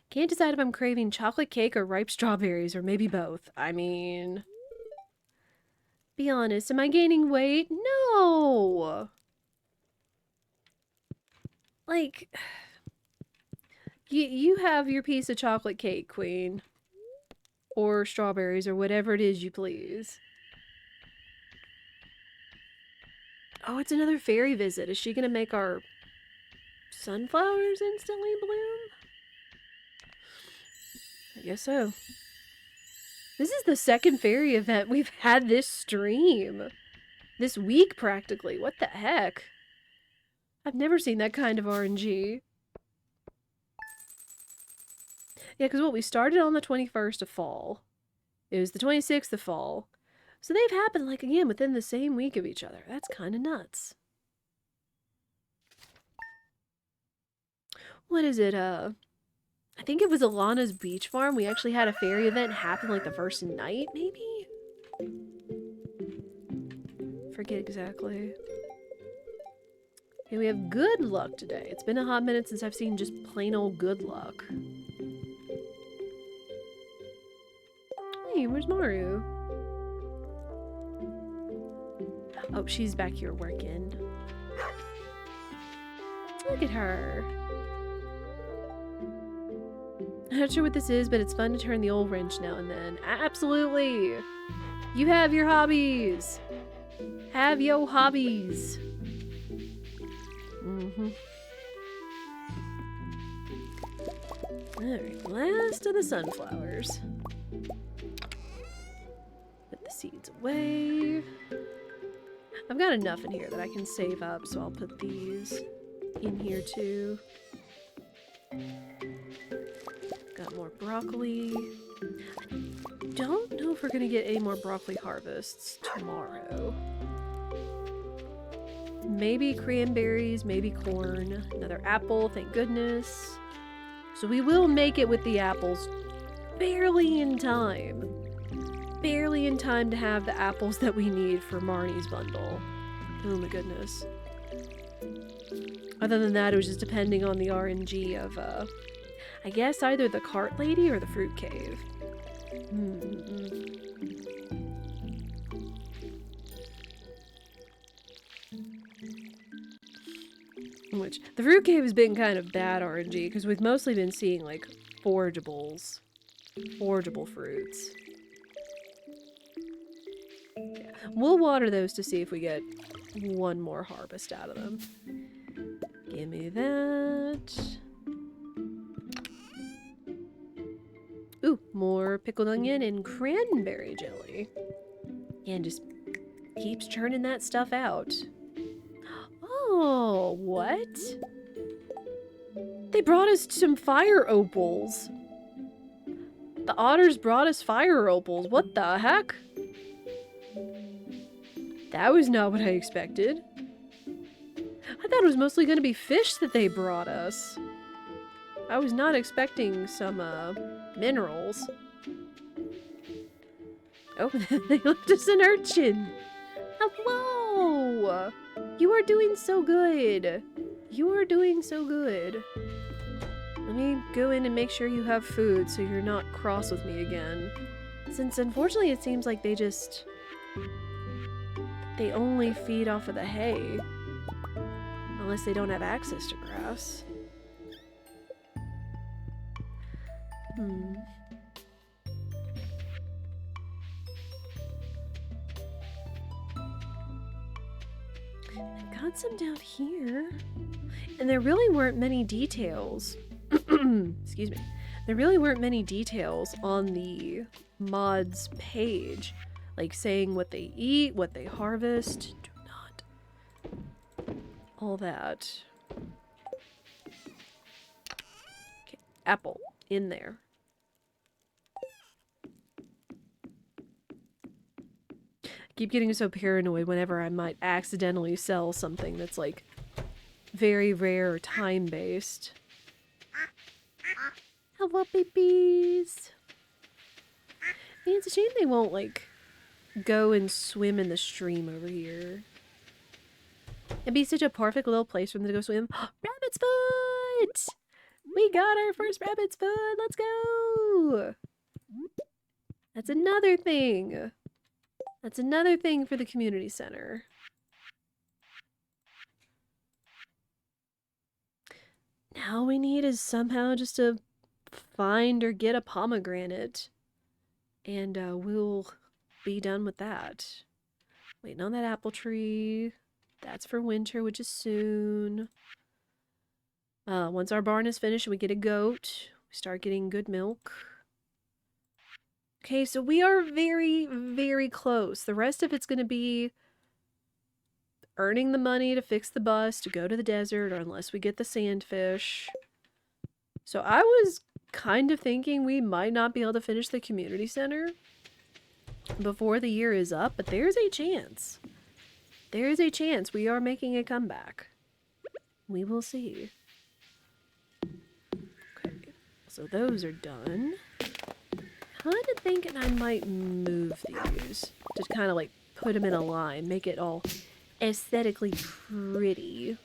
Can't decide if I'm craving chocolate cake or ripe strawberries, or maybe both. I mean... Be honest, am I gaining weight? No! Like... You have your piece of chocolate cake, queen. Or strawberries, or whatever it is you please. Oh, it's another fairy visit. Is she gonna make our sunflowers instantly bloom? I guess so. This is the second fairy event we've had this stream. This week, practically. What the heck? I've never seen that kind of RNG. Yeah, because what, we started on the 21st of fall. It was the 26th of fall. So they've happened, like, again, within the same week of each other. That's kind of nuts. What is it, I think it was Alana's Beach Farm. We actually had a fairy event happen, like, the first night, maybe? Forget exactly. Okay, we have good luck today. It's been a hot minute since I've seen just plain old good luck. Hey, where's Maru? Oh, she's back here working. Look at her. I'm not sure what this is, but it's fun to turn the old wrench now and then. Absolutely! You have your hobbies! Have your hobbies! Alright, last of the sunflowers. Put the seeds away. I've got enough in here that I can save up, so I'll put these in here too. Got more broccoli. I don't know if we're gonna get any more broccoli harvests tomorrow. Maybe cranberries, maybe corn, another apple, thank goodness. So we will make it with the apples barely in time. Barely in time to have the apples that we need for Marnie's bundle. Oh my goodness. Other than that, it was just depending on the RNG of, I guess either the cart lady or the fruit cave. Which, the fruit cave has been kind of bad RNG, because we've mostly been seeing, like, forageables. Forageable fruits. Yeah. We'll water those to see if we get one more harvest out of them. Give me that. Ooh, more pickled onion and cranberry jelly. And just keeps churning that stuff out. Oh, what? They brought us some fire opals. The otters brought us fire opals. What the heck? That was not what I expected. I thought it was mostly going to be fish that they brought us. I was not expecting some, minerals. Oh, they left us an urchin. Hello! You are doing so good. You are doing so good. Let me go in and make sure you have food so you're not cross with me again. Since unfortunately it seems like they only feed off of the hay. Unless they don't have access to grass. I got some down here. And there really weren't many details. Excuse me. There really weren't many details on the mods page. Like saying what they eat, what they harvest. Do not. All that. Okay, apple. In there. I keep getting so paranoid whenever I might accidentally sell something that's like very rare or time-based. Hello, babies. I mean, it's a shame they won't, like, go and swim in the stream over here. It'd be such a perfect little place for them to go swim. Rabbit's foot! We got our first rabbit's foot! Let's go! That's another thing. That's another thing for the community center. Now we need is somehow just to find or get a pomegranate. And we'll be done with that. Waiting on that apple tree. That's for winter, which is soon. Once our barn is finished and we get a goat, we start getting good milk. Okay, so we are very, very close. The rest of it's going to be earning the money to fix the bus, to go to the desert, or unless we get the sandfish. So I was kind of thinking we might not be able to finish the community center before the year is up, but there's a chance. There is a chance we are making a comeback. We will see. Okay, so those are done. Kind of thinking I might move these. Just kind of like put them in a line, make it all aesthetically pretty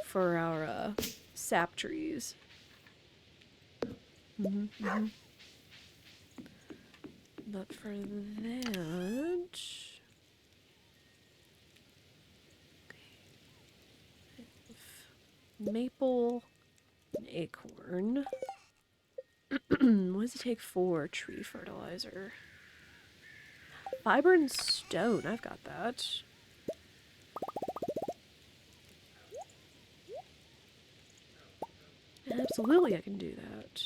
for our sap trees. But for that, maple and acorn. What does it take for tree fertilizer? Fiber and stone, I've got that. Absolutely, I can do that.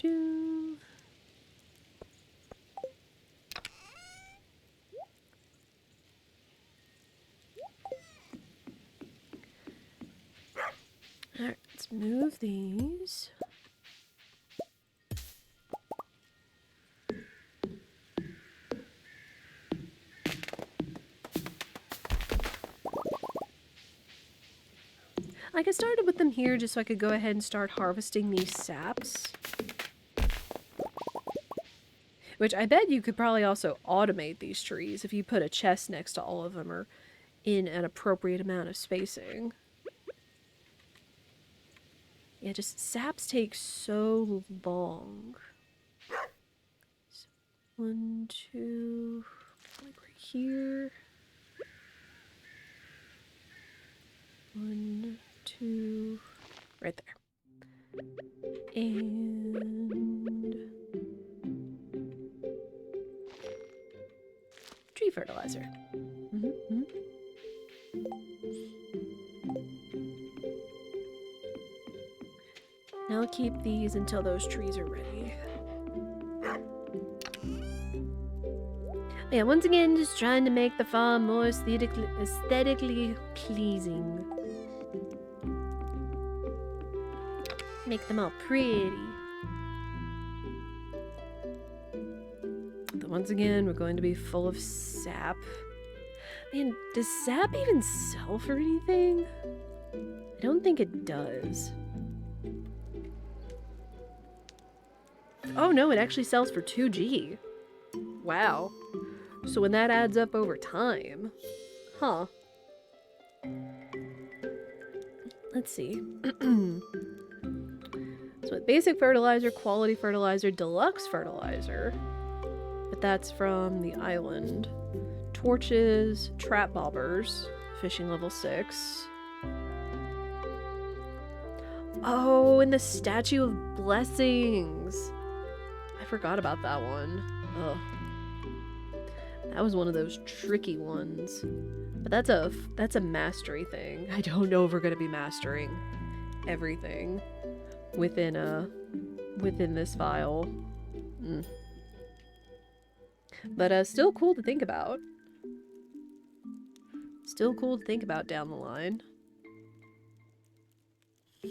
Do. Alright, let's move these. Like, I started with them here just so I could go ahead and start harvesting these saps. Which I bet you could probably also automate these trees if you put a chest next to all of them or in an appropriate amount of spacing. Yeah, just saps take so long. So 1, 2, like right here. 1, 2, right there. And tree fertilizer. Now I'll keep these until those trees are ready. Yeah, once again, just trying to make the farm more aesthetically pleasing. Make them all pretty. But once again, we're going to be full of sap. Man, does sap even sell for anything? I don't think it does. Oh no, it actually sells for 2G. Wow. So when that adds up over time. Huh. Let's see. So basic fertilizer, quality fertilizer, deluxe fertilizer. But that's from the island. Torches, trap bobbers, fishing level 6. Oh, and the Statue of Blessings. I forgot about that one. Ugh. That was one of those tricky ones. But that's a mastery thing. I don't know if we're gonna be mastering everything within this file. But still cool to think about. Still cool to think about down the line. So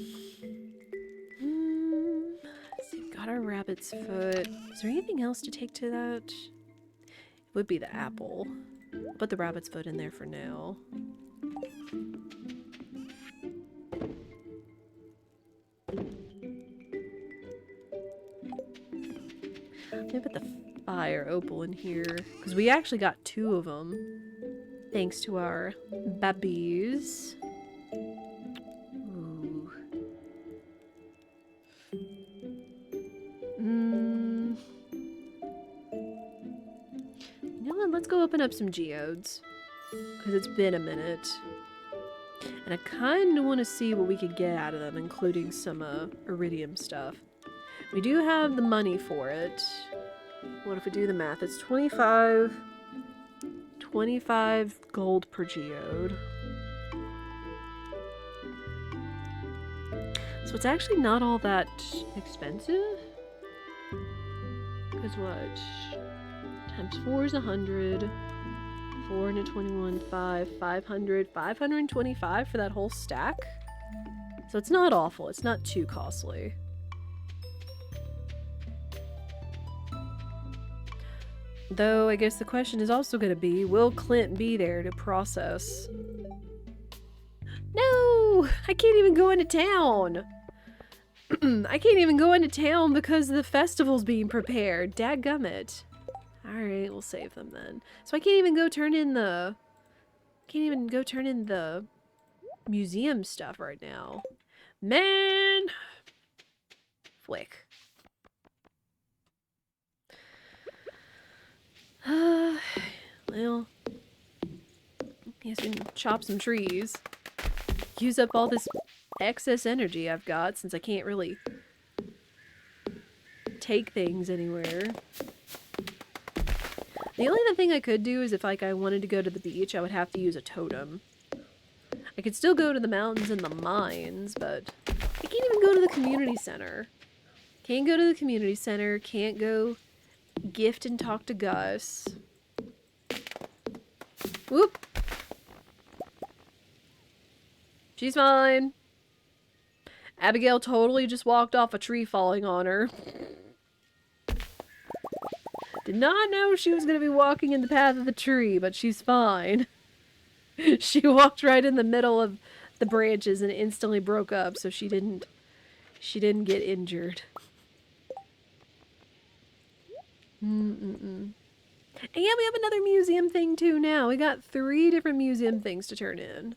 we've got our rabbit's foot. Is there anything else to take to that? It would be the apple. I'll put the rabbit's foot in there for now. Let me put the fire opal in here, because we actually got 2 of them, thanks to our babies. Ooh. You know what? Let's go open up some geodes, because it's been a minute. And I kind of want to see what we could get out of them, including some iridium stuff. We do have the money for it. What if we do the math? It's 25 gold per geode. So it's actually not all that expensive. Because what? Times 4 is 100. 421, 500, 525 for that whole stack. So it's not awful. It's not too costly. Though I guess the question is also going to be, will Clint be there to process? No! I can't even go into town! I can't even go into town because the festival's being prepared. Dadgummit. Alright, we'll save them then. So I can't even go turn in the... museum stuff right now. Man! Flick. Well, guess we can chop some trees. Use up all this excess energy I've got since I can't really take things anywhere. The only other thing I could do is if like I wanted to go to the beach, I would have to use a totem. I could still go to the mountains and the mines, but I can't even go to the community center. Can't go to the community center, can't go gift and talk to Gus. Whoop! She's fine. Abigail totally just walked off a tree falling on her. Did not know she was going to be walking in the path of the tree, but she's fine. She walked right in the middle of the branches and instantly broke up, so she didn't get injured. And yeah, we have another museum thing too now. We got 3 different museum things to turn in.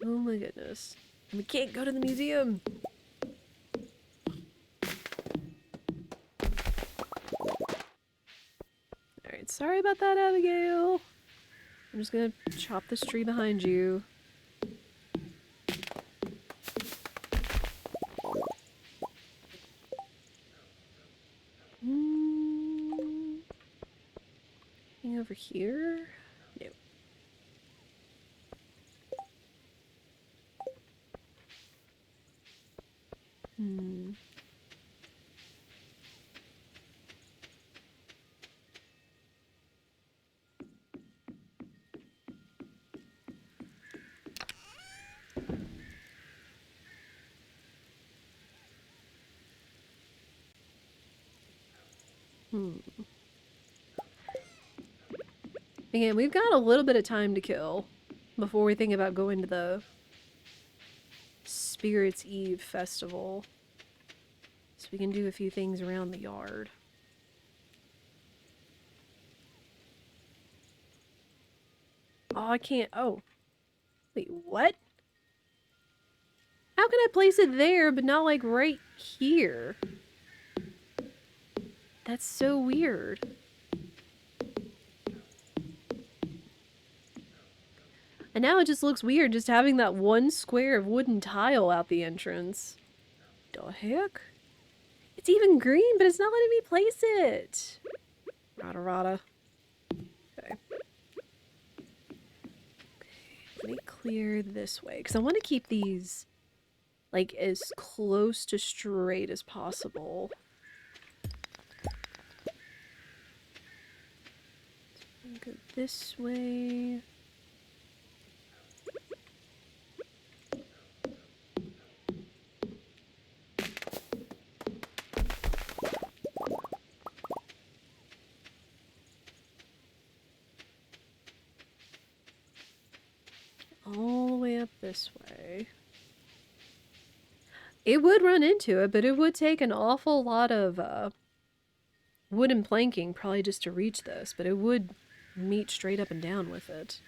Oh my goodness. And we can't go to the museum. Alright, sorry about that, Abigail. I'm just gonna chop this tree behind you. Anything over here? No. Hmm. Again, we've got a little bit of time to kill before we think about going to the Spirits Eve festival. So we can do a few things around the yard. Oh, I can't. Oh. Wait, what? How can I place it there, but not like right here? That's so weird. And now it just looks weird just having that one square of wooden tile out the entrance. The heck? It's even green, but it's not letting me place it. Rada rada. Okay. Let me clear this way, because I want to keep these like as close to straight as possible. Go this way. All the way up this way. It would run into it, but it would take an awful lot of wooden planking probably just to reach this, but it would meet straight up and down with it.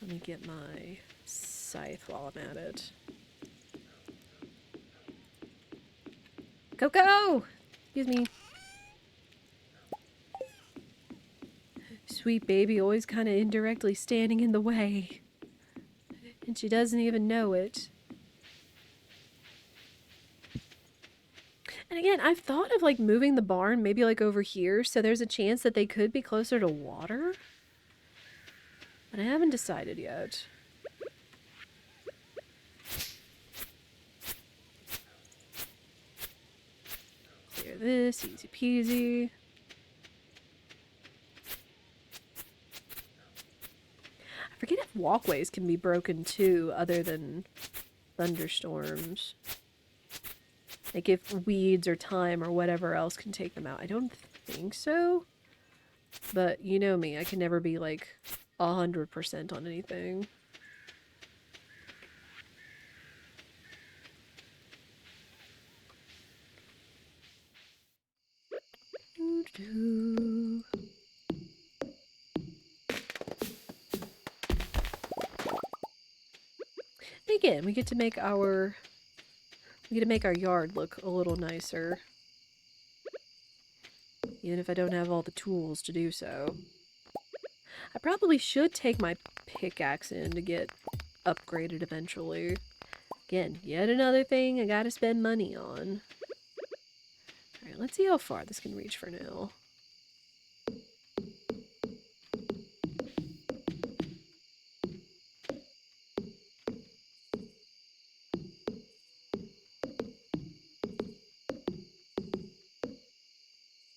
Let me get my scythe while I'm at it. Coco! Excuse me. Sweet baby always kind of indirectly standing in the way. And she doesn't even know it. And again, I've thought of like moving the barn maybe like over here so there's a chance that they could be closer to water. But I haven't decided yet. Clear this, easy peasy. I forget if walkways can be broken too, other than thunderstorms. Like if weeds or thyme or whatever else can take them out. I don't think so. But you know me, I can never be like 100% on anything. Again, we get to make our yard look a little nicer. Even if I don't have all the tools to do so. I probably should take my pickaxe in to get upgraded eventually. Again, yet another thing I gotta spend money on. Alright, let's see how far this can reach for now.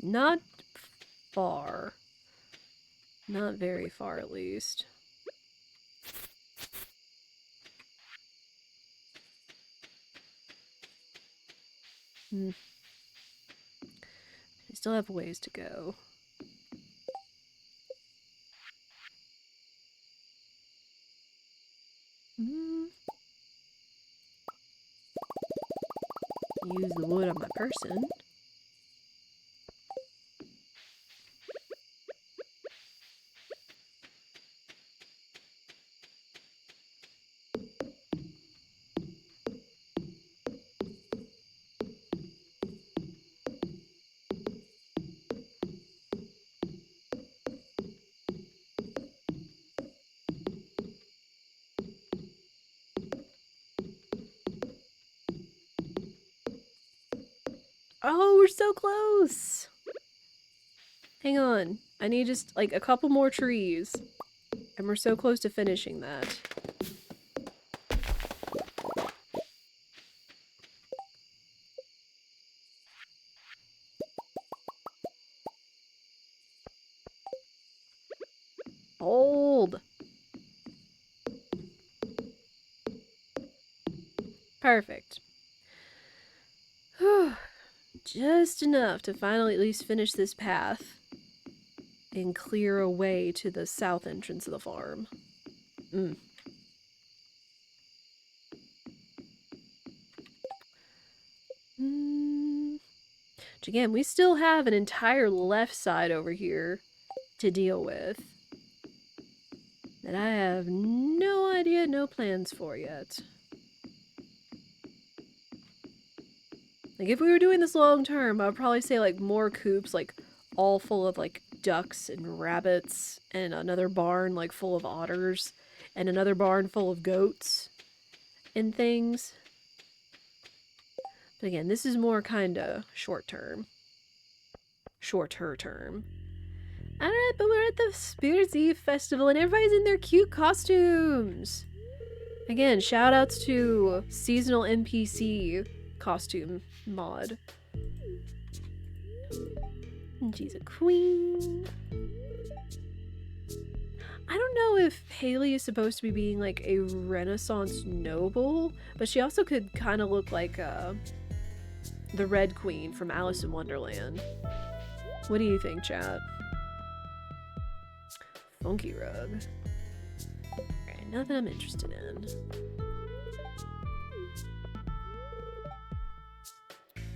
Not far. Not very far, at least. I still have ways to go. Use the wood on my person. Oh, we're so close! Hang on. I need just, like, a couple more trees. And we're so close to finishing that. Hold! Perfect. Just enough to finally at least finish this path and clear a way to the south entrance of the farm. Which again, we still have an entire left side over here to deal with that I have no idea, no plans for yet. Like, if we were doing this long term, I would probably say, like, more coops, like, all full of, like, ducks and rabbits, and another barn, like, full of otters, and another barn full of goats and things. But again, this is more kind of short term. Shorter term. Alright, but we're at the Spirit Eve Festival, and everybody's in their cute costumes! Again, shoutouts to seasonal NPC costume mod. And she's a queen. I don't know if Haley is supposed to be being like a Renaissance noble, but she also could kind of look like the Red Queen from Alice in Wonderland. What do you think, chat? Funky rug. Alright, nothing I'm interested in.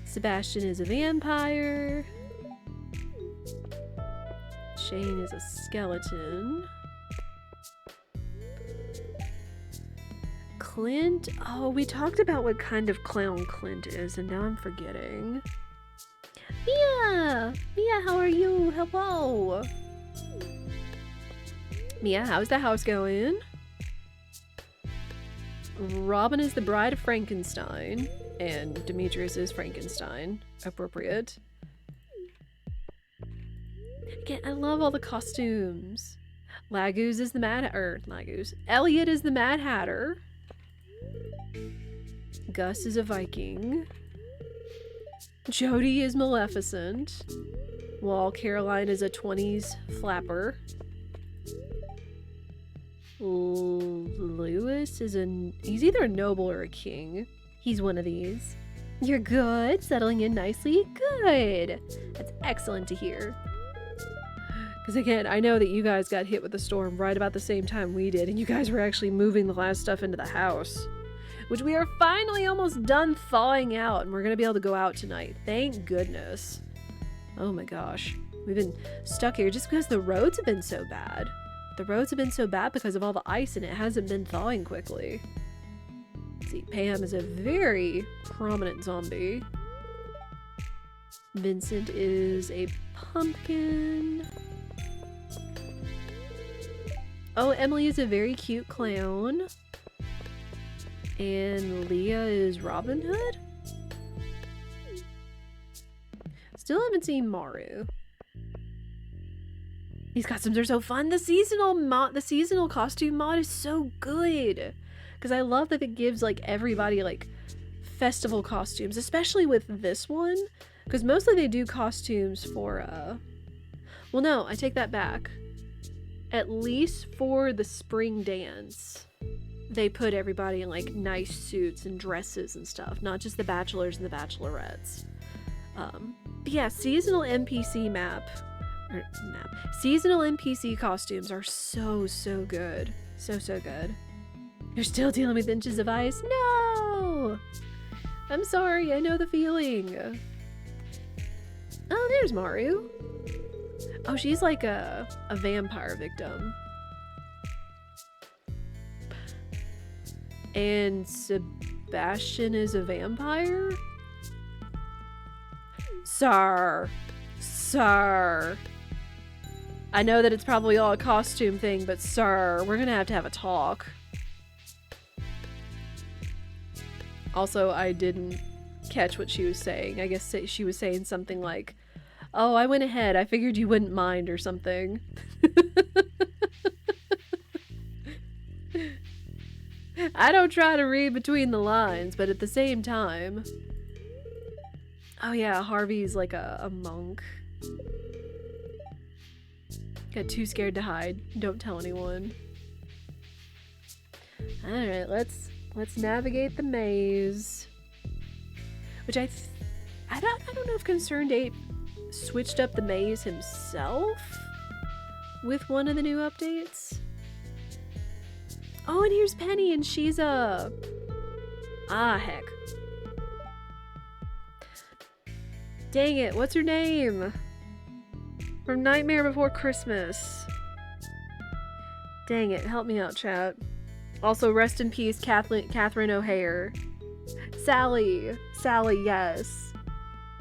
Sebastian is a vampire. Shane is a skeleton. Clint? Oh, we talked about what kind of clown Clint is, and now I'm forgetting. Mia! Mia, how are you? Hello! Mia, how's the house going? Robin is the bride of Frankenstein, and Demetrius is Frankenstein. Appropriate. Again, I love all the costumes. Laguz is the Laguz. Elliot is the Mad Hatter. Gus is a Viking. Jody is Maleficent. While Caroline is a 20s flapper. Lewis is he's either a noble or a king. He's one of these. You're good, settling in nicely. Good. That's excellent to hear. Because again, I know that you guys got hit with the storm right about the same time we did, and you guys were actually moving the last stuff into the house. Which we are finally almost done thawing out, and we're going to be able to go out tonight. Thank goodness. Oh my gosh. We've been stuck here just because the roads have been so bad. The roads have been so bad because of all the ice, and it hasn't been thawing quickly. Let's see, Pam is a very prominent zombie. Vincent is a pumpkin. Oh, Emily is a very cute clown. And Leah is Robin Hood? Still haven't seen Maru. These costumes are so fun. The seasonal costume mod is so good. Because I love that it gives like everybody like festival costumes, especially with this one. Because mostly they do costumes for well, no, I take that back. At least for the spring dance, they put everybody in like nice suits and dresses and stuff, not just the bachelors and the bachelorettes. But yeah, seasonal NPC seasonal NPC costumes are so good. So good. You're still dealing with inches of ice? No! I'm sorry, I know the feeling. Oh, there's Maru. Oh, she's like a vampire victim. And Sebastian is a vampire? Sir. I know that it's probably all a costume thing, but sir, we're gonna have a talk. Also, I didn't catch what she was saying. I guess she was saying something like, Oh, I went ahead. I figured you wouldn't mind or something. I don't try to read between the lines, but at the same time... Oh yeah, Harvey's like a monk. Got too scared to hide. Don't tell anyone. Alright, let's navigate the maze. Which I don't know if Concerned Ape switched up the maze himself with one of the new updates. Oh, and here's Penny, and she's a... Ah, heck. Dang it, what's her name? From Nightmare Before Christmas. Dang it, help me out, chat. Also, rest in peace, Catherine O'Hare. Sally, yes.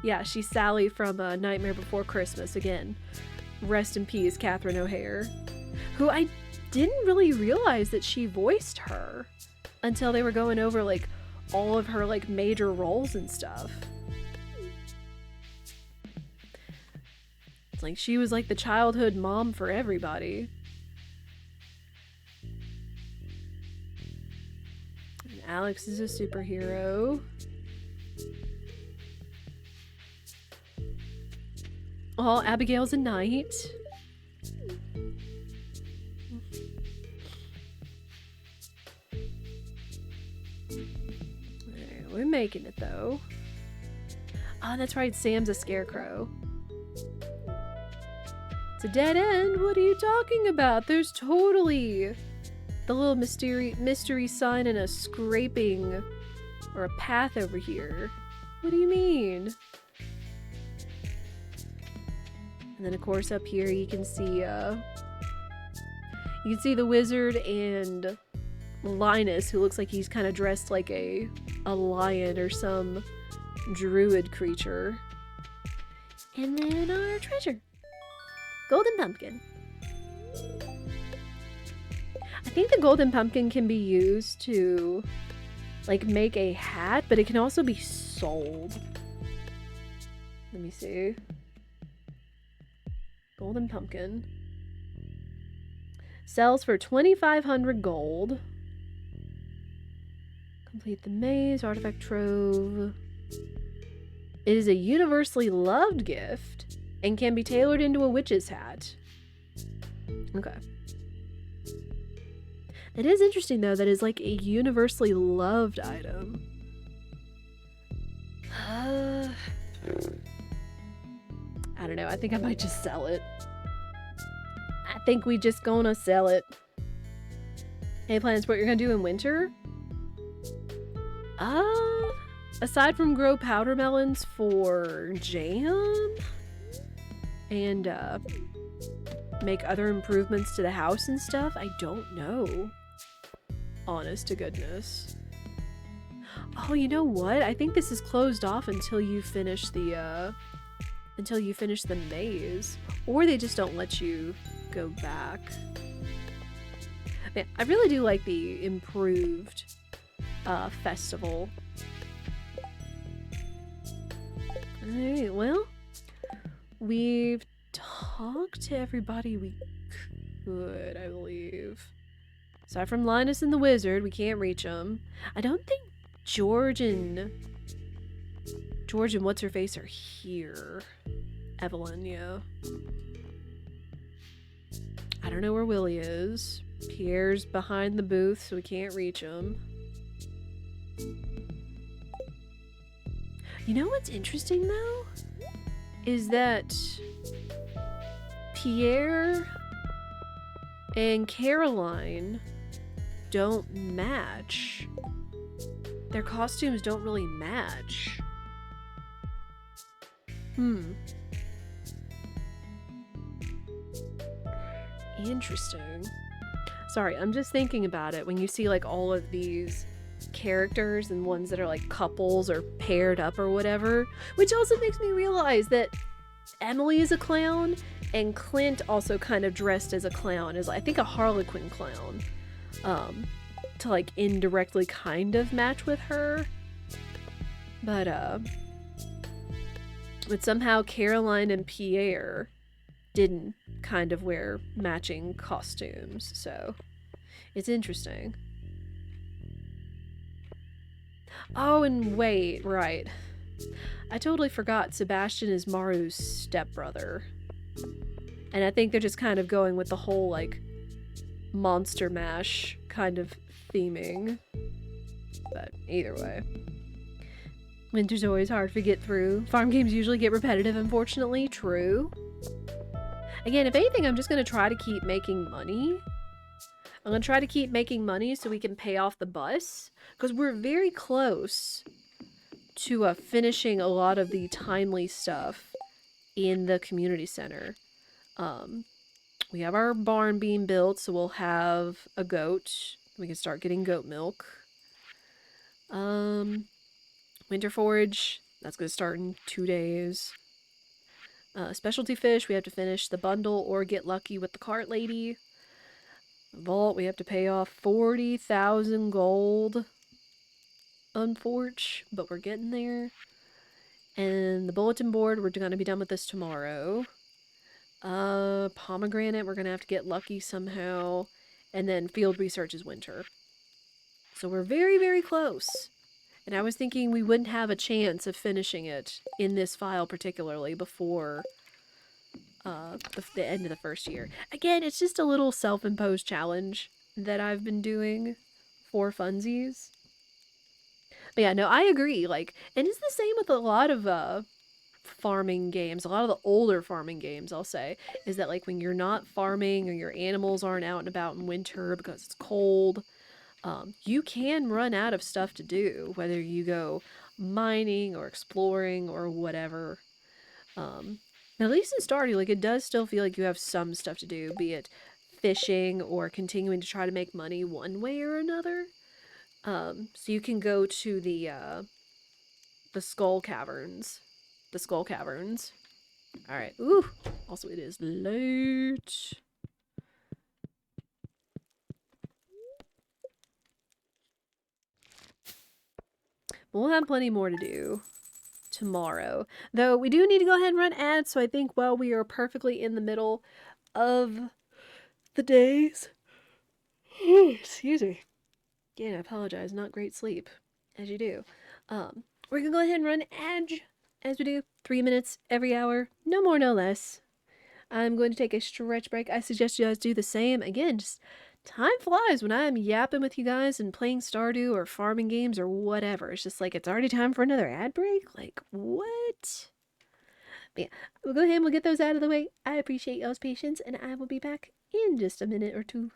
Yeah, she's Sally from Nightmare Before Christmas again. Rest in peace, Catherine O'Hare. Who I didn't really realize that she voiced her until they were going over like all of her like major roles and stuff. It's like she was like the childhood mom for everybody. And Alex is a superhero. Oh, Abigail's a knight. We're making it though. Oh, that's right, Sam's a scarecrow. It's a dead end? What are you talking about? There's totally the little mystery sign and a scraping or a path over here. What do you mean? And then of course up here you can see the wizard and Linus, who looks like he's kind of dressed like a lion or some druid creature. And then our treasure. Golden pumpkin. I think the golden pumpkin can be used to like make a hat, but it can also be sold. Let me see. Golden pumpkin. Sells for 2,500 gold. Complete the maze, artifact trove. It is a universally loved gift and can be tailored into a witch's hat. Okay. It is interesting though that is like a universally loved item. I don't know. I think I might just sell it. I think we just gonna sell it. Any plans what you're gonna do in winter? Aside from grow powder melons for jam and make other improvements to the house and stuff, I don't know. Honest to goodness. Oh, you know what? I think this is closed off until you finish the maze, or they just don't let you go back. Man, I really do like the improved festival. Alright, well, we've talked to everybody we could, I believe. Aside from Linus and the wizard, we can't reach them. I don't think George and what's-her-face are here. Evelyn, yeah. I don't know where Willie is. Pierre's behind the booth, so we can't reach him. You know what's interesting, though? Is that Pierre and Caroline don't match. Their costumes don't really match. Interesting. Sorry, I'm just thinking about it when you see like all of these characters and ones that are like couples or paired up or whatever, which also makes me realize that Emily is a clown and Clint also kind of dressed as a clown, as I think a Harlequin clown, to like indirectly kind of match with her. But But somehow Caroline and Pierre didn't kind of wear matching costumes, so it's interesting. Oh, and wait, right. I totally forgot Sebastian is Maru's stepbrother. And I think they're just kind of going with the whole, like, Monster Mash kind of theming. But either way. Winter's always hard to get through. Farm games usually get repetitive, unfortunately. True. Again, if anything, I'm just going to try to keep making money. I'm going to try to keep making money so we can pay off the bus. Because we're very close to finishing a lot of the timely stuff in the community center. We have our barn being built, so we'll have a goat. We can start getting goat milk. Winter forage, that's going to start in 2 days. Specialty fish, we have to finish the bundle or get lucky with the cart lady. Vault, we have to pay off 40,000 gold. Unfortunate, but we're getting there. And the bulletin board, we're going to be done with this tomorrow. Pomegranate, we're going to have to get lucky somehow. And then field research is winter. So we're very, very close. And I was thinking we wouldn't have a chance of finishing it in this file particularly before the end of the first year. Again, it's just a little self-imposed challenge that I've been doing for funsies. But yeah, no, I agree. Like, and it's the same with a lot of farming games. A lot of the older farming games, I'll say, is that like when you're not farming or your animals aren't out and about in winter because it's cold, you can run out of stuff to do, whether you go mining or exploring or whatever. At least in Stardew, like, it does still feel like you have some stuff to do, be it fishing or continuing to try to make money one way or another. So you can go to the skull caverns. The skull caverns. Alright. Ooh! Also, it is late. We'll have plenty more to do tomorrow. Though we do need to go ahead and run ads, so I think while we are perfectly in the middle of the days. Excuse me. Again, I apologize. Not great sleep, as you do. We're gonna go ahead and run ads as we do. 3 minutes every hour. No more, no less. I'm going to take a stretch break. I suggest you guys do the same. Again, just time flies when I'm yapping with you guys and playing Stardew or farming games or whatever. It's just like, it's already time for another ad break? Like, what? But yeah, we'll go ahead and we'll get those out of the way. I appreciate y'all's patience, and I will be back in just a minute or two.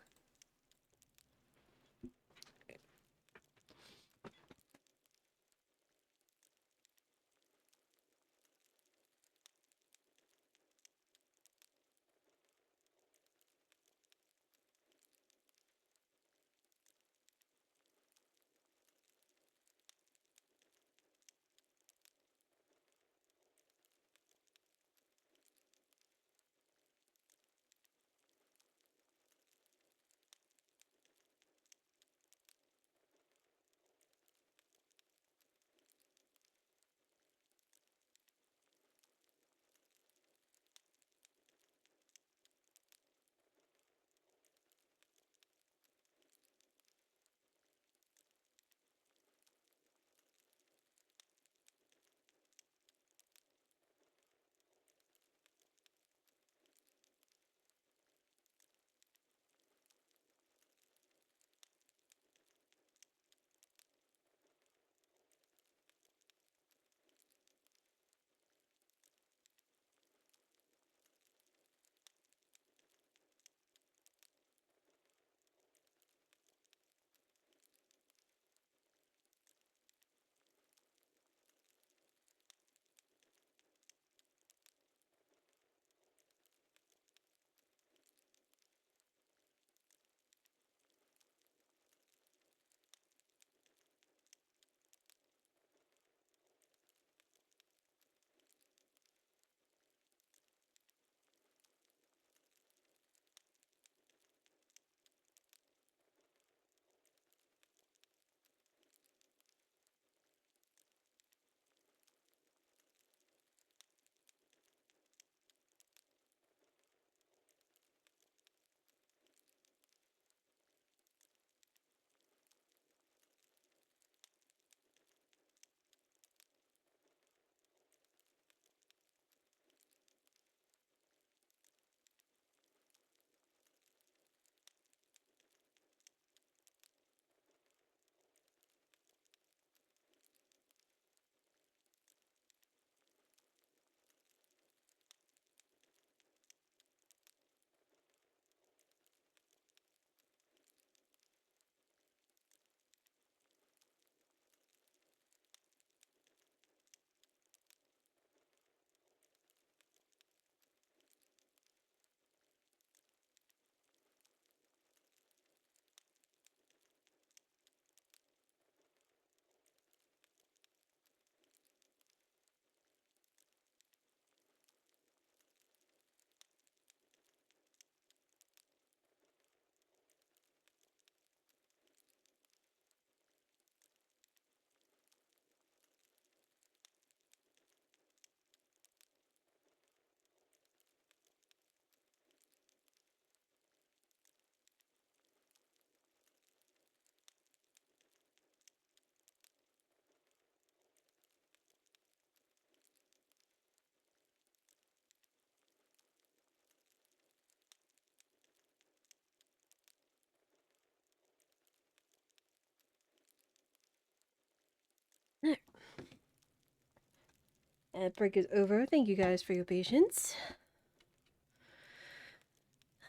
Ad break is over. Thank you guys for your patience.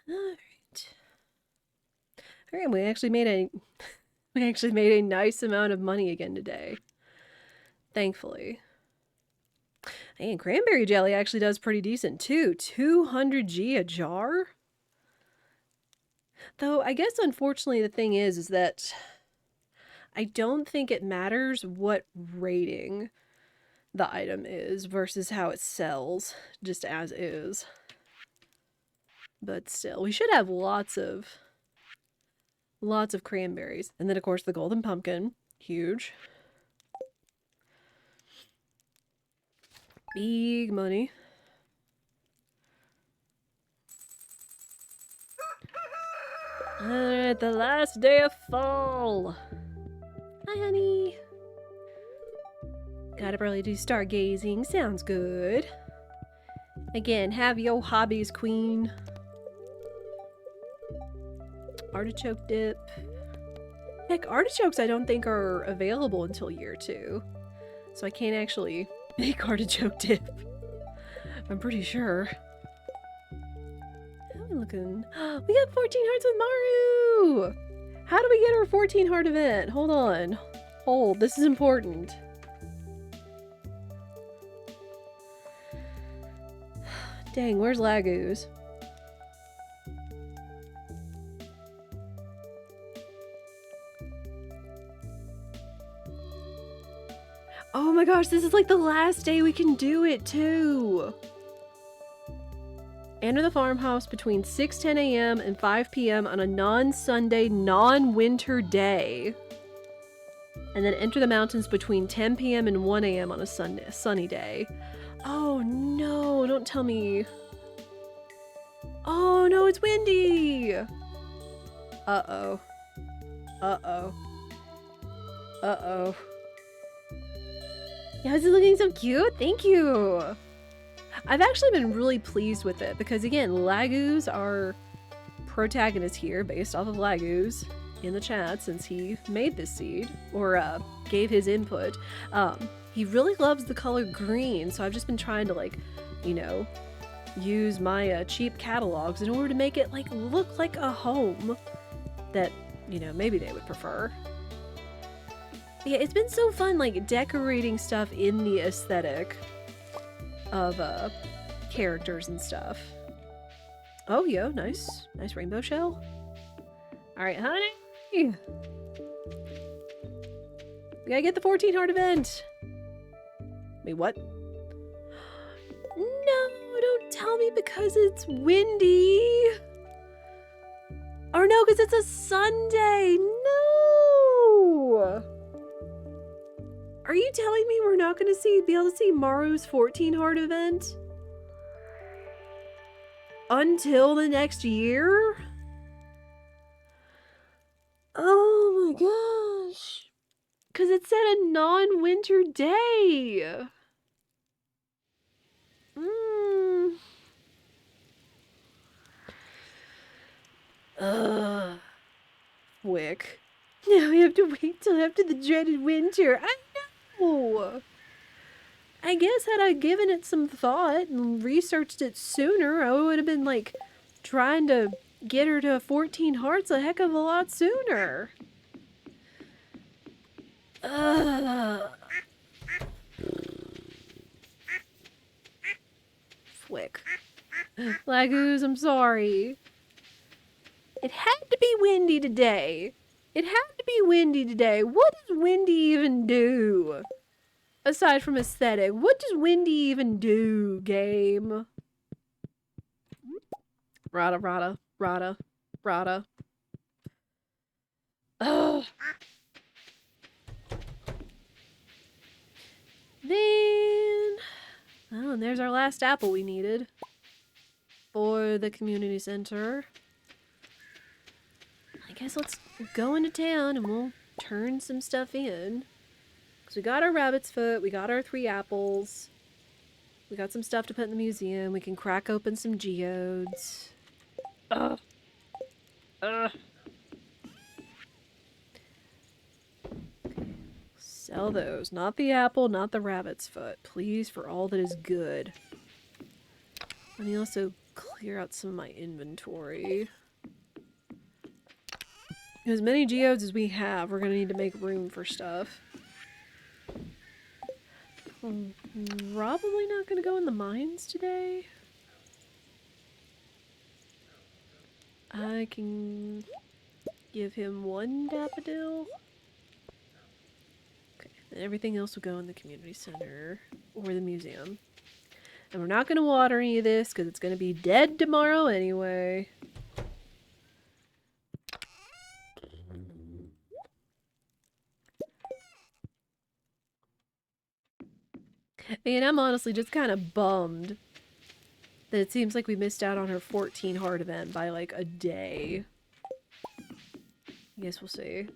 Alright. Alright, we actually made a nice amount of money again today. Thankfully. And cranberry jelly actually does pretty decent too. 200G a jar? Though I guess unfortunately the thing is that I don't think it matters what rating the item is versus how it sells, just as is. But still, we should have lots of cranberries. And then of course the golden pumpkin, huge. Big money. Alright, the last day of fall. Hi, honey. Gotta probably do stargazing. Sounds good. Again, have your hobbies, queen. Artichoke dip. Heck, artichokes I don't think are available until year 2. So I can't actually make artichoke dip. I'm pretty sure. How are we looking? We got 14 hearts with Maru! How do we get our 14 heart event? Hold on. Hold, this is important. Dang, where's Laguz? Oh my gosh, this is like the last day we can do it too! Enter the farmhouse between 6:10 a.m. and 5 p.m. on a non-Sunday, non-winter day. And then enter the mountains between 10 p.m. and 1 a.m. on a sunny day. Oh no, don't tell me. Oh no, it's windy! Uh-oh. Uh-oh. Uh-oh. Yeah, is it looking so cute? Thank you! I've actually been really pleased with it because, again, Laguz, our protagonist here, based off of Laguz in the chat since he made this seed, or gave his input, he really loves the color green, so I've just been trying to, like, you know, use my cheap catalogs in order to make it, like, look like a home that, you know, maybe they would prefer. Yeah, it's been so fun, like, decorating stuff in the aesthetic of characters and stuff. Oh, yo, nice rainbow shell. All right, honey, we gotta get the 14 heart event. Wait, what? No, don't tell me because it's windy. Or no, because it's a Sunday. No. Are you telling me we're not going to be able to see Maru's 14 heart event? Until the next year? Oh my gosh. Because it said a non-winter day. Wick. Now we have to wait till after the dreaded winter. I know! I guess had I given it some thought and researched it sooner, I would have been, like, trying to get her to 14 hearts a heck of a lot sooner. Flick. Laguz, I'm sorry. It had to be windy today. It had to be windy today. What does windy even do? Aside from aesthetic, what does windy even do, game? Rada, rada, rada, rada. Ugh. Then... oh, and there's our last apple we needed. For the community center. I guess let's go into town and we'll turn some stuff in. Because we got our rabbit's foot, we got our 3 apples. We got some stuff to put in the museum. We can crack open some geodes. Sell those. Not the apple, not the rabbit's foot. Please, for all that is good. Let me also clear out some of my inventory. As many geodes as we have, we're going to need to make room for stuff. I'm probably not going to go in the mines today. I can give him one daffodil. Okay, and everything else will go in the community center or the museum. And we're not going to water any of this because it's going to be dead tomorrow anyway. And I'm honestly just kind of bummed that it seems like we missed out on her 14 heart event by like a day. I guess we'll see.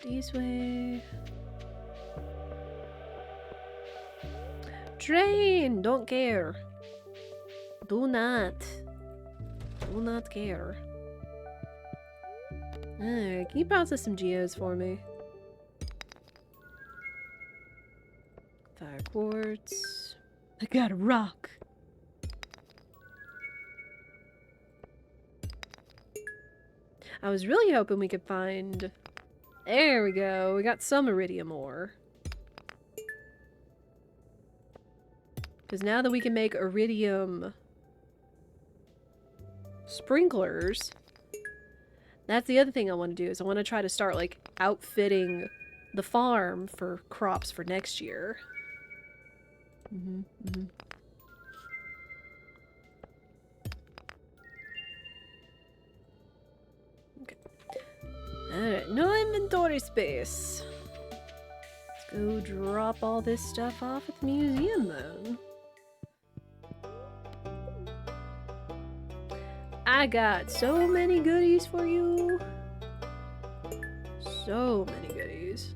Go this way. Train! Don't care. Do not. Do not care. Alright, can you process some geodes for me? Fire quartz. I got a rock. I was really hoping we could find... There we go. We got some iridium ore. Because now that we can make iridium sprinklers, that's the other thing I want to do, is I want to try to start, like, outfitting the farm for crops for next year. Okay. Alright, no inventory space. Let's go drop all this stuff off at the museum, then. I got so many goodies for you. So many goodies.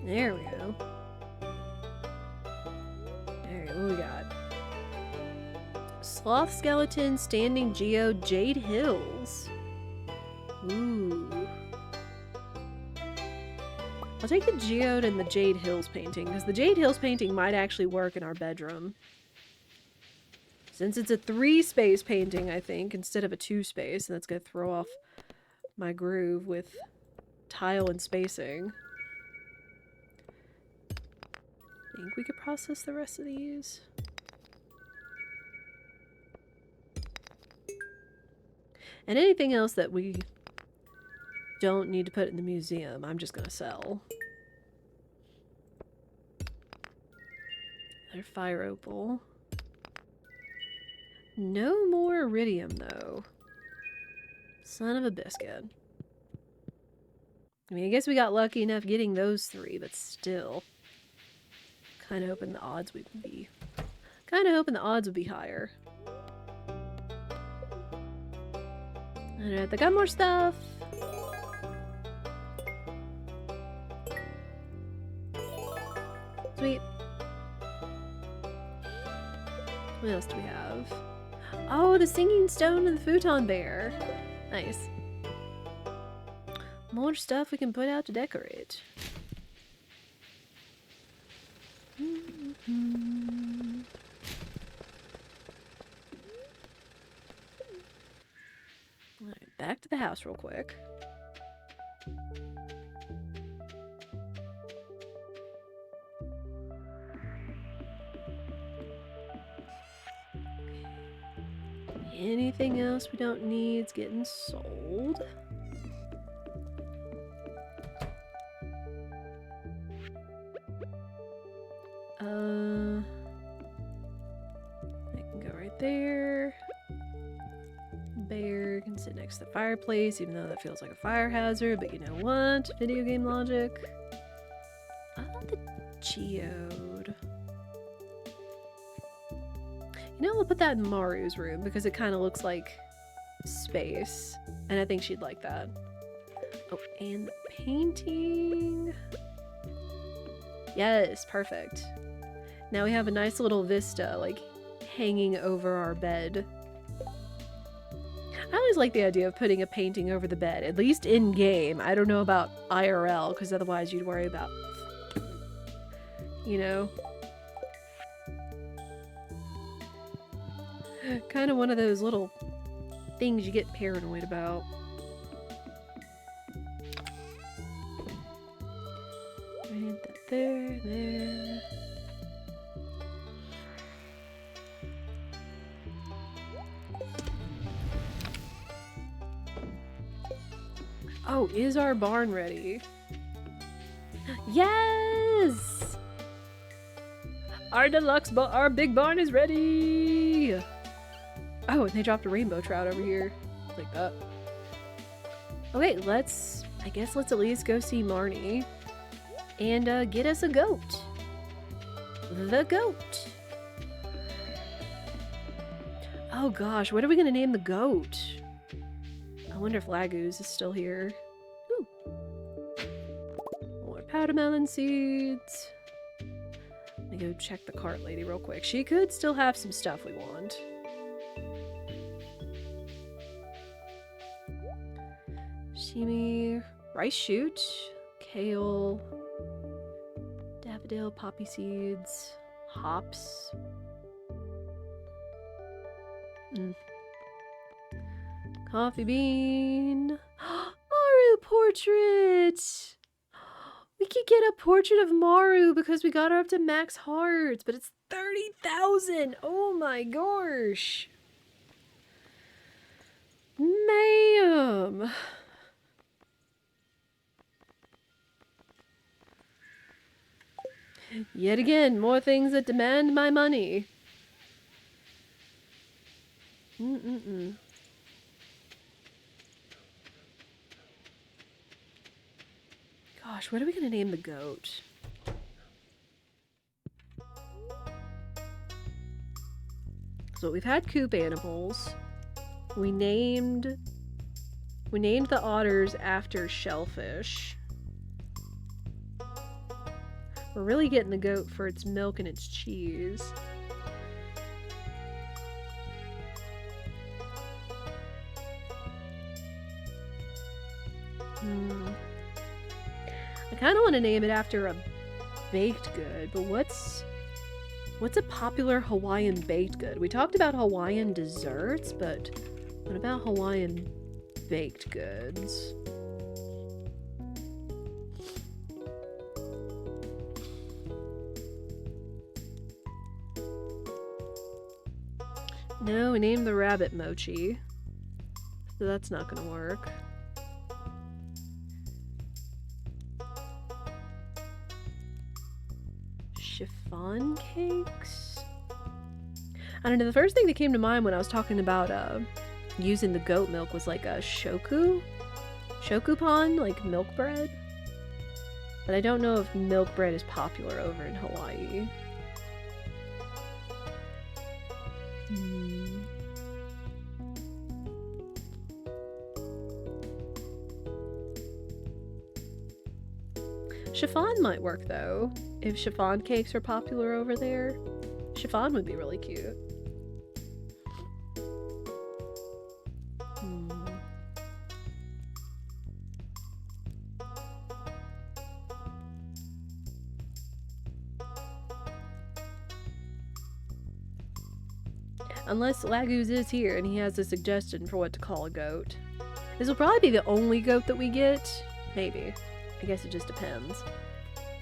There we go. There, what we got? Sloth skeleton, standing geode, Jade Hills. Ooh. I'll take the geode and the Jade Hills painting, because the Jade Hills painting might actually work in our bedroom. Since it's a 3-space painting, I think, instead of a 2-space, and that's going to throw off my groove with tile and spacing. I think we could process the rest of these. And anything else that we don't need to put in the museum, I'm just gonna sell. Another fire opal. No more iridium, though. Son of a biscuit. I mean, I guess we got lucky enough getting those 3, but still. Kinda hoping the odds would be... higher. Alright, they got more stuff. Sweet. What else do we have? Oh, the singing stone and the futon bear. Nice. More stuff we can put out to decorate. Alright, back to the house real quick. Anything else we don't need is getting sold. I can go right there. Bear can sit next to the fireplace, even though that feels like a fire hazard, but you know what? Video game logic. I want the geode. You know, we'll put that in Maru's room because it kind of looks like space, and I think she'd like that. Oh, and the painting. Yes, perfect. Now we have a nice little vista, like, hanging over our bed. I always like the idea of putting a painting over the bed, at least in-game. I don't know about IRL, because otherwise you'd worry about, you know? Kind of one of those little things you get paranoid about. Right there. Oh, is our barn ready? Yes! Our big barn is ready! Oh, and they dropped a rainbow trout over here. Like that. Okay, I guess let's at least go see Marnie. And get us a goat. The goat. Oh gosh, what are we gonna name the goat? I wonder if Laguz is still here. Ooh. More powder melon seeds. Let me go check the cart lady real quick. She could still have some stuff we want. Shimi, rice shoot, kale, daffodil, poppy seeds, hops. Coffee bean. Maru portrait! We could get a portrait of Maru because we got her up to max hearts, but it's 30,000! Oh my gosh! Ma'am! Yet again, more things that demand my money. Gosh, what are we gonna name the goat? So we've had coop animals. We named the otters after shellfish. We're really getting the goat for its milk and its cheese. I kind of want to name it after a baked good, but what's a popular Hawaiian baked good? We talked about Hawaiian desserts, but what about Hawaiian baked goods? No, we named the rabbit Mochi. So that's not gonna work. Chiffon cakes? I don't know, the first thing that came to mind when I was talking about using the goat milk was like a shoku pan, like milk bread. But I don't know if milk bread is popular over in Hawaii. Chiffon might work though. If chiffon cakes are popular over there, chiffon would be really cute. Unless Laguz is here and he has a suggestion for what to call a goat. This will probably be the only goat that we get. Maybe. I guess it just depends.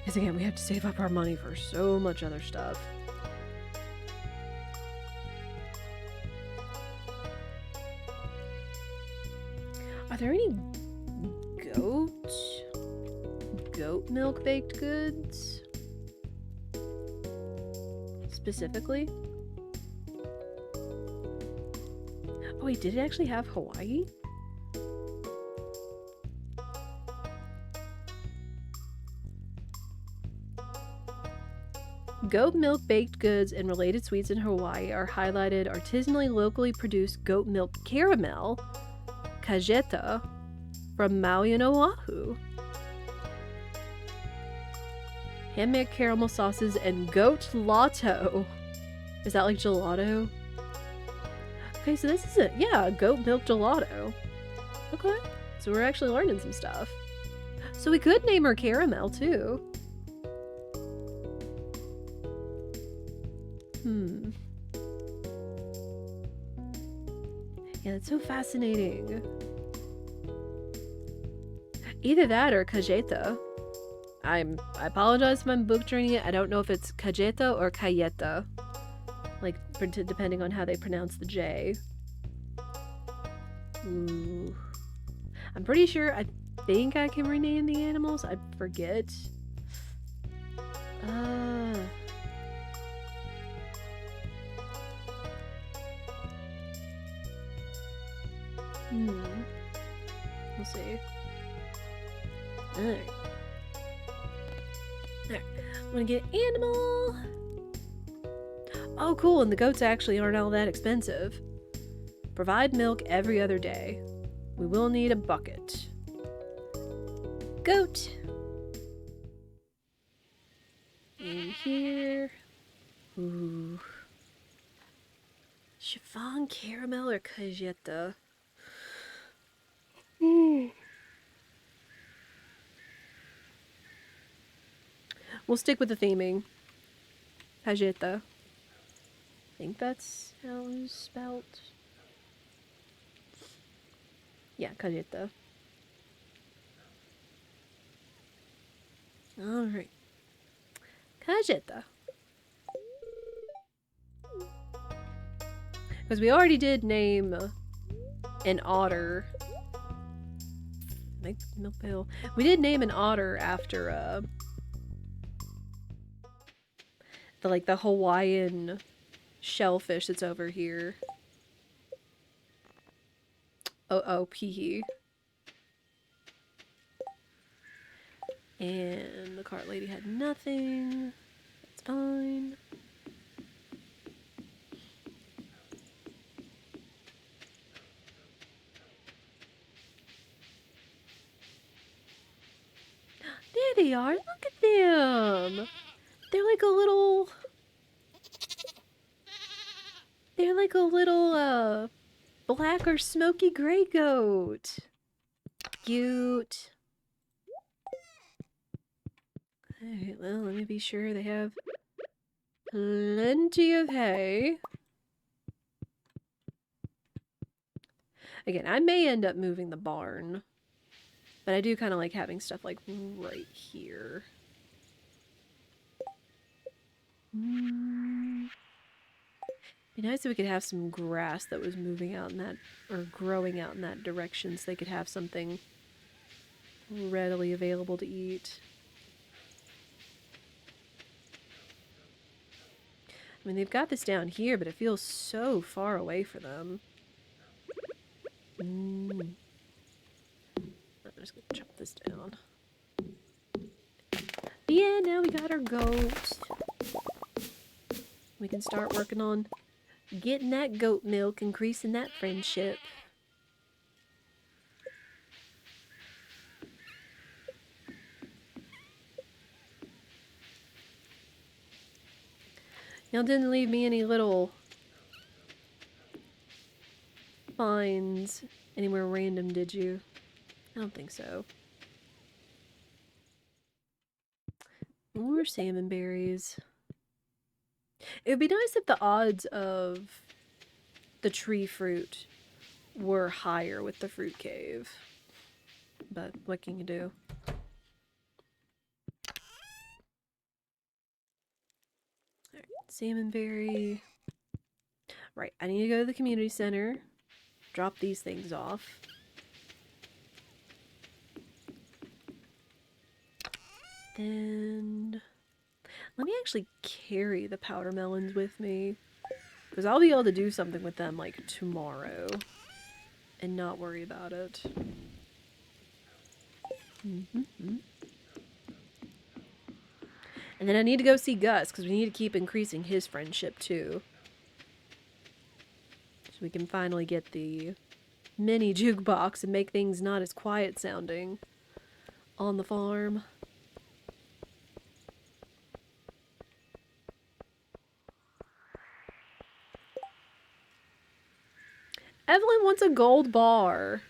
Because again, we have to save up our money for so much other stuff. Are there any goat milk baked goods? Specifically? Oh wait, did it actually have Hawaii? Goat milk baked goods and related sweets in Hawaii are highlighted artisanally locally produced goat milk caramel, cajeta, from Maui and Oahu. Handmade caramel sauces and goat lotto. Is that like gelato? Okay, so this is it. Yeah, goat milk gelato. Okay, so we're actually learning some stuff. So we could name her Caramel too. Yeah, that's so fascinating. Either that or Cajeta. I apologize if I'm butchering it. I don't know if it's Cajeta or Cayeta. Like, depending on how they pronounce the J. Ooh. I'm pretty sure, I think I can rename the animals. I forget. We'll see. Alright. Alright. I'm gonna get animal. Oh, cool. And the goats actually aren't all that expensive. Provide milk every other day. We will need a bucket. Goat. In here. Ooh. Chiffon, caramel, or cajeta? We'll stick with the theming. Cajeta. I think that's how it's spelled. Yeah, cajeta. Alright. Cajeta. Because we already did name an otter. Make milk pail. We did name an otter after the Hawaiian shellfish that's over here. Pihi. And the cart lady had nothing. That's fine. There they are. Look at them. They're like a little... They're like a little, black or smoky gray goat. Cute. Alright, well, let me be sure they have plenty of hay. Again, I may end up moving the barn. But I do kind of like having stuff like right here. Be nice if we could have some grass that was moving out in that, or growing out in that direction, so they could have something readily available to eat. I mean, they've got this down here, but it feels so far away for them. I'm just gonna chop this down. But yeah, now we got our goat. We can start working on getting that goat milk, increasing that friendship. Y'all didn't leave me any little finds anywhere random, did you? I don't think so. More salmon berries. It would be nice if the odds of the tree fruit were higher with the fruit cave. But what can you do? Alright, salmon berry. Right, I need to go to the community center. Drop these things off. Then let me actually carry the powder melons with me, because I'll be able to do something with them like tomorrow and not worry about it. And then I need to go see Gus, because we need to keep increasing his friendship too, so we can finally get the mini jukebox and make things not as quiet sounding on the farm. Evelyn wants a gold bar.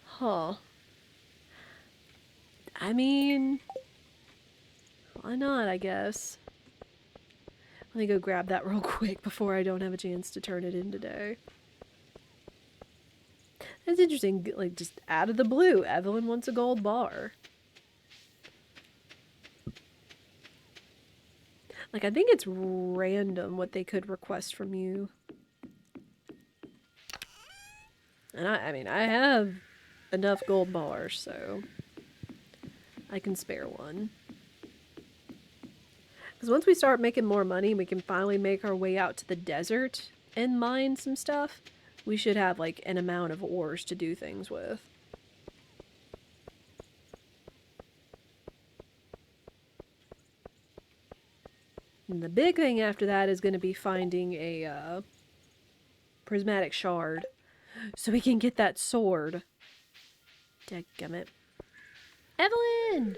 Huh. I mean, why not, I guess. Let me go grab that real quick before I don't have a chance to turn it in today. That's interesting, like, just out of the blue, Evelyn wants a gold bar. Like, I think it's random what they could request from you. And I mean, I have enough gold bars, so I can spare one. Because once we start making more money, we can finally make our way out to the desert and mine some stuff. We should have, like, an amount of ores to do things with. And the big thing after that is going to be finding a prismatic shard so we can get that sword. Dadgummit. Evelyn!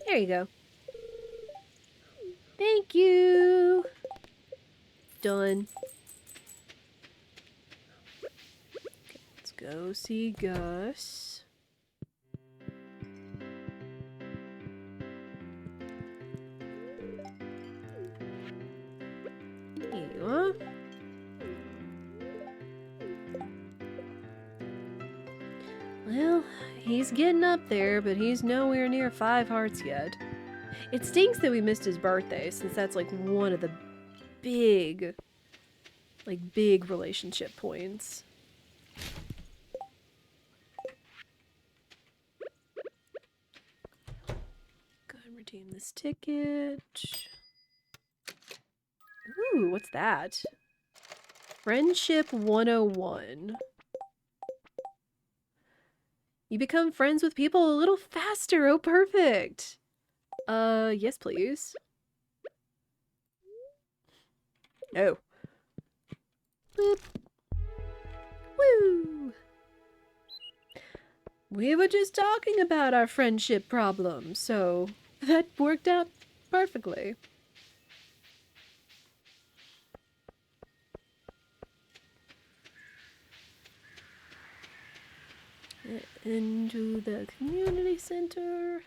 There you go. Thank you! Done. Okay, let's go see Gus. Here you are. Well, he's getting up there, but he's nowhere near 5 hearts yet. It stinks that we missed his birthday, since that's like one of the big relationship points. Go ahead and redeem this ticket. Ooh, what's that? Friendship 101. You become friends with people a little faster. Oh, perfect. Yes, please. No. Boop. Woo! We were just talking about our friendship problem, so that worked out perfectly. Into the community center.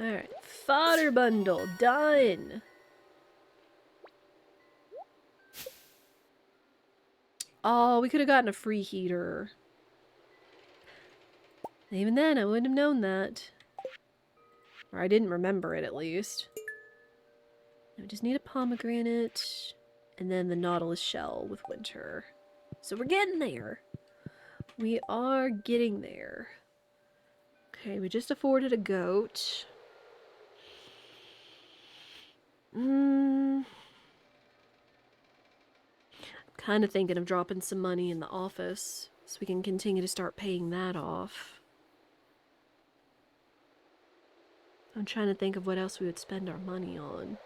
Alright, fodder bundle, done! Oh, we could have gotten a free heater. Even then, I wouldn't have known that. Or I didn't remember it, at least. I just need a pomegranate, and then the nautilus shell with winter. So we're getting there! We are getting there. Okay, we just afforded a goat. I'm kind of thinking of dropping some money in the office so we can continue to start paying that off. I'm trying to think of what else we would spend our money on.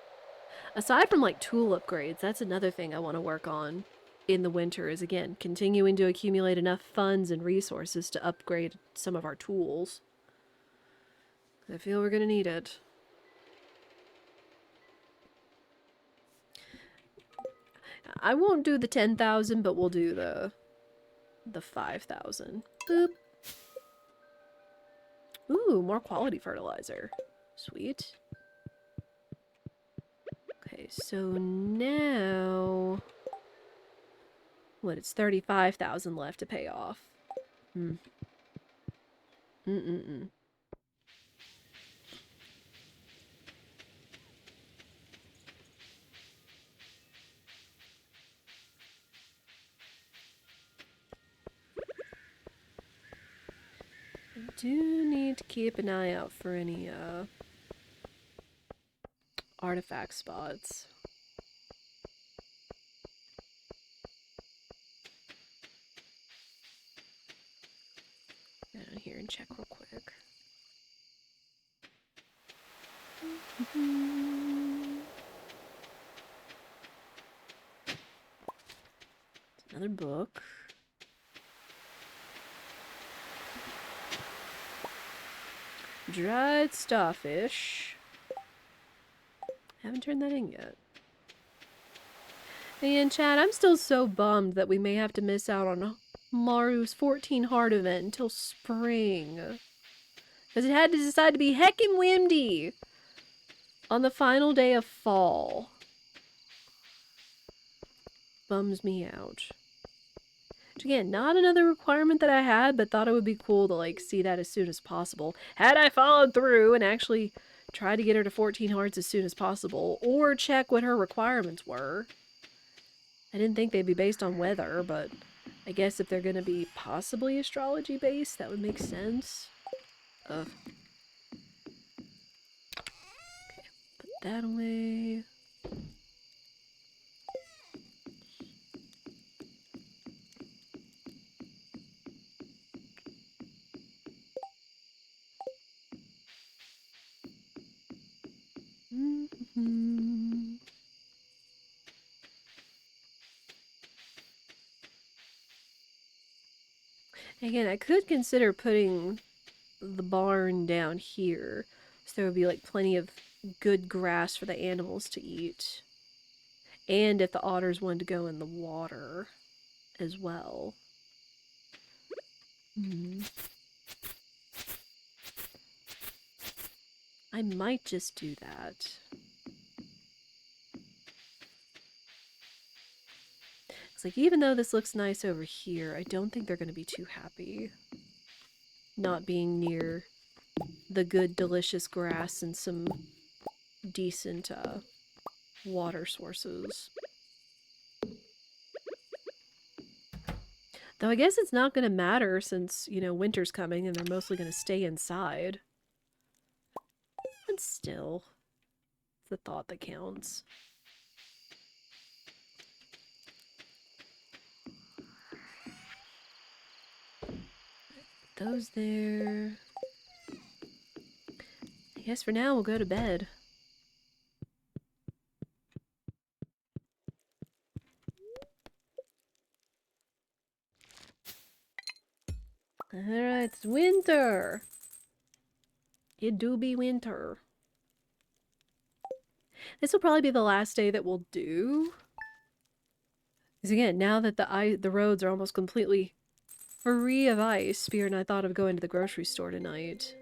Aside from like tool upgrades, that's another thing I want to work on in the winter is, again, continuing to accumulate enough funds and resources to upgrade some of our tools. I feel we're going to need it. I won't do the 10,000, but we'll do the 5,000. Boop. Ooh, more quality fertilizer. Sweet. Okay, so now... What, it's 35,000 left to pay off. I do need to keep an eye out for any, artifact spots. here and check real quick. Another book. Dried starfish. Haven't turned that in yet. And Chad, I'm still so bummed that we may have to miss out on Maru's 14 heart event until spring. Because it had to decide to be heckin' windy on the final day of fall. Bums me out. Which again, not another requirement that I had, but thought it would be cool to like see that as soon as possible. Had I followed through and actually tried to get her to 14 hearts as soon as possible, or check what her requirements were. I didn't think they'd be based on weather, but I guess if they're going to be possibly astrology based, that would make sense. Okay, put that away. Again, I could consider putting the barn down here, so there would be like plenty of good grass for the animals to eat. And if the otters wanted to go in the water as well. I might just do that. It's like, even though this looks nice over here, I don't think they're going to be too happy not being near the good, delicious grass and some decent water sources. Though I guess it's not going to matter since, you know, winter's coming and they're mostly going to stay inside. But still, it's the thought that counts. Put those there. I guess for now we'll go to bed. Alright, it's winter! It do be winter. This will probably be the last day that we'll do. Because again, now that the roads are almost completely free of ice, Spirit and I thought of going to the grocery store tonight.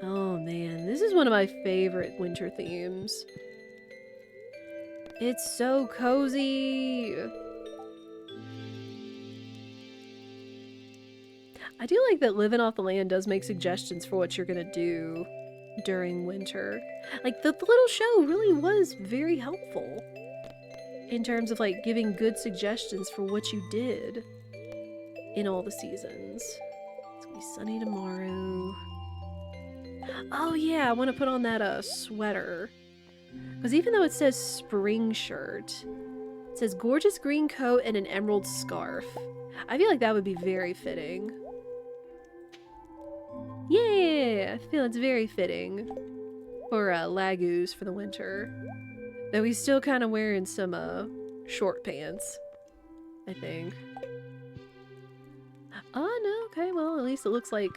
Oh man, this is one of my favorite winter themes. It's so cozy! I do like that Living Off the Land does make suggestions for what you're gonna do during winter. Like, the little show really was very helpful in terms of, like, giving good suggestions for what you did in all the seasons. It's gonna be sunny tomorrow. Oh yeah, I want to put on that sweater. Because even though it says spring shirt, it says gorgeous green coat and an emerald scarf. I feel like that would be very fitting. Yeah, I feel it's very fitting for Laguz for the winter. Though he's still kind of wearing some short pants, I think. Oh no, okay, well at least it looks like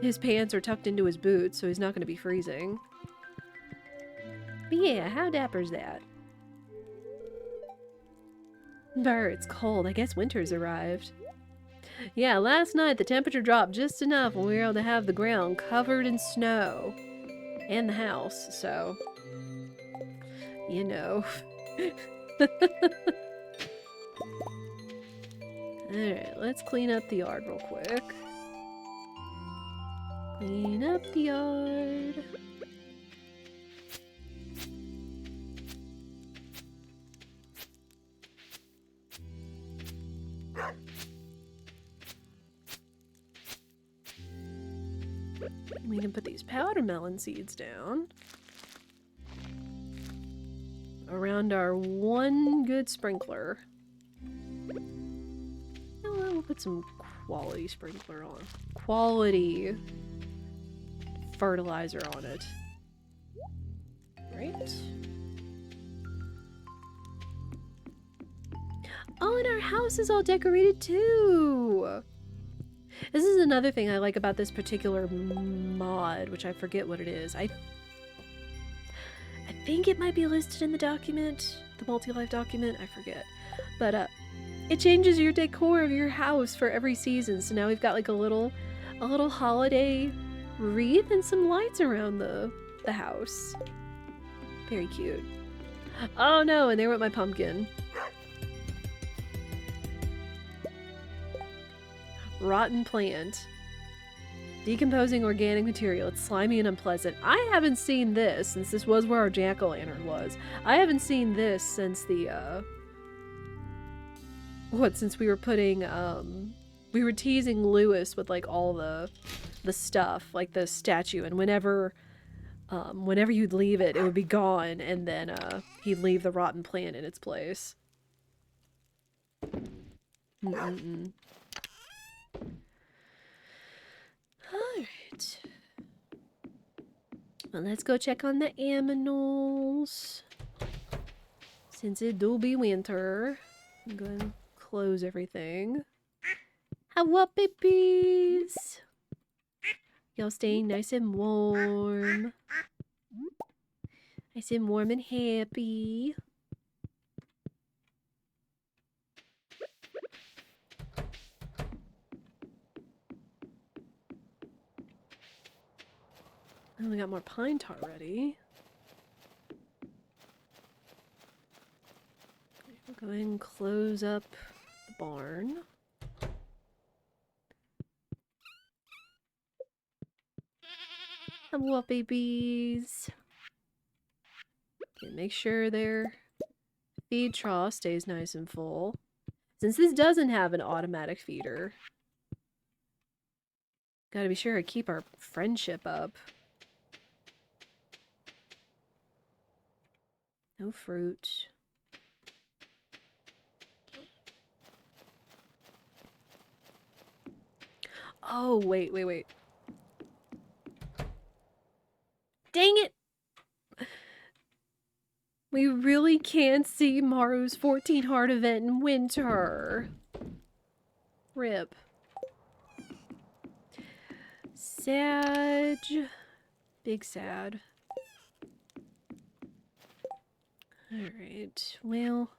his pants are tucked into his boots, so he's not going to be freezing. But yeah, how dapper's that? Brr, it's cold. I guess winter's arrived. Yeah, last night the temperature dropped just enough when we were able to have the ground covered in snow. And the house, so... you know. Alright, let's clean up the yard real quick. Clean up the yard. We can put these powder melon seeds down around our one good sprinkler. put some quality sprinkler on. Quality fertilizer on it. Right? Oh, and our house is all decorated too! This is another thing I like about this particular mod, which I forget what it is. I think it might be listed in the document, the multi-life document, I forget. But it changes your decor of your house for every season. So now we've got like a little holiday wreath and some lights around the house. Very cute. Oh no, and there went my pumpkin. Rotten plant. Decomposing organic material. It's slimy and unpleasant. I haven't seen this since this was where our jack-o'-lantern was. I haven't seen this since the, since we were putting, we were teasing Lewis with, like, all the stuff, like the statue, and whenever you'd leave it, it would be gone, and then, he'd leave the rotten plant in its place. Alright. Well, let's go check on the aminals. Since it do be winter. I'm going to close everything. How up, babies? Y'all staying nice and warm. Nice and warm and happy. Oh, we got more pine tar ready. We'll go ahead and close up the barn. Hello, babies. Okay, make sure their feed trough stays nice and full. Since this doesn't have an automatic feeder, gotta be sure to keep our friendship up. No fruit. Oh, wait. Dang it! We really can't see Maru's 14 heart event in winter. Rip. Sad. Big sad. Alright, well...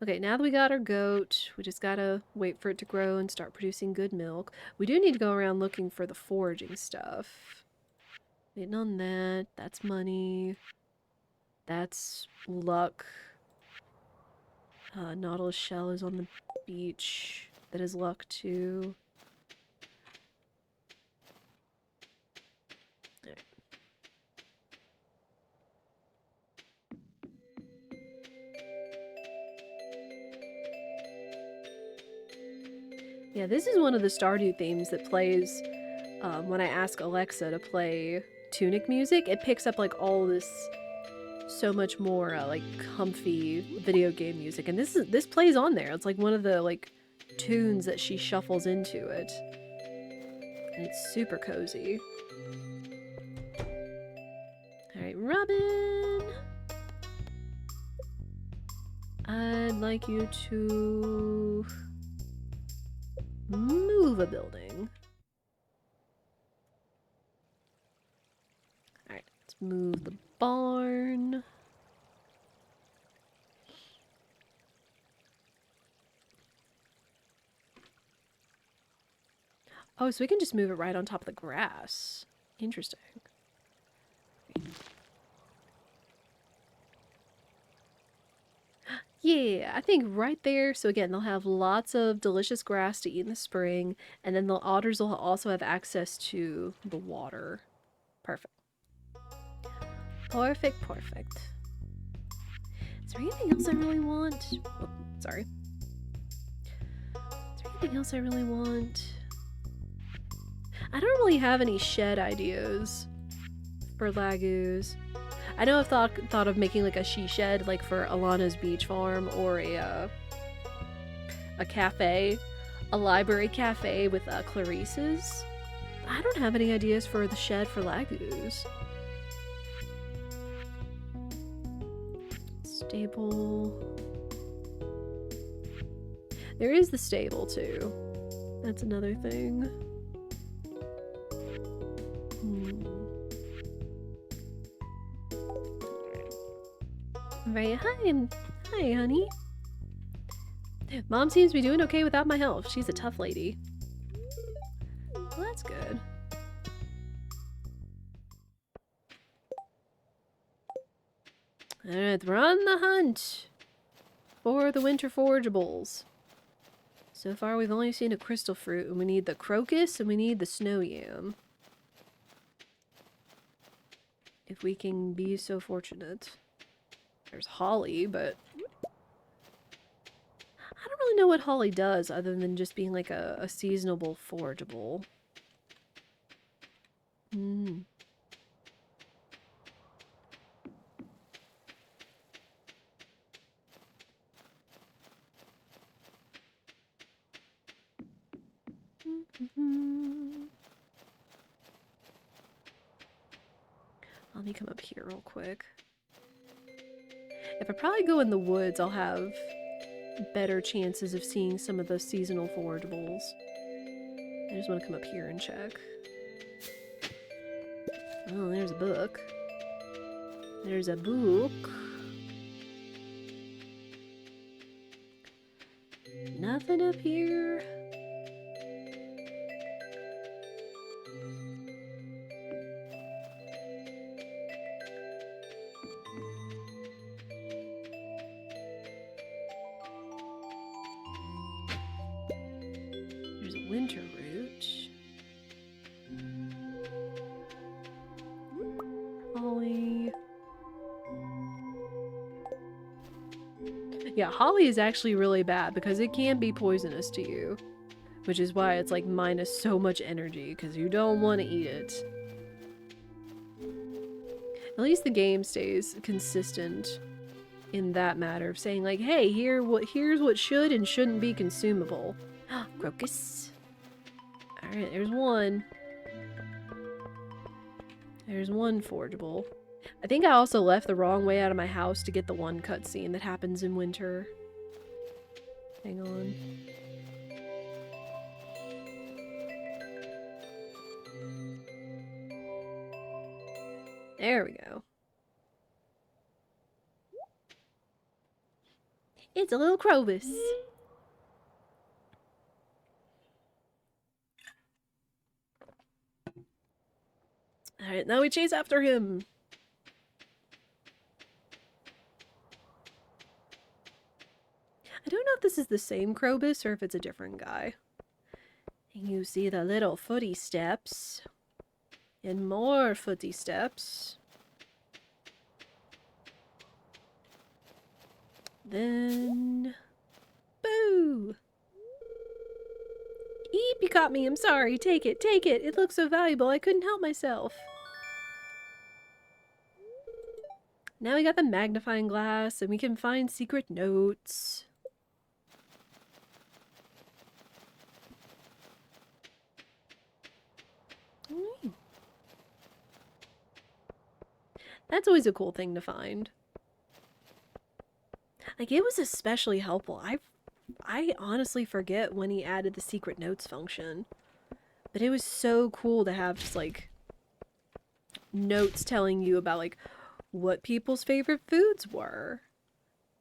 Okay, now that we got our goat, we just gotta wait for it to grow and start producing good milk. We do need to go around looking for the foraging stuff. Waiting on that. That's money. That's luck. Nautilus shell is on the beach. That is luck too. Yeah, this is one of the Stardew themes that plays when I ask Alexa to play Tunic music. It picks up like all this so much more like comfy video game music, and this plays on there. It's like one of the like tunes that she shuffles into it, and it's super cozy. All right, Robin, I'd like you to move a building. Alright, let's move the barn. Oh, so we can just move it right on top of the grass. Interesting. Yeah, I think right there. So again, they'll have lots of delicious grass to eat in the spring, and then the otters will also have access to the water. Perfect. Perfect. Is there anything else I really want? Oh, sorry. Is there anything else I really want? I don't really have any shed ideas for Laguz. I know I've thought of making like a she shed, like for Alana's beach farm, or a cafe. a library cafe with Clarice's. I don't have any ideas for the shed for Laguz. Stable. There is the stable too. That's another thing. Right, hi, honey. Mom seems to be doing okay without my help. She's a tough lady. Well, that's good. Alright, we're on the hunt for the winter forageables. So far, we've only seen a crystal fruit, and we need the crocus, and we need the snow yam. If we can be so fortunate. There's holly, but I don't really know what holly does other than just being like a seasonable forageable. Let me come up here real quick. If I probably go in the woods, I'll have better chances of seeing some of the seasonal forageables. I just want to come up here and check. Oh, there's a book. There's a book. Nothing up here. There's a winter root. Holly. Yeah, holly is actually really bad because it can be poisonous to you. Which is why it's like minus so much energy, because you don't want to eat it. At least the game stays consistent in that matter of saying like, hey, here's what should and shouldn't be consumable. Crocus. Alright, there's one. There's one forageable. I think I also left the wrong way out of my house to get the one cutscene that happens in winter. Hang on. There we go. It's a little Krobus. Alright, now we chase after him. I don't know if this is the same Krobus or if it's a different guy. You see the little footy steps. And more footy steps. Then... Boo! Eep, you caught me. I'm sorry. Take it. Take it. It looks so valuable. I couldn't help myself. Now we got the magnifying glass and we can find secret notes. That's always a cool thing to find. Like, it was especially helpful. I honestly forget when he added the secret notes function. But it was so cool to have just, like, notes telling you about, like, what people's favorite foods were.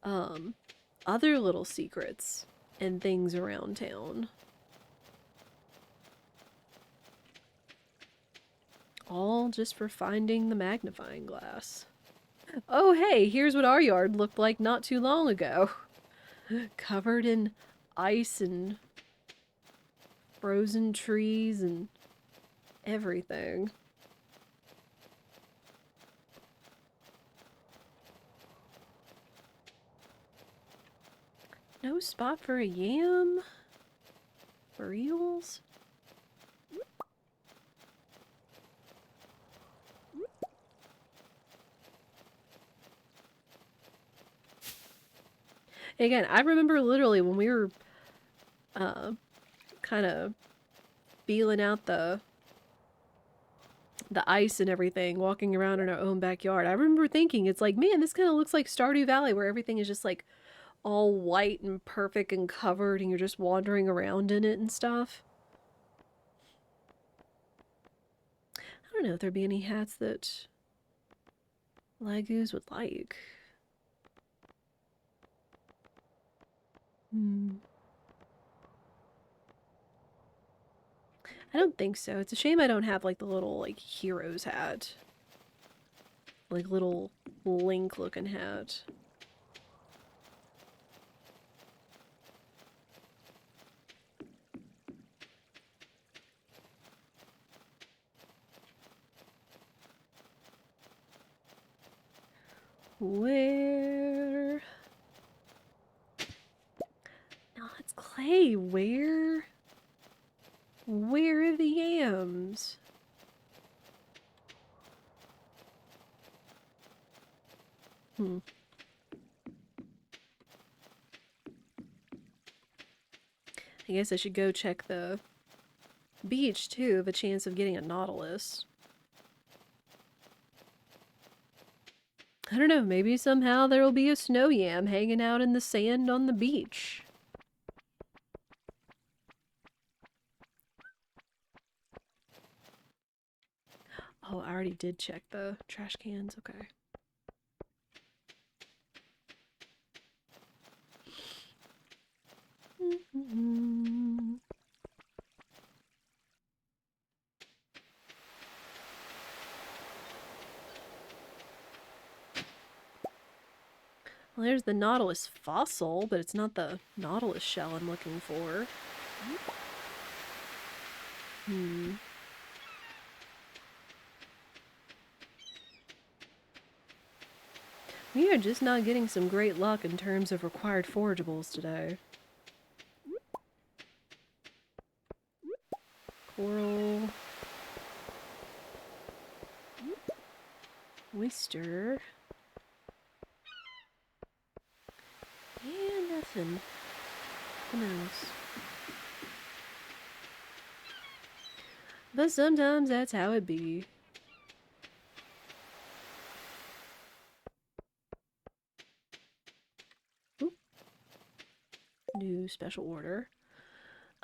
Other little secrets and things around town. All just for finding the magnifying glass. Oh hey, here's what our yard looked like not too long ago. Covered in ice and frozen trees and everything. No spot for a yam? For reals? Again, I remember literally when we were kind of feeling out the ice and everything, walking around in our own backyard. I remember thinking, it's like, man, this kind of looks like Stardew Valley, where everything is just like all white and perfect and covered, and you're just wandering around in it and stuff. I don't know if there'd be any hats that Laguz would like. I don't think so. It's a shame I don't have like the little like hero's hat. Like little Link looking hat. Where? No, it's Clay. Where? Where are the yams? I guess I should go check the beach too, have a chance of getting a nautilus. I don't know, maybe somehow there will be a snow yam hanging out in the sand on the beach. Oh, I already did check the trash cans, okay. Well, there's the nautilus fossil, but it's not the nautilus shell I'm looking for. We are just not getting some great luck in terms of required forageables today. Coral. Oyster. Yeah, nothing. Who knows? But sometimes that's how it be. Oop. New special order.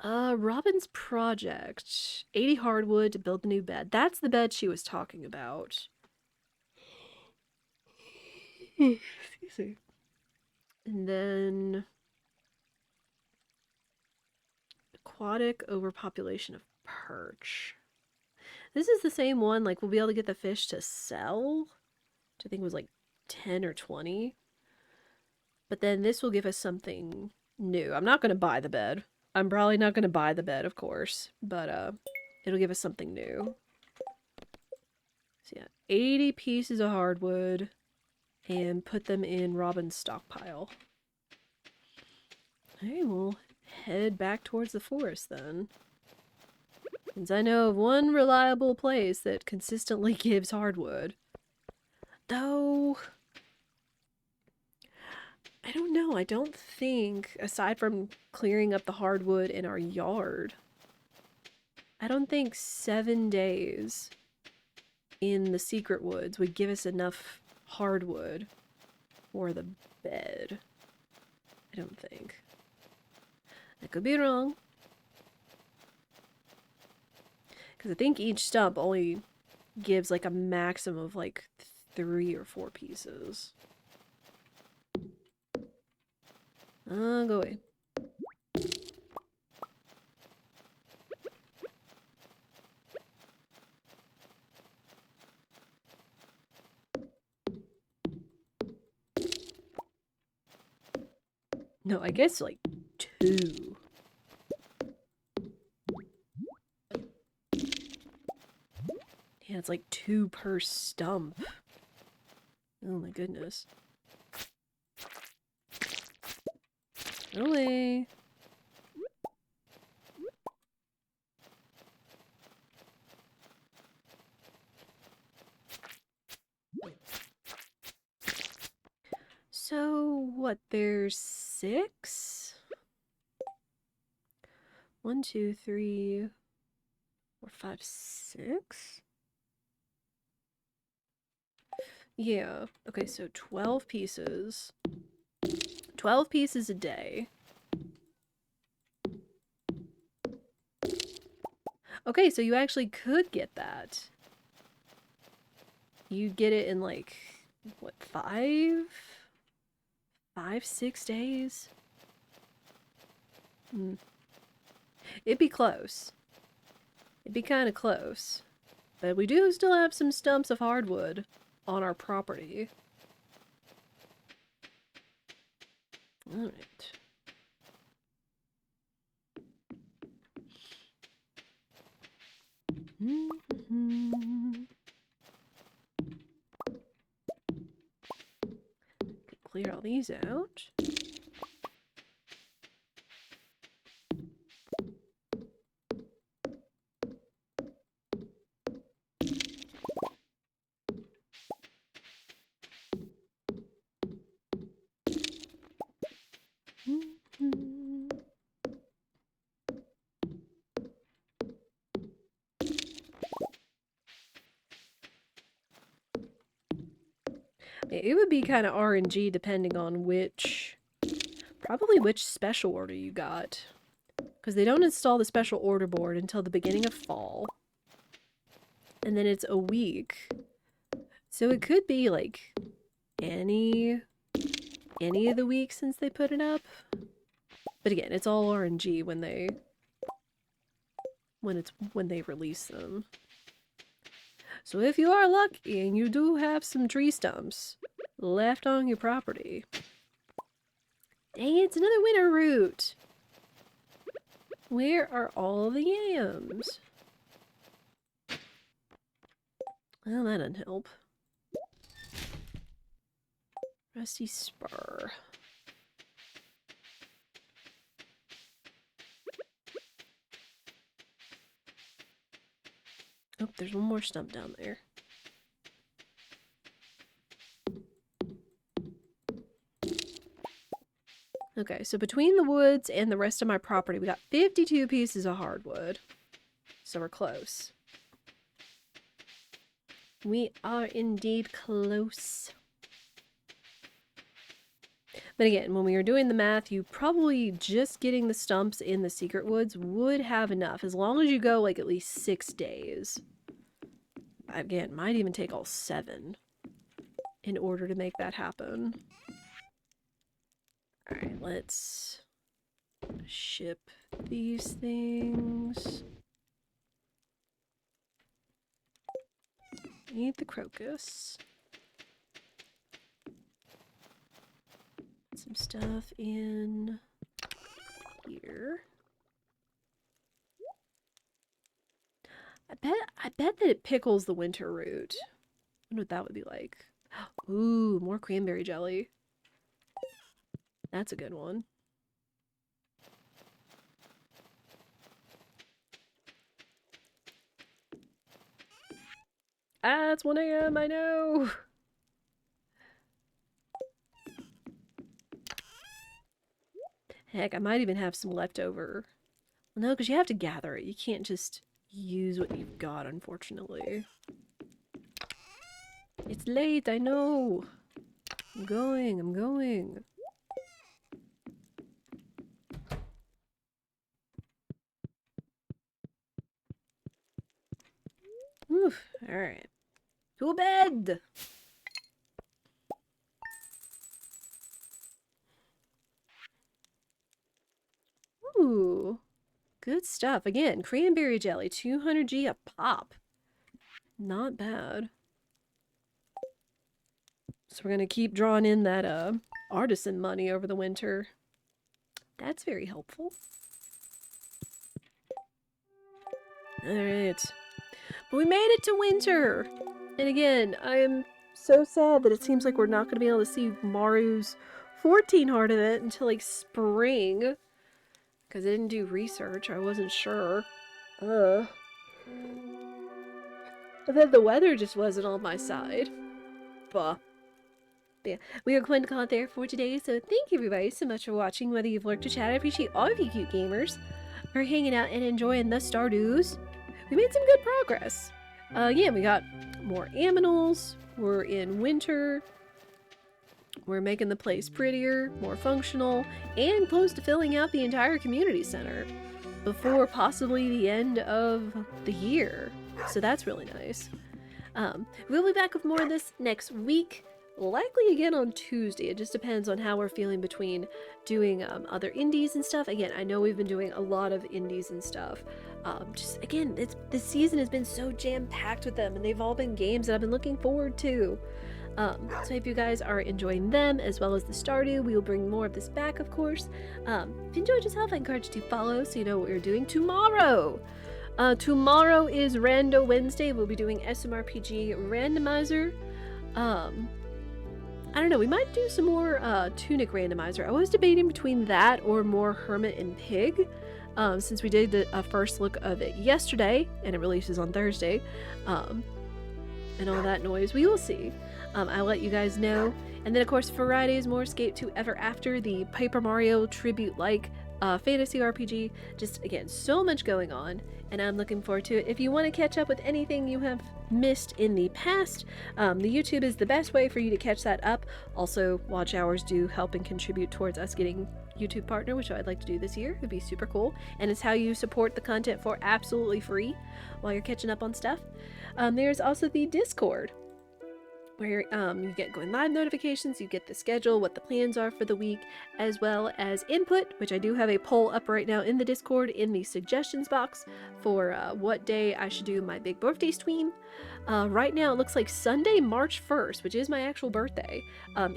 Robin's project. 80 hardwood to build the new bed. That's the bed she was talking about. Excuse me. And then aquatic overpopulation of perch. This is the same one, like we'll be able to get the fish to sell, which I think was like 10 or 20. But then this will give us something new. I'm not going to buy the bed. I'm probably not going to buy the bed, of course, but it'll give us something new. So yeah, 80 pieces of hardwood and put them in Robin's stockpile. Okay, we'll head back towards the forest then. Since I know of one reliable place that consistently gives hardwood. Though, I don't know, I don't think, aside from clearing up the hardwood in our yard, I don't think 7 days in the secret woods would give us enough hardwood for the bed. I don't think. I could be wrong. Because I think each stump only gives like a maximum of like 3 or 4 pieces. Go away. No, I guess like 2. Yeah, it's like 2 per stump. Oh my goodness. Really? So, what, there's 6? 1, 2, 3, 4, 5, 6? Yeah. Okay, so 12 pieces. 12 pieces a day. Okay, so you actually could get that. You get it in like, what, 5, 6 days? It'd be close. It'd be kind of close. But we do still have some stumps of hardwood on our property. Alright. Clear all these out. It would be kind of RNG depending on probably which special order you got. Because they don't install the special order board until the beginning of fall. And then it's a week. So it could be like any of the weeks since they put it up. But again, it's all RNG when they release them. So if you are lucky and you do have some tree stumps left on your property. Dang, it's another winter root. Where are all the yams? Well, that doesn't help. Rusty spur. Oh, there's one more stump down there. Okay, so between the woods and the rest of my property, we got 52 pieces of hardwood. So we're close. We are indeed close. But again, when we were doing the math, you probably just getting the stumps in the secret woods would have enough, as long as you go like at least 6 days. Again, might even take all 7 in order to make that happen. Alright, let's ship these things. Need the crocus. Some stuff in here. I bet that it pickles the winter root. I wonder what that would be like. Ooh, more cranberry jelly. That's a good one. Ah, it's 1 AM, I know! Heck, I might even have some leftover. Well, no, because you have to gather it. You can't just use what you've got, unfortunately. It's late, I know! I'm going. Oof, alright. To bed! Ooh, good stuff. Again, cranberry jelly, 200G a pop. Not bad. So we're gonna keep drawing in that artisan money over the winter. That's very helpful. Alright. But we made it to winter! And again, I am so sad that it seems like we're not going to be able to see Maru's 14 heart event until like spring. Because I didn't do research, I wasn't sure. And then the weather just wasn't on my side. But yeah, we are going to call it there for today, so thank you everybody so much for watching, whether you've lurked or chat. I appreciate all of you cute gamers. are hanging out and enjoying the Stardews. We made some good progress. Yeah, we got more aminals. We're in winter. We're making the place prettier, more functional, and close to filling out the entire community center before possibly the end of the year. So that's really nice. We'll be back with more of this next week. Likely again on Tuesday. It just depends on how we're feeling between doing other indies and stuff. Again, I know we've been doing a lot of indies and stuff. Just again, this season has been so jam-packed with them, and they've all been games that I've been looking forward to. So if you guys are enjoying them as well as the Stardew, we will bring more of this back, of course. If you enjoyed yourself, I encourage you to follow so you know what we're doing tomorrow. Tomorrow is Rando Wednesday. We'll be doing SMRPG Randomizer. I don't know, we might do some more Tunic Randomizer. I was debating between that or more Hermit and Pig, since we did the first look of it yesterday, and it releases on Thursday, and all that noise. We will see. I'll let you guys know. And then, of course, Friday is more Escape to Ever After, the Paper Mario tribute-like fantasy RPG. Just, again, so much going on, and I'm looking forward to it. If you want to catch up with anything you have missed in the past, the YouTube is the best way for you to catch that up. Also, watch hours do help and contribute towards us getting YouTube partner, which I'd like to do this year. It'd be super cool, and it's how you support the content for absolutely free while you're catching up on stuff. There's also the Discord, where you get going live notifications, you get the schedule, what the plans are for the week, as well as input, which I do have a poll up right now in the Discord in the suggestions box for what day I should do my big birthday stream. Right now it looks like Sunday, March 1st, which is my actual birthday,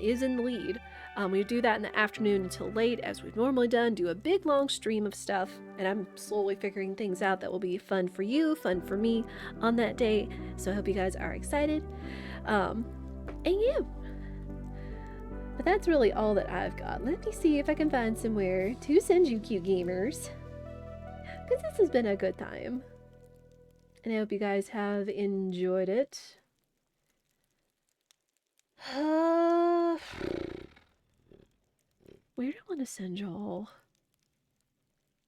is in the lead. We do that in the afternoon until late, as we've normally done, do a big long stream of stuff, and I'm slowly figuring things out that will be fun for you, fun for me on that day, so I hope you guys are excited. And yeah, but that's really all that I've got. Let me see if I can find somewhere to send you, cute gamers, because this has been a good time, and I hope you guys have enjoyed it. Where do I want to send y'all?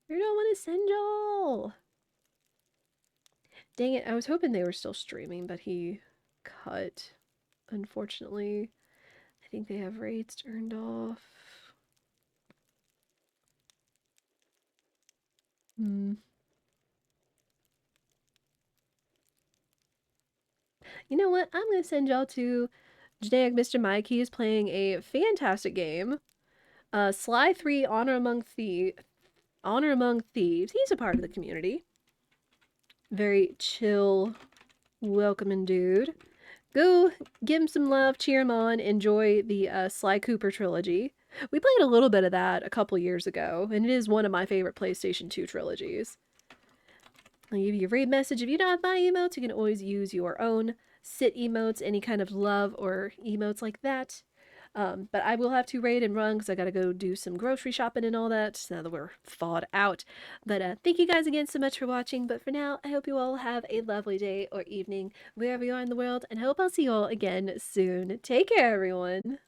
Where do I want to send y'all? Dang it, I was hoping they were still streaming, but he cut. Unfortunately, I think they have rates turned off. You know what? I'm going to send y'all to Judaic Mr. Mike. He is playing a fantastic game. Sly 3 Honor Among Thieves. He's a part of the community. Very chill, welcoming dude. Go give him some love, cheer him on, enjoy the Sly Cooper trilogy. We played a little bit of that a couple years ago, and it is one of my favorite PlayStation 2 trilogies. I'll give you a raid message. If you don't have my emotes, you can always use your own sit emotes, any kind of love or emotes like that. But I will have to raid and run because I gotta go do some grocery shopping and all that now that we're thawed out. But thank you guys again so much for watching. But for now, I hope you all have a lovely day or evening wherever you are in the world, and I hope I'll see you all again soon. Take care, everyone.